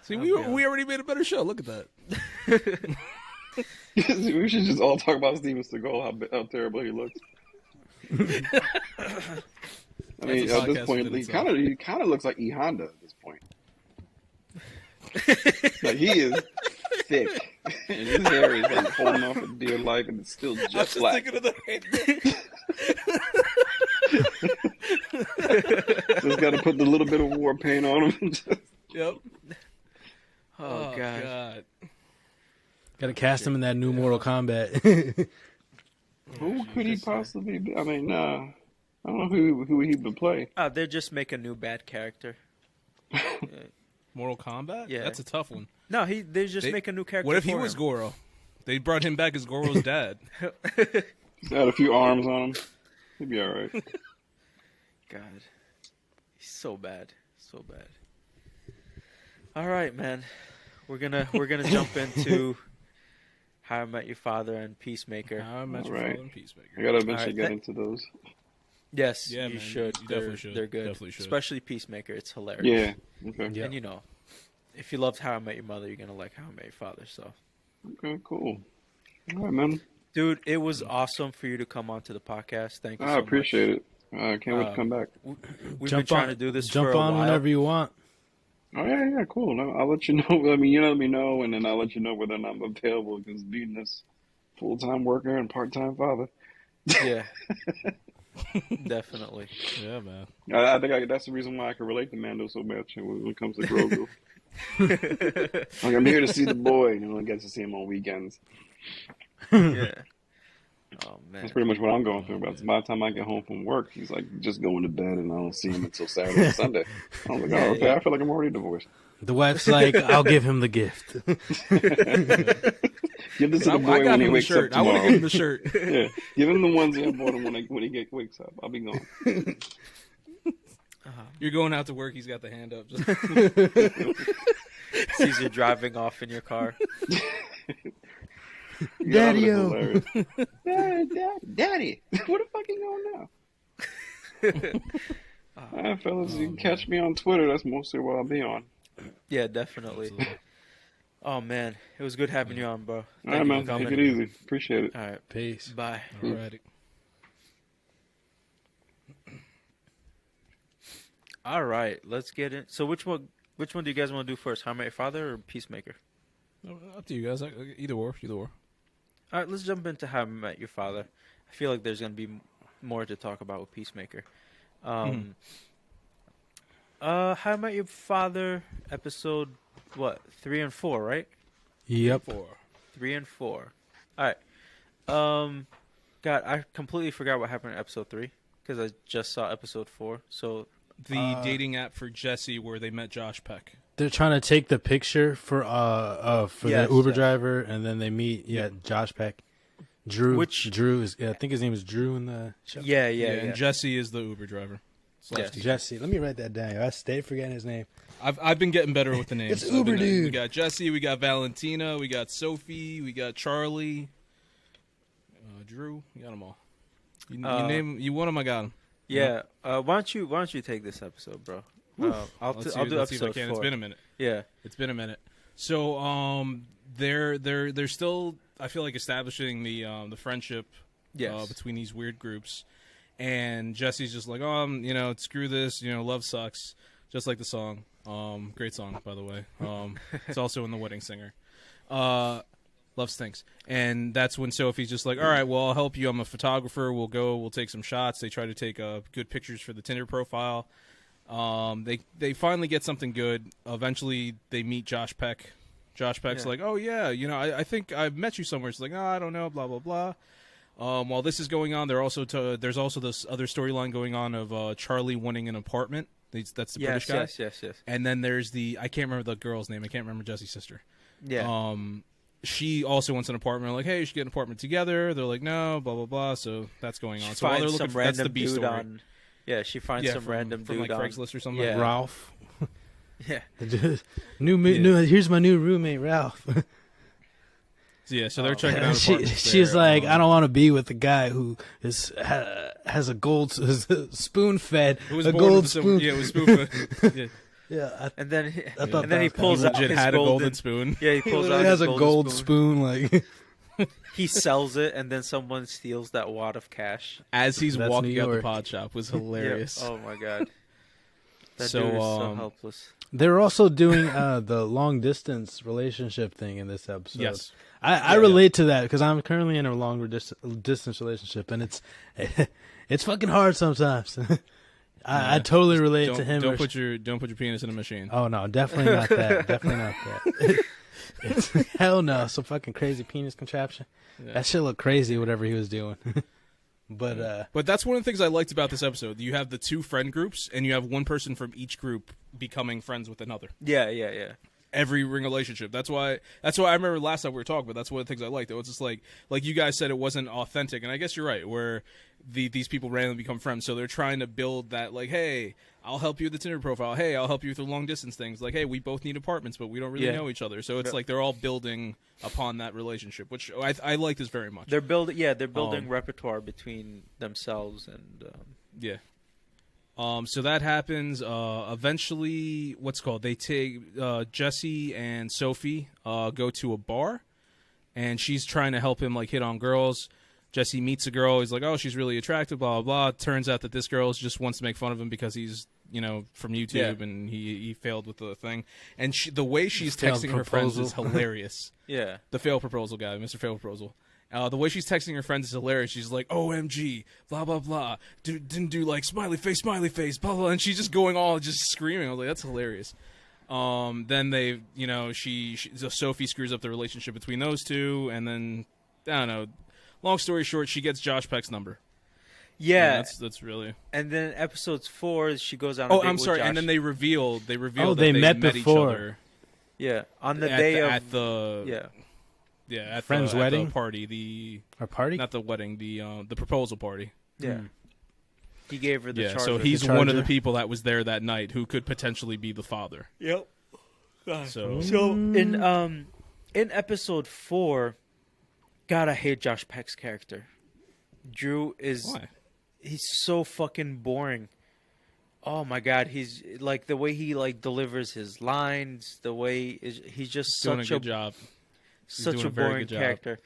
See, we already made a better show. Look at that. We should just all talk about Steven Seagal, how terrible he looks. I mean, at this point, he kind of looks like E Honda at this point. Like he is thick, and his hair is like holding off for dear life, and it's still jet I was just black. thinking of the Just got to put the little bit of war paint on him. Yep. Oh, God. Got to cast him in that new Mortal Kombat. Who could he possibly be? I mean, I don't know who he would play. They just make a new bad character. Mortal Kombat? Yeah. That's a tough one. No, they just make a new character. What if he for was him. Goro? They brought him back as Goro's dad. He's got a few arms on him. He'd be all right. God, he's so bad, so bad. All right, man, we're gonna jump into How I Met Your Father and Peacemaker. How I Met Your Alright. Father and Peacemaker. I gotta eventually Alright, get into those. Yes, Yeah, you man, should. you They're, definitely should. They're good, Definitely should. especially Peacemaker. It's hilarious. Yeah. Okay. Yeah. And you know, if you loved How I Met Your Mother, you're gonna like How I Met Your Father. So, Okay. Cool. All right, man. dude, it was awesome for you to come onto the podcast. Thank you. I appreciate it. I can't wait to come back. We've been trying to do this Jump for a on while. whenever you want. Oh yeah, cool. No, I'll let you know. I mean, you let me know, and then I'll let you know whether or not I'm available. Because being this full-time worker and part-time father, Yeah, definitely. Yeah, man. I think that's the reason why I can relate to Mando so much when it comes to Grogu. Like I'm here to see the boy, and I get to see him on weekends. Yeah. Oh man. That's pretty much what I'm going through. But by the time I get home from work, he's like just going to bed, and I don't see him until Saturday and Sunday. I'm like, oh, okay, I feel like I'm already divorced. The wife's like, I'll give him the gift. Give this to the I boy got when he him the wakes up shirt. I want to tomorrow. give him the shirt. Yeah, give him the ones I bought him when he wakes up. I'll be gone. You're going out to work. He's got the hand up. Just... Sees you driving off in your car. Daddy-o. Daddy, where the fuck you going now? Fellas, you can catch me on Twitter. That's mostly what I'll be on. Yeah, definitely. Absolutely. Oh man, it was good having you on, bro. All Thank right, you man. for coming. Take it easy. Appreciate it. All right, Peace. bye. Alrighty. All right, let's get in. So which one do you guys want to do first? How I Met Your Father or Peacemaker? Up to you guys. Either or. All right, let's jump into How I Met Your Father. I feel like there's going to be more to talk about with Peacemaker. How I Met Your Father, episode, 3 and 4, right? Yep. 3 and 4. All right. God, I completely forgot what happened in episode 3 because I just saw episode 4. So The dating app for Jesse where they met Josh Peck. They're trying to take the picture for Yes, the Uber yes. driver, and then they meet Josh Peck. Drew is I think his name is Drew in the show. yeah. And Jesse is the Uber driver. Yes. Jesse. Let me write that down. I stay forgetting his name. I've been getting better with the names. It's Uber dude. We got Jesse, we got Valentina, we got Sophie, we got Charlie, Drew. You got them all. You name you want them, I got them. Yeah. Why don't you take this episode, bro? I'll do Let's see if I episode can. 4. It's been a minute. Yeah. It's been a minute. So they're still, I feel like, establishing the friendship Yes. between these weird groups. And Jesse's just like, screw this, love sucks, just like the song. Great song, by the way. It's also in The Wedding Singer. Love stinks. And that's when Sophie's just like, all right, well, I'll help you. I'm a photographer. We'll take some shots. They try to take good pictures for the Tinder profile. They finally get something good. Eventually, they meet Josh Peck. Josh Peck's like, oh, yeah, I think I've met you somewhere. She's like, no, I don't know, blah, blah, blah. While this is going on, there's also this other storyline going on of Charlie winning an apartment. That's the British guy. Yes. And then there's I can't remember the girl's name. I can't remember Jesse's sister. Yeah. She also wants an apartment. Like, hey, you should get an apartment together. They're like, no, blah, blah, blah. So that's going on. She So while they're finds looking some for, that's the random B dude story. on. Yeah, she finds some random from dude like on Craigslist or something. Yeah. Ralph. Yeah. New. Here's my new roommate, Ralph. So they're checking out apartments She's there. like, I don't want to be with a guy who has a gold spoon fed It was a born gold with spoon. Yeah, it was spoon. Yeah. Yeah, And then thought he that pulls out Legit his had a golden golden spoon. Yeah, he he pulls out literally has his a golden gold spoon. spoon. Like, He sells it, and then someone steals that wad of cash. As he's That's walking New out the York. pod shop was Yeah. hilarious. Oh my god. That So, dude is so helpless. They're also doing the long distance relationship thing in this episode. Yes. I relate to that because I'm currently in a long distance relationship, and it's fucking hard sometimes. I totally relate to him. Don't put your penis in a machine. Oh no, definitely not that. Definitely not that. It's, hell no, some fucking crazy penis contraption. Yeah. That shit looked crazy. Whatever he was doing. But that's one of the things I liked about this episode. You have the two friend groups, and you have one person from each group becoming friends with another. Yeah. Every ring relationship. That's why I remember last time we were talking, but that's one of the things I liked. It was just like you guys said, it wasn't authentic, and I guess you're right, where these people randomly become friends, so they're trying to build that, like, hey, I'll help you with the Tinder profile. Hey, I'll help you with the long distance things. Like, hey, we both need apartments, but we don't really know each other. So it's like they're all building upon that relationship, which I like this very much. They're building repertoire between themselves and yeah. So that happens. Eventually, they take Jesse and Sophie go to a bar, and she's trying to help him like hit on girls. Jesse meets a girl. He's like, oh, she's really attractive, blah, blah, blah. Turns out that this girl just wants to make fun of him because he's, from YouTube, and he failed with the thing. And the way she's texting her friends is hilarious. Yeah. The fail proposal guy, Mr. Fail Proposal. The way she's texting her friends is hilarious. She's like, OMG, blah, blah, blah. Didn't do like smiley face, blah, blah. And she's just going all just screaming. I was like, that's hilarious. Then they, so Sophie screws up the relationship between those two. And then, I don't know. Long story short, she gets Josh Peck's number. Yeah. That's really. And then episodes 4, she goes on. I'm sorry. And then they revealed. They that they met before. Each other. Yeah, on the day at the at friend's wedding, at the party. Our party, not the wedding. The proposal party. Yeah. He gave her the charger. So he's one of the people that was there that night who could potentially be the father. Yep. So in episode 4. God, I hate Josh Peck's character. Drew is... Why? He's so fucking boring. Oh my God, he's like the way he like delivers his lines, the way he's just doing such a good job. Such a boring character.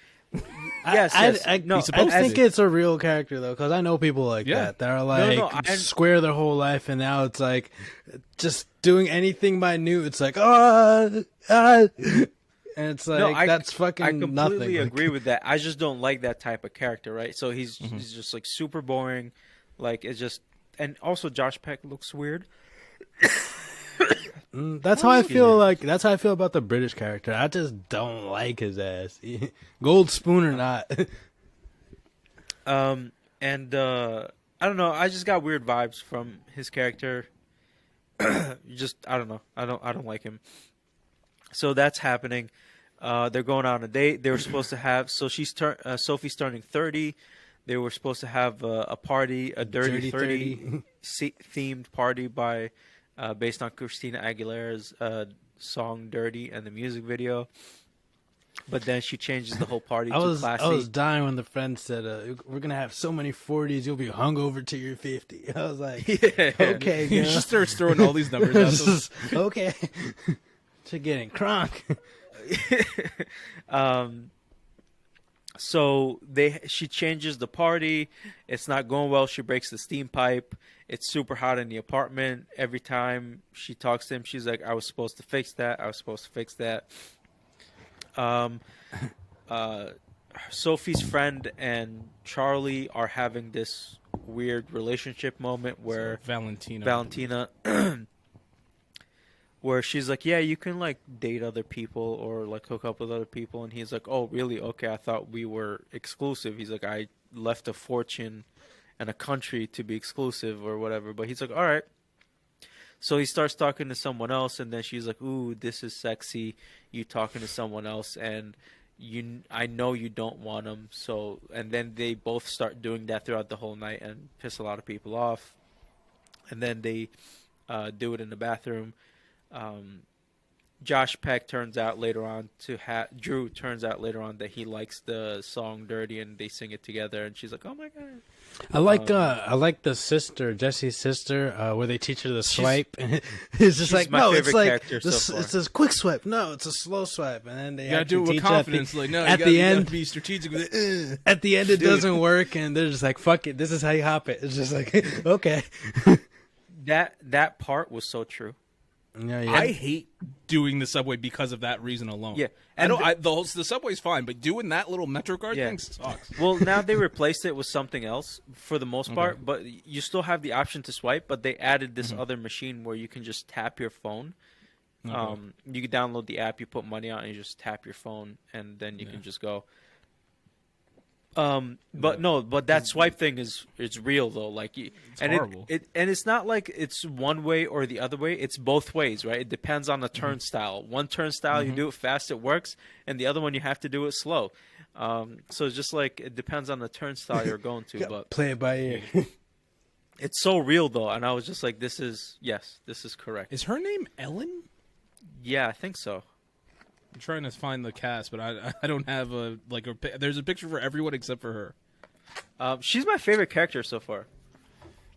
I think it's a real character though, because I know people like that are like square their whole life, and now it's like just doing anything minute. It's like and it's like that's fucking I completely nothing. agree with that. I just don't like that type of character, right? So he's just like super boring. Like it's just, and also Josh Peck looks weird. That's how I feel. Like that's how I feel about the British character. I just don't like his ass, gold spoon or not. I don't know. I just got weird vibes from his character. I don't know. I don't like him. So that's happening. They're going on a date. They were supposed to have. So Sophie's turning 30. They were supposed to have a party, a Dirty 30 themed party based on Christina Aguilera's song "Dirty" and the music video. But then she changes the whole party to classy. I was dying when the friend said, "We're gonna have so many 40s, you'll be hungover till you're 50." I was like, "Okay." He just starts throwing all these numbers out. Okay. To getting crunk. So she changes the party. It's not going well. She breaks the steam pipe. It's super hot in the apartment. Every time she talks to him, she's like, I was supposed to fix that. I was supposed to fix that. Sophie's friend and Charlie are having this weird relationship moment where Valentina where she's like, yeah, you can like date other people or like hook up with other people, and he's like, oh really? Okay, I thought we were exclusive. He's like, I left a fortune and a country to be exclusive or whatever. But he's like, all right. So he starts talking to someone else, and then she's like, ooh, this is sexy, you talking to someone else, and I know you don't want him. So, and then they both start doing that throughout the whole night and piss a lot of people off. And then they do it in the bathroom. Josh Peck turns out later on Drew turns out later on that he likes the song "Dirty" and they sing it together, and she's like, "Oh my god!" I like the sister, Jesse's sister, where they teach her the swipe, and it's just like, no, it's like it's a quick swipe, no, it's a slow swipe, and then they gotta do it with confidence. Like, no, at the end, you gotta be strategic with it. At the end, it doesn't work, and they're just like, fuck it, this is how you hop it. It's just like, okay. that part was so true. Yeah. I hate doing the subway because of that reason alone. Yeah, and and the subway's fine, but doing that little MetroCard thing sucks. Well, now they replaced it with something else for the most part, but you still have the option to swipe. But they added this other machine where you can just tap your phone. Okay. You can download the app, you put money on, and you just tap your phone, and then you can just go. But that swipe thing is real though. Like, it's horrible. And it's not like it's one way or the other way. It's both ways, right? It depends on the turnstile. One turnstile you do it fast, it works, and the other one you have to do it slow. So it's just like it depends on the turnstile you're going to. But play it by ear. it's so real though, and I was just like, this is correct. Is her name Ellen? Yeah, I think so. I'm trying to find the cast, but I don't have there's a picture for everyone except for her. She's my favorite character so far.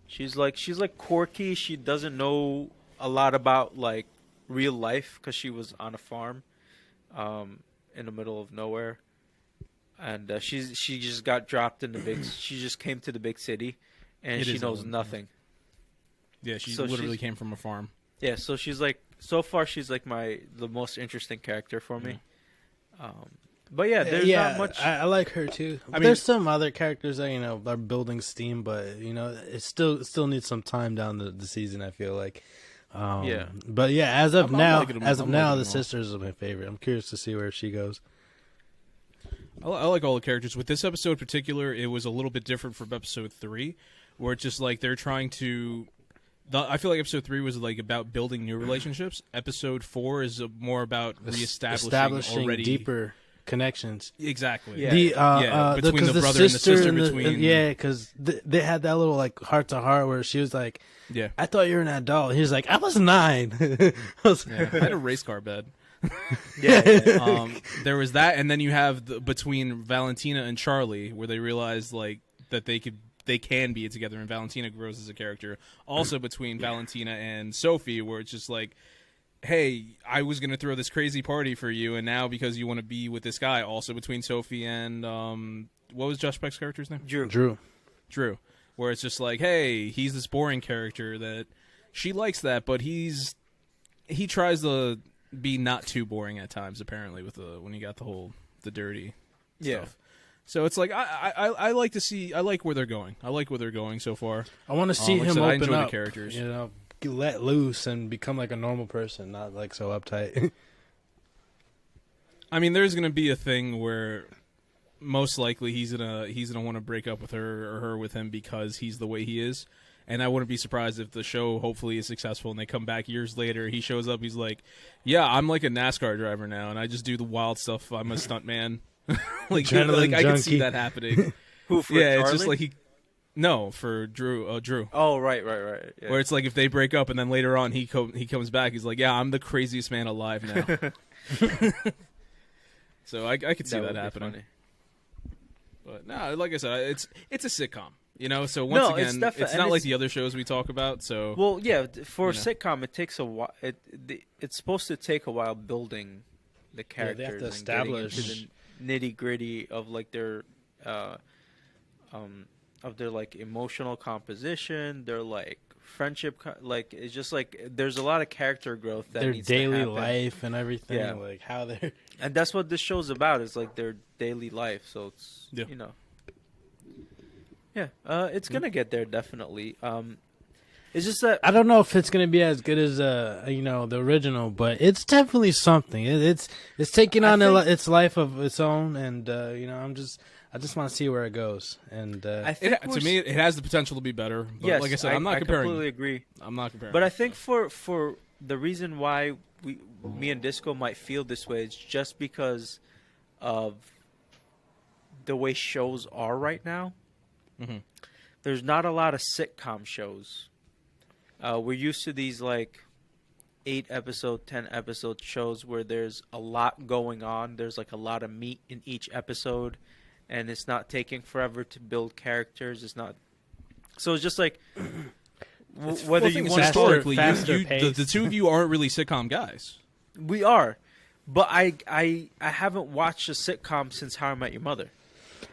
She's like quirky. She doesn't know a lot about like real life because she was on a farm, in the middle of nowhere, and she just got dropped in the big. She just came to the big city, and she knows nothing. Yeah, she literally came from a farm. Yeah, so she's like, so far she's like the most interesting character for me. But yeah, there's not much. I like her too. There's some other characters that are building steam, but it still needs some time down the season. I feel like. But yeah, as of now, the sisters are my favorite. I'm curious to see where she goes. I like all the characters. With this episode in particular, it was a little bit different from episode 3, where it's just like they're trying to. I feel like episode 3 was like about building new relationships. Episode 4 is more about reestablishing already deeper connections. Exactly. Yeah. Between the brother and the sister. Because they had that little like heart to heart where she was like, "Yeah, I thought you were an adult." He was like, "I was 9." I had a race car bed. There was that, and then you have between Valentina and Charlie, where they realized like that they can be together, and Valentina grows as a character. Also between Valentina and Sophie, where it's just like, hey, I was going to throw this crazy party for you, and now because you want to be with this guy. Also between Sophie and, what was Josh Peck's character's name? Drew. Where it's just like, hey, he's this boring character that she likes that, but he tries to be not too boring at times, apparently, with when you got the dirty stuff. So it's like I like to see. I like where they're going. I like where they're going so far. I want to see him open I enjoy up, the characters. Let loose and become like a normal person, not like so uptight. I mean, there's gonna be a thing where most likely he's gonna want to break up with her or her with him because he's the way he is. And I wouldn't be surprised if the show hopefully is successful and they come back years later. He shows up. He's like, "Yeah, I'm like a NASCAR driver now, and I just do the wild stuff. I'm a stunt man." I can see that happening. Who for yeah, Charlie? it's just like for Drew. Drew. Oh, right. Yeah. Where it's like if they break up and then later on he comes back, he's like, yeah, I'm the craziest man alive now. So I could see that happening. Funny. But no, like I said, it's a sitcom. So once again, it's not like the other shows we talk about. So well, yeah, for a sitcom, it takes a while. It's supposed to take a while building the characters. They have to and establish the nitty gritty of like their like emotional composition, their like friendship. Like it's just like there's a lot of character growth that their needs daily to happen. life and everything. Like how they're. And that's what this show's about. Is like their daily life. So it's it's gonna get there definitely. It's just that I don't know if it's gonna be as good as the original, but it's definitely something. It's taking on its life of its own, and I just want to see where it goes. And to me, it has the potential to be better. But yes, like I said, I'm not comparing. I completely agree. I'm not comparing. But I think for the reason why me and Disco might feel this way is just because of the way shows are right now. Mm-hmm. There's not a lot of sitcom shows. We're used to these like 8-episode, 10-episode shows where there's a lot going on. There's like a lot of meat in each episode, and it's not taking forever to build characters. It's not. So it's just like whether you want historically, faster the two of you aren't really sitcom guys. We are, but I haven't watched a sitcom since How I Met Your Mother.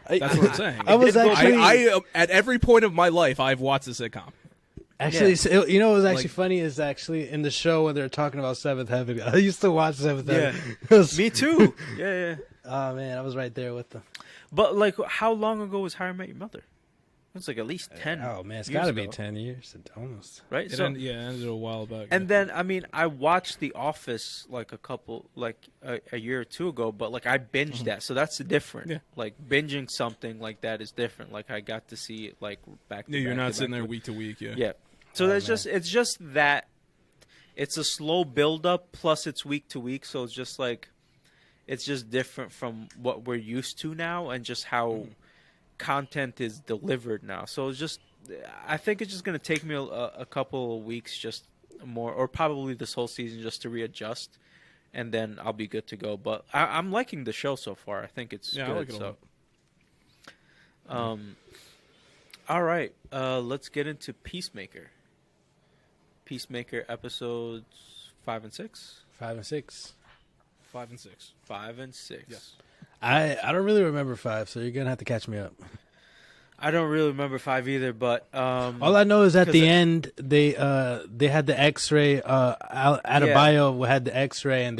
That's what I'm saying. I was actually I at every point of my life I've watched a sitcom. Actually, so, you know what was actually Like- funny is actually in the show when they were talking about Seventh Heaven. I used to watch Seventh Yeah. Heaven. Me too. Yeah. Oh man, I was right there with them. But like, how long ago was How I Met Your Mother? It was like at least 10. Oh man, it's years got to be ago, 10 years, almost. right? It So, ended a while back. and then I mean, I watched The Office like a year or two ago, but like I binged that, so that's different. Yeah. Like binging something like that is different. Like I got to see it like back. To yeah, you're back not to sitting back there to- week to week. Yeah. Yeah. So Oh, that's man. it's just that it's a slow build up plus it's week to week, so it's just like it's just different from what we're used to now and just how content is delivered now. So it's just I think it's just going to take me a couple of weeks just more or probably this whole season just to readjust and then I'll be good to go. But I'm liking the show so far. I think it's Yeah, good. I like it a lot. All right, let's get into Peacemaker. Peacemaker episodes 5 and 6. 5 and 6. 5 and 6. 5 and 6. Yes. I don't really remember 5, so you're gonna have to catch me up. I don't really remember 5 either, but All I know is at 'cause the end they had the X-ray. Adebayo had the X-ray, and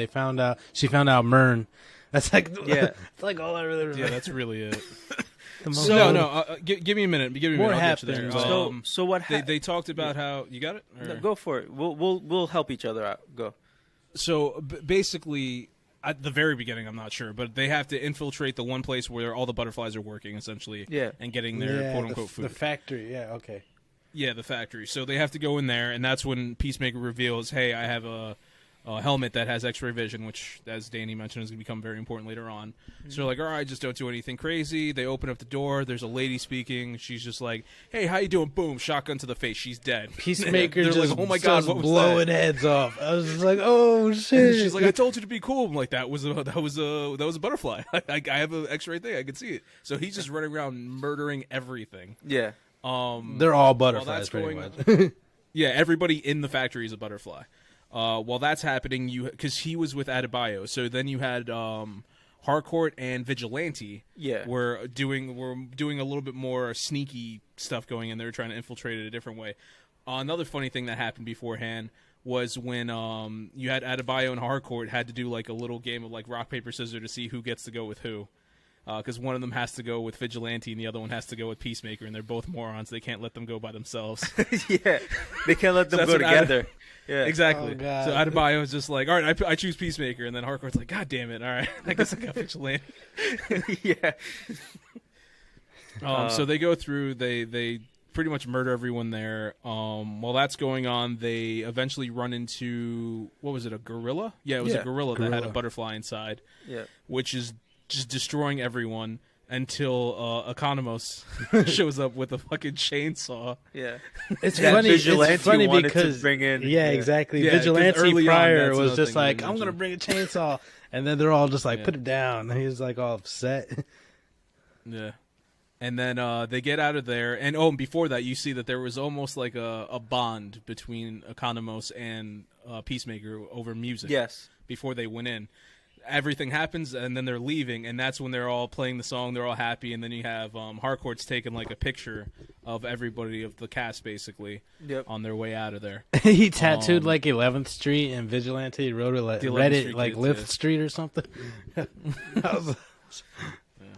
she found out Mern. That's like it's like all I really remember. Yeah, that's really it. The most- Give me a minute. Give me a More minute. I'll get you there. happens. so what They talked about how you got it. Or? No, go for it. We'll help each other out. Go. So basically, at the very beginning, I'm not sure, but they have to infiltrate the one place where all the butterflies are working, essentially, Yeah. and getting their quote unquote food. The factory. Yeah. Okay. Yeah, the factory. So they have to go in there, and that's when Peacemaker reveals, "Hey, I have a helmet that has X-ray vision," which, as Danny mentioned, is going to become very important later on. So they're like, "All right, just don't do anything crazy." They open up the door. There's a lady speaking. She's just like, "Hey, how you doing?" Boom, shotgun to the face. She's dead. Peacemaker They're just like, "Oh my god, starts what was blowing that?" heads off. I was just like, oh And shit. she's like, "I told you to be cool." I'm like, "That was a butterfly. I have an X-ray thing. I can see it." So he's just running around murdering everything. Yeah. They're all butterflies, that's pretty going much. Yeah, everybody in the factory is a butterfly. While that's happening, because he was with Adebayo, so then you had Harcourt and Vigilante. Yeah. were doing a little bit more sneaky stuff going in. They were trying to infiltrate it a different way. Another funny thing that happened beforehand was when you had Adebayo and Harcourt had to do like a little game of like rock paper scissors to see who gets to go with who. Because one of them has to go with Vigilante and the other one has to go with Peacemaker, and they're both morons. They can't let them go by themselves. Yeah. They can't let them So go that's what together. Yeah. Exactly. Oh, God. So Adebayo is just like, all right, I choose Peacemaker, and then Harcourt's like, God damn it, all right, I guess I got Vigilante. Yeah. So they go through, they pretty much murder everyone there. While that's going on, they eventually run into, what was it, a gorilla? Yeah, it was Yeah. a gorilla that had a Gorilla. butterfly inside, Yeah. which is just destroying everyone until Economos shows up with a fucking chainsaw. Yeah. It's That funny. Vigilante It's funny wanted to because bring in- yeah, yeah. exactly. Yeah, 'cause Vigilante early on, prior that's was another just thing like, they I'm gonna mentioned. bring a chainsaw, and then they're all just like, Yeah. put it down. And he's like all upset. Yeah. And then they get out of there. And before that, you see that there was almost like a bond between Economos and Peacemaker over music. Yes. Before they went in. Everything happens, and then they're leaving, and that's when they're all playing the song. They're all happy, and then you have Harcourt's taking like a picture of everybody of the cast, basically, Yep. on their way out of there. He tattooed like 11th Street, and Vigilante wrote it like The 11th read it Street like kids, Lift yeah. Street or something. That's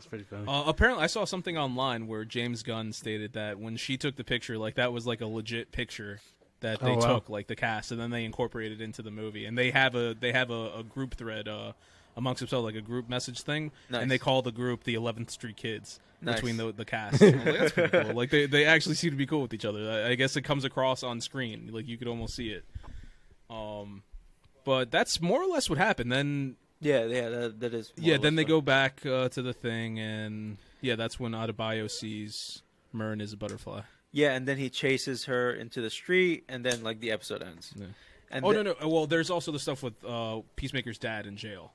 pretty funny. Apparently, I saw something online where James Gunn stated that when she took the picture, like that was like a legit picture that they Oh, wow. took, like the cast, and then they incorporated it into the movie. And they have a group thread amongst themselves, like a group message thing, Nice. and they call the group the 11th Street Kids. Nice. Between the cast. I'm like, that's pretty cool. Like they actually seem to be cool with each other. I guess it comes across on screen, like you could almost see it. But that's more or less what happened. Then Yeah. That is. more or then less they what- go back to the thing, and that's when Adebayo sees Mern is a butterfly. Yeah, and then he chases her into the street, and then like the episode ends. Yeah. And No. Well, there's also the stuff with Peacemaker's dad in jail,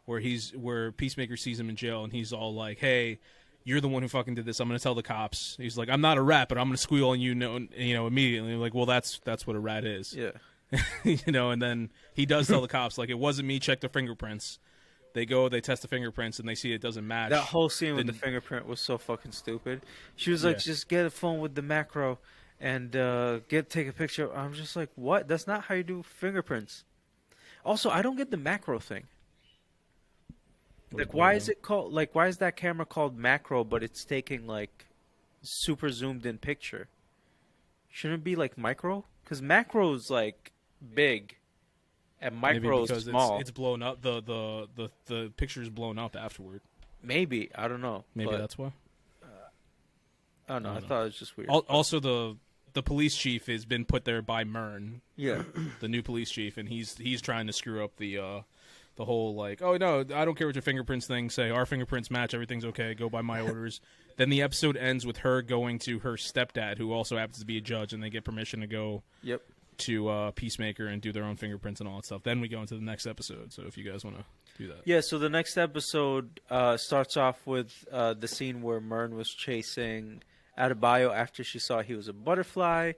where Peacemaker sees him in jail, and he's all like, "Hey, you're the one who fucking did this. I'm going to tell the cops." He's like, "I'm not a rat, but I'm going to squeal on you, immediately." Like, well, that's what a rat is, Yeah. And then he does tell the cops, like, "It wasn't me. Check the fingerprints." They go, they test the fingerprints, and they see it doesn't match. That whole scene with the Then- fingerprint was so fucking stupid. She was like, Yeah. "Just get a phone with the macro," and take a picture. I'm just like, what? That's not how you do fingerprints. Also, I don't get the macro thing. Like, why is it called? Like, why is that camera called macro, but it's taking like super zoomed in picture? Shouldn't it be like micro? Because macro is like big, and micro is small. It's blown up. The picture is blown up afterward. Maybe, I don't know. Maybe that's why. I don't know. I thought it was just weird. Also, the police chief has been put there by Mern. Yeah, the new police chief, and he's trying to screw up the whole like, oh no, I don't care what your fingerprints thing say. Our fingerprints match. Everything's okay. Go by my orders. Then the episode ends with her going to her stepdad, who also happens to be a judge, and they get permission to go to Peacemaker and do their own fingerprints and all that stuff. Then we go into the next episode. So if you guys want to do that. Yeah, so the next episode starts off with the scene where Mern was chasing Adebayo after she saw he was a butterfly.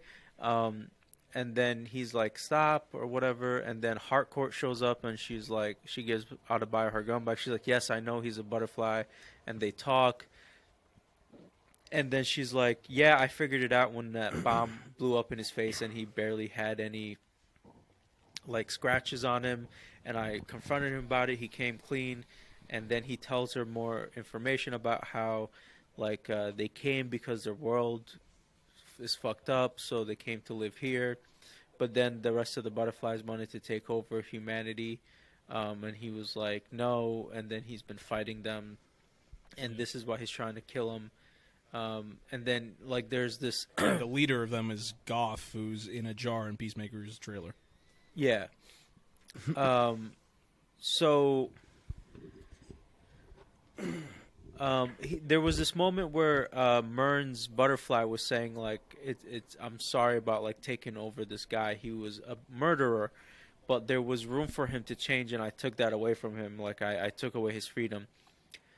And then he's like, stop, or whatever. And then Harcourt shows up, and she's like, she gives Adebayo her gun back. She's like, yes, I know he's a butterfly. And they talk. And then she's like, yeah, I figured it out when that bomb blew up in his face and he barely had any, like, scratches on him. And I confronted him about it. He came clean. And then he tells her more information about how, like, they came because their world is fucked up, so they came to live here. But then the rest of the butterflies wanted to take over humanity. And he was like, no. And then he's been fighting them. And this is why he's trying to kill them. And then, like, there's this... the leader of them is Goff, who's in a jar in Peacemaker's trailer. Yeah. So... there was this moment where Mern's butterfly was saying, like, I'm sorry about, like, taking over this guy. He was a murderer, but there was room for him to change, and I took that away from him. Like, I took away his freedom.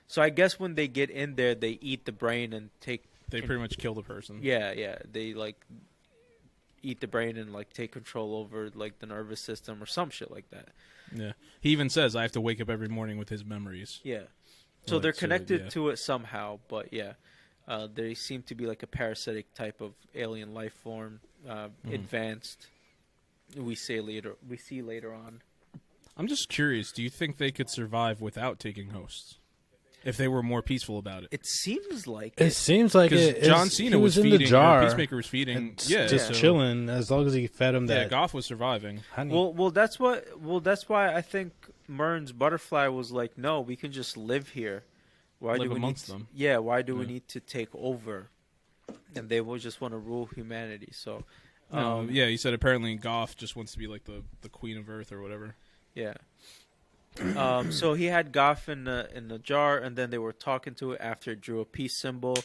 So I guess when they get in there, they eat the brain and They pretty much kill the person. Yeah. They, like, eat the brain and, like, take control over, like, the nervous system or some shit like that. Yeah. He even says, I have to wake up every morning with his memories. Yeah. So they're connected to it somehow, but yeah, they seem to be like a parasitic type of alien life form, advanced. We see later on. I'm just curious. Do you think they could survive without taking hosts? If they were more peaceful about it? It seems like it. Seems like it. John Cena was feeding. In the jar. Peacemaker was feeding. Just chilling as long as he fed him that. Yeah, Goff was surviving. Honey. Well, that's why I think Mern's butterfly was like, no, we can just live here. Why live do we amongst need them? Yeah, why do we need to take over? And they will just want to rule humanity. So, yeah, he said apparently Goff just wants to be like the queen of Earth or whatever. Yeah. So he had Goff in the jar, and then they were talking to it after it drew a peace symbol.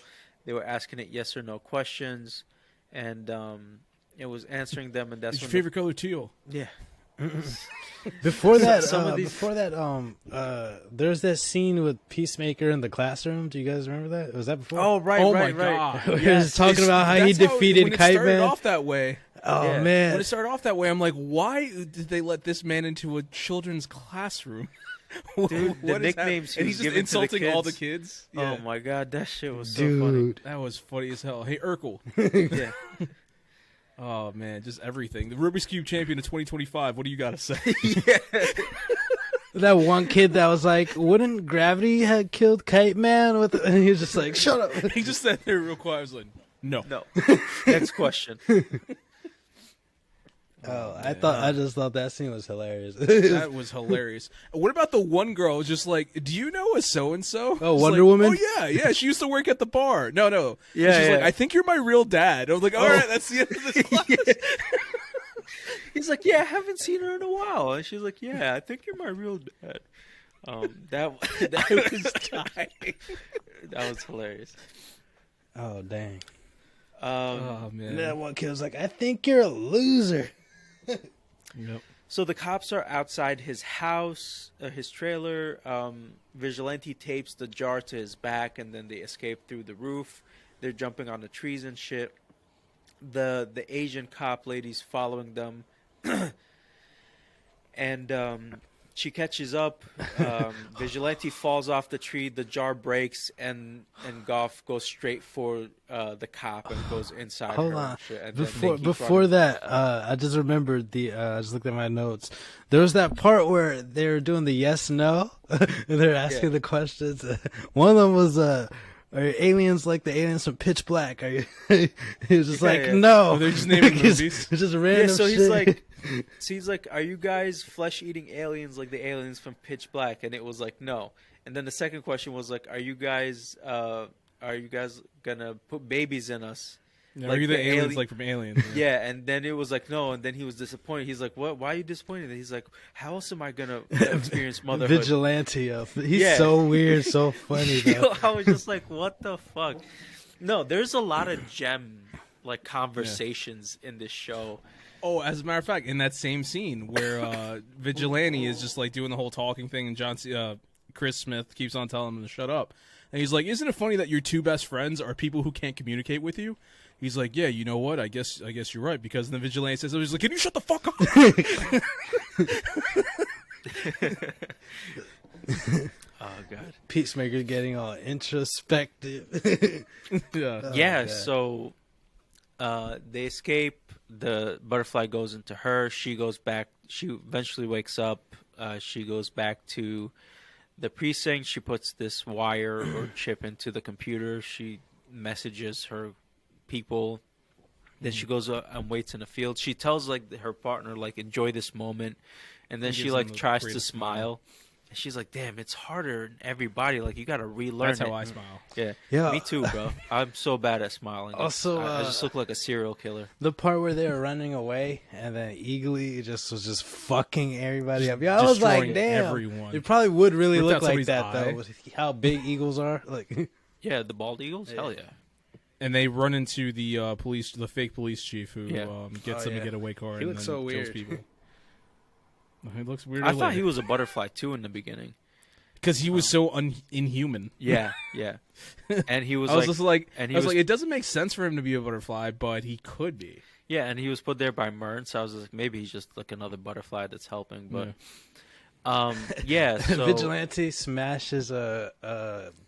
They were asking it yes or no questions, and it was answering them. And that's your favorite color teal. Yeah. Before that, there's that scene with Peacemaker in the classroom. Do you guys remember that? Was that before? Oh, right. Oh my god! He was talking about how he defeated Kite Man. When it started off that way. Oh man! When it started off that way, I'm like, why did they let this man into a children's classroom? Dude, the nicknames and he's just insulting all the kids. Yeah. Oh my god, that shit was so Dude. funny. That was funny as hell. Hey, Urkel. Yeah. Oh man, just everything. The Rubik's Cube champion of 2025. What do you got to say? Yeah. That one kid that was like, "Wouldn't gravity have killed Kite Man?" And he was just like, "Shut up." He just sat there real quiet. I was like, "No." Next question. I just thought that scene was hilarious. That was hilarious. What about the one girl who's just like, do you know a so-and-so? Oh, Wonder Woman? Oh, yeah. She used to work at the bar. No. Yeah, she's yeah. like, I think you're my real dad. I was like, all right, that's the end of this class. He's like, yeah, I haven't seen her in a while. And she's like, yeah, I think you're my real dad. That was dying. That was hilarious. Oh, dang. Oh, man. That one kid was like, I think you're a loser. Yep. So the cops are outside his house, his trailer. Vigilante tapes the jar to his back, and then they escape through the roof. They're jumping on the trees and shit. The Asian cop lady's following them. And she catches up. Vigilante falls off the tree. The jar breaks, and Goff goes straight for the cop and goes inside Hold her. on. And shit, and then they keep Before running. that, I just remembered I just looked at my notes. There was that part where they were doing the yes no, and they're asking the questions. One of them was, "Are aliens like the aliens from Pitch Black?" Are you? He was just like, "No." Oh, they're just naming movies. It's just random. Yeah, so shit. he's like, "Are you guys flesh-eating aliens like the aliens from Pitch Black?" And it was like, "No." And then the second question was like, "Are you guys gonna put babies in us?" Yeah, Like are you the the aliens ali- like from Aliens? Yeah, and then it was like, no, and then he was disappointed. He's like, "What? Why are you disappointed?" And he's like, "How else am I gonna experience motherhood?" Vigilante. He's Yeah. so weird, so funny though. Yo, I was just like, "What the fuck?" No, there's a lot of conversations in this show. Oh, as a matter of fact, in that same scene where Vigilante is just like doing the whole talking thing, and Chris Smith keeps on telling him to shut up, and he's like, "Isn't it funny that your two best friends are people who can't communicate with you?" He's like, "Yeah, you know what? I guess you're right." Because the Vigilante says, "He's like, can you shut the fuck up?" Oh god. Peacemaker getting all introspective. Yeah. Yeah, God. so they escape. The butterfly goes into her. She goes back. She eventually wakes up. She goes back to the precinct. She puts this wire or chip into the computer. She messages her people. Then she goes and waits in the field. She tells like her partner like enjoy this moment, and then And she gives like them the tries to greatest smile. And she's like, "Damn, it's harder in everybody. Like you got to relearn That's it." how I smile. Yeah, Yeah. me too, bro. I'm so bad at smiling. Also, I just look like a serial killer. The part where they were running away and then Eagly was just fucking everybody up. Yeah, I was like, destroying damn. everyone. It probably would really Ripped look out like somebody's that eye. though, with how big eagles are. Like, Yeah, the bald eagles. Hell yeah. And they run into the the fake police chief who Yeah. gets them a getaway car He and looks then so kills weird. people. He looks weird. I thought he was a butterfly too in the beginning. because he was so inhuman. Yeah, yeah. And he was I was like, just like, and he I was was- like, it doesn't make sense for him to be a butterfly, but he could be. yeah, and he was put there by Mern. So I was like, maybe he's just like another butterfly that's helping. But yeah. So Vigilante smashes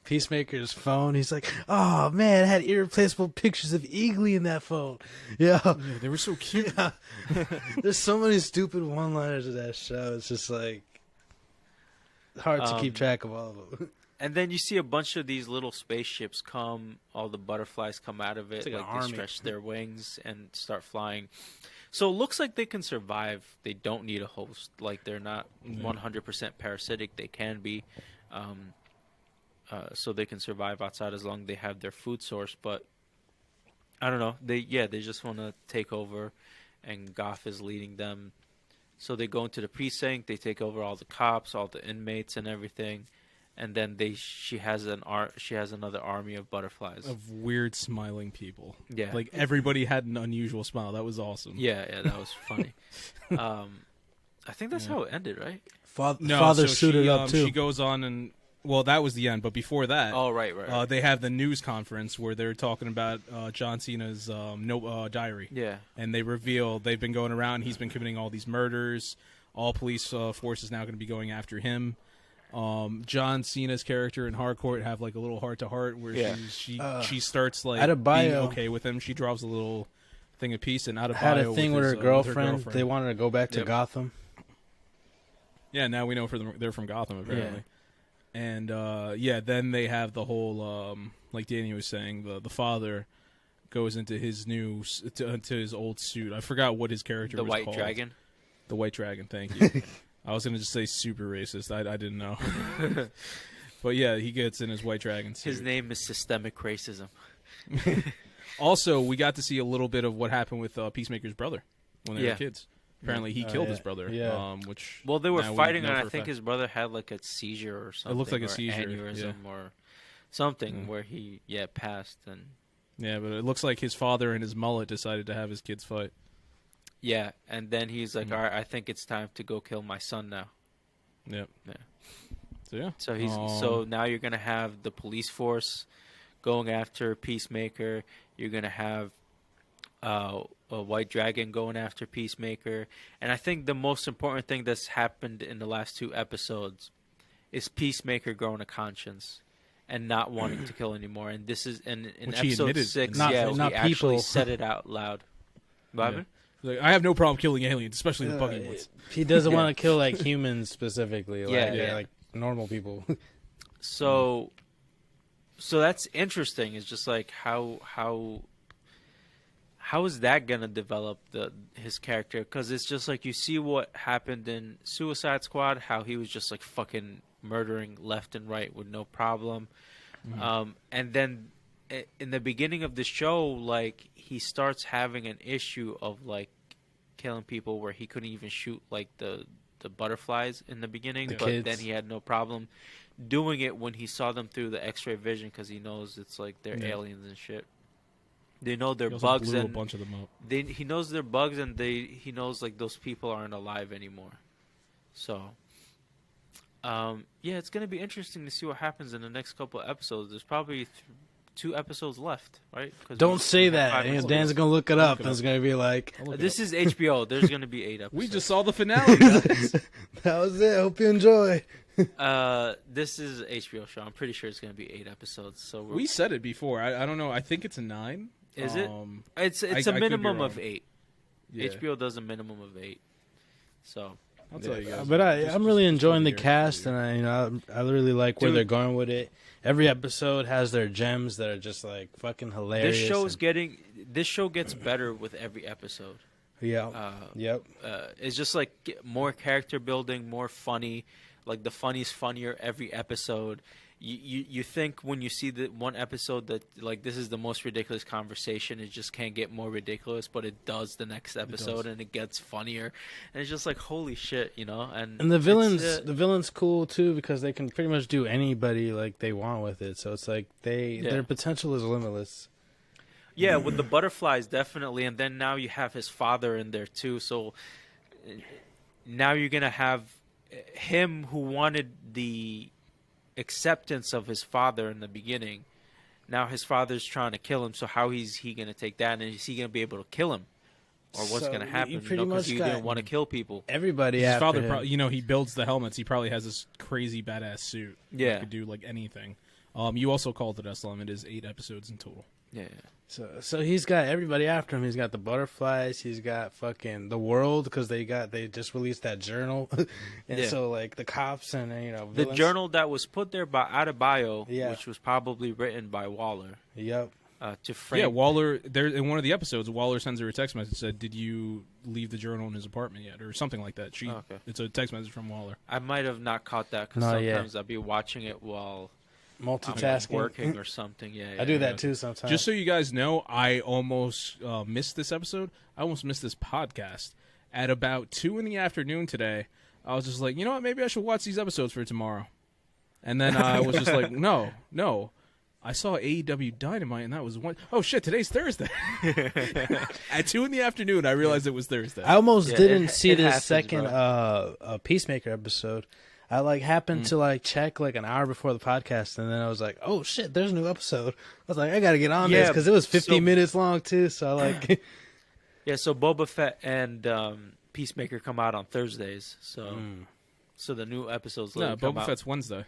Peacemaker's phone. He's like, "Oh man, it had irreplaceable pictures of Eagly in that phone." Yeah, Yeah, they were so cute. there's so many stupid one-liners in that show. It's just like hard to keep track of all of them. And then you see a bunch of these little spaceships come. All the butterflies come out of it. like an Like they army. stretch their wings and start flying. So it looks like they can survive. They don't need a host. Like they're not 100% parasitic. They can be. So they can survive outside as long as they have their food source. But I don't know. They just want to take over, and Goff is leading them. So they go into the precinct. They take over all the cops, all the inmates, and everything. And then she has another army of butterflies. Of weird smiling people. Yeah. Like everybody had an unusual smile. That was awesome. Yeah, that was funny. I think that's how it ended, right? Father so suited up too. She goes on and that was the end. But before that, Oh, right. they have the news conference where they're talking about John Cena's diary. Yeah. And they reveal they've been going around. He's been committing all these murders. All police force is now going to be going after him. John Cena's character in Hardcourt have like a little heart to heart where Yeah. she starts like Adebayo being okay with him. She drops a little thing of peace, and Adebayo had a thing with her his, girlfriend. They wanted to go back to Yep. Gotham. Yeah, now we know they're from Gotham apparently. And then they have the whole like Danny was saying, the father goes into his into his old suit. I forgot what his character The was White called. Dragon. The White Dragon, thank you. I was going to just say super racist. I didn't know. But yeah, he gets in his White Dragon suit. His name is Systemic Racism. Also, we got to see a little bit of what happened with Peacemaker's brother when they Yeah. were kids. Apparently, he Oh, killed yeah. his brother. Yeah. Which Well, they were now we fighting, know and for I a think fact. his brother had like a seizure or something. looked like a or seizure, aneurysm yeah. or something where he passed. And Yeah, but it looks like his father and his mullet decided to have his kids fight. yeah, and then he's like, all right, I think it's time to go kill my son now. Yep. Yeah. So yeah. So now you're gonna have the police force going after Peacemaker. You're gonna have a White Dragon going after Peacemaker, and I think the most important thing that's happened in the last 2 episodes is Peacemaker growing a conscience and not wanting to kill anymore. And this is in Which he episode admitted. 6. Not He people. actually said it out loud. What happened? Like, I have no problem killing aliens, especially the buggy ones. He doesn't want to kill like humans specifically. Like, Yeah. like normal people. So that's interesting. It's just like how is that gonna develop his character? Because it's just like you see what happened in Suicide Squad, how he was just like fucking murdering left and right with no problem, and then in the beginning of the show, like he starts having an issue of like killing people where he couldn't even shoot like the butterflies in the beginning, but kids. then he had no problem doing it when he saw them through the X-ray vision because he knows it's like they're aliens and shit. They know they're He also bugs blew and a bunch of them up. he knows they're bugs and he knows like those people aren't alive anymore. So, yeah, it's gonna be interesting to see what happens in the next couple of episodes. There's probably 2 episodes left, right? Don't say that. 5 And episodes. Dan's gonna look it up, and it's gonna be like, This is HBO. There's gonna be 8 episodes. We just saw the finale, guys. that was it. Hope you enjoy. This is an HBO show. I'm pretty sure it's gonna be 8 episodes. So We said it before. I don't know. I think it's a 9. Is it? It's I a could be minimum wrong. of 8. Yeah. HBO does a minimum of 8. So I'll tell you guys. But I'm really enjoying the here. cast, and I really like where Dude. they're going with it. Every episode has their gems that are just like fucking hilarious. this show gets better with every episode. Yeah. Yep. It's just like more character building, more funny. Like the funny's funnier every episode. You think when you see the one episode that like this is the most ridiculous conversation, it just can't get more ridiculous, but it does the next episode and it gets funnier, and it's just like holy shit, you know. And And the villain's cool too because they can pretty much do anybody like they want with it. So it's like their potential is limitless. Yeah, with the butterflies definitely, and then now you have his father in there too. So now you're gonna have him who wanted the acceptance of his father in the beginning. Now his father's trying to kill him. So how is he gonna take that? And is he gonna be able to kill him, or what's So gonna happen? you You pretty know, because much he got didn't want to kill people. Everybody His after father, him. he builds the helmets. He probably has this crazy badass suit. Yeah. That could do like anything. You also called it Eslam. It is 8 episodes in total. Yeah. So he's got everybody after him. He's got the butterflies. He's got fucking the world because they just released that journal, and so like the cops and The villains. journal that was put there by Adebayo, Yeah. which was probably written by Waller, Yep. to frame. Yeah, Waller. There in one of the episodes, Waller sends her a text message said, "Did you leave the journal in his apartment yet?" or something like that. Okay. It's a text message from Waller. I might have not caught that because Not sometimes yet. I'll be watching it while I'm Multitasking. working or something. Yeah, I do that too sometimes. Just so you guys know, I almost missed this episode. I almost missed this podcast at about 2 in the afternoon today. I was just like, you know what? Maybe I should watch these episodes for tomorrow. And then I was just like, no. I saw AEW Dynamite, and that was one. Oh shit! Today's Thursday. At 2 in the afternoon, I realized it was Thursday. I almost Yeah, didn't it see this happens, second bro. Peacemaker episode. I happened to check an hour before the podcast, and then I was like, "Oh shit, there's a new episode." I was like, "I gotta get on this Yeah, because it was 50 so- minutes long too." So Yeah, so Boba Fett and Peacemaker come out on Thursdays. So, so the new episodes. no, come Boba out. Fett's Wednesday.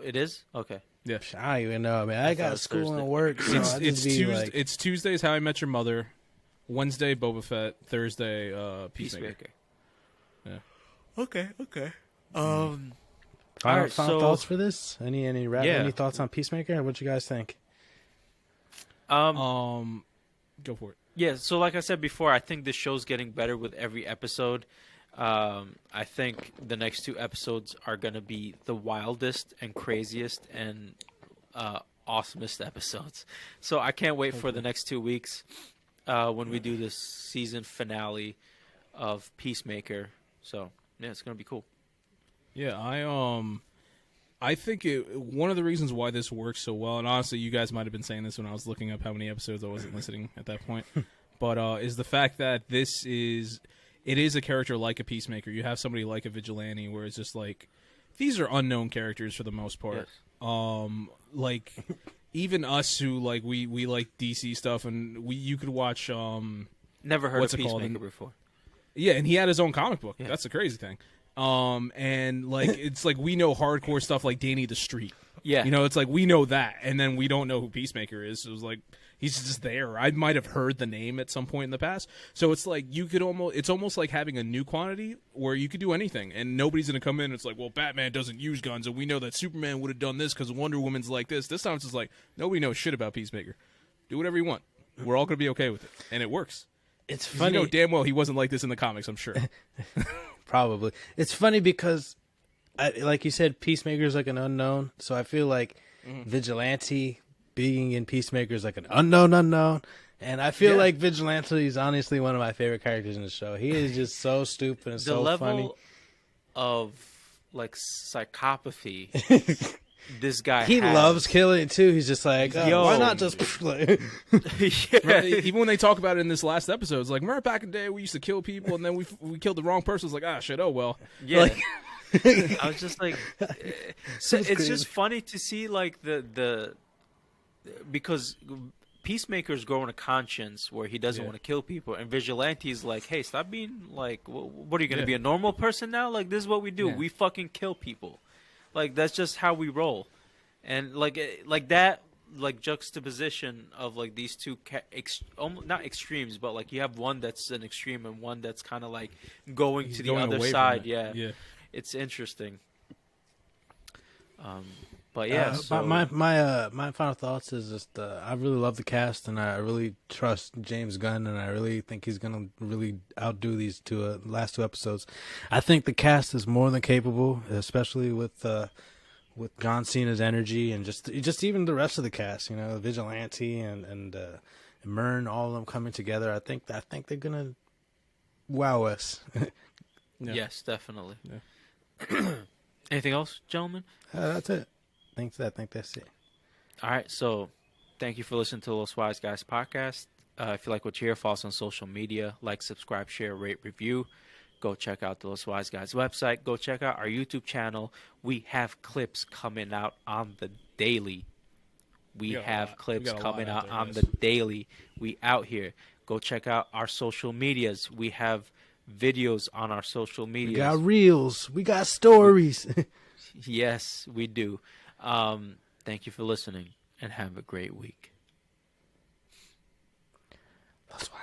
It is okay. Yeah, I don't even know, man. I thought it got was school Thursday. and work. So it's I it's just be Tuesday. like, It's Tuesdays How I Met Your Mother, Wednesday Boba Fett, Thursday Peacemaker. Peacemaker. Yeah. Okay. final alright, so- thoughts for this? Any Yeah. any thoughts on Peacemaker? What you guys think? Go for it. Yeah, so like I said before, I think the show's getting better with every episode. I think the next 2 episodes are going to be the wildest and craziest and awesomest episodes. So I can't wait for the next 2 weeks when we do this season finale of Peacemaker. So, yeah, it's going to be cool. Yeah, I think one of the reasons why this works so well, and honestly, you guys might have been saying this when I was looking up how many episodes. I wasn't listening at that point, but is the fact that it is a character like a Peacemaker. You have somebody like a Vigilante, where it's just like these are unknown characters for the most part. Yes. Like even us who we like DC stuff, and you could watch Never heard what's of it called? Peacemaker before. Yeah, and he had his own comic book. Yeah. That's the crazy thing. And like it's like we know hardcore stuff like Danny the Street. Yeah. You know, it's like we know that, and then we don't know who Peacemaker is. So it was like he's just there. I might have heard the name at some point in the past. So it's like it's almost like having a new quantity where you could do anything, and nobody's gonna come in. And it's like, well, Batman doesn't use guns, and we know that Superman would have done this because Wonder Woman's like this. This time it's just like nobody knows shit about Peacemaker. Do whatever you want. We're all gonna be okay with it, and it works. It's funny. You know damn well he wasn't like this in the comics, I'm sure. Probably. It's funny because, like you said, Peacemaker's like an unknown. So I feel like Vigilante being in Peacemaker is like an unknown. And I feel like Vigilante is honestly one of my favorite characters in the show. He is just so stupid and so level funny. of like psychopathy. This guy He has. loves killing too. He's just like, Yo. why not just like, Yeah. Even when they talk about it in this last episode, it's like, remember back in the day we used to kill people and then we killed the wrong person. It's like, ah, shit, oh well. Yeah. Like- I was just like, so it's crazy. just funny to see like the because Peacemaker's growing a conscience where he doesn't want to kill people, and Vigilante's like, hey, stop being like, what are you gonna be a normal person now? Like this is what we do. Yeah. We fucking kill people. Like that's just how we roll, and like that like juxtaposition of like these two not extremes, but like you have one that's an extreme and one that's kind of like going to the going other away from side. it. Yeah, Yeah. it's interesting. But yeah, so, my final thoughts is just I really love the cast and I really trust James Gunn and I really think he's gonna really outdo these last two episodes. I think the cast is more than capable, especially with John Cena's energy and just even the rest of the cast. You know, Vigilante and Myrn, all of them coming together. I think they're gonna wow us. yes, definitely. Yeah. Anything else, gentlemen? That's it. I think that's it. All right, so thank you for listening to the Los Wise Guys podcast. If you like what you hear, follow us on social media. Like, subscribe, share, rate, review. Go check out the Los Wise Guys website. Go check out our YouTube channel. We have clips coming out on the daily. We have clips coming out on the daily. We out here. Go check out our social medias. We have videos on our social medias. We got reels. We got stories. Yes, we do. Thank you for listening and have a great week. That's why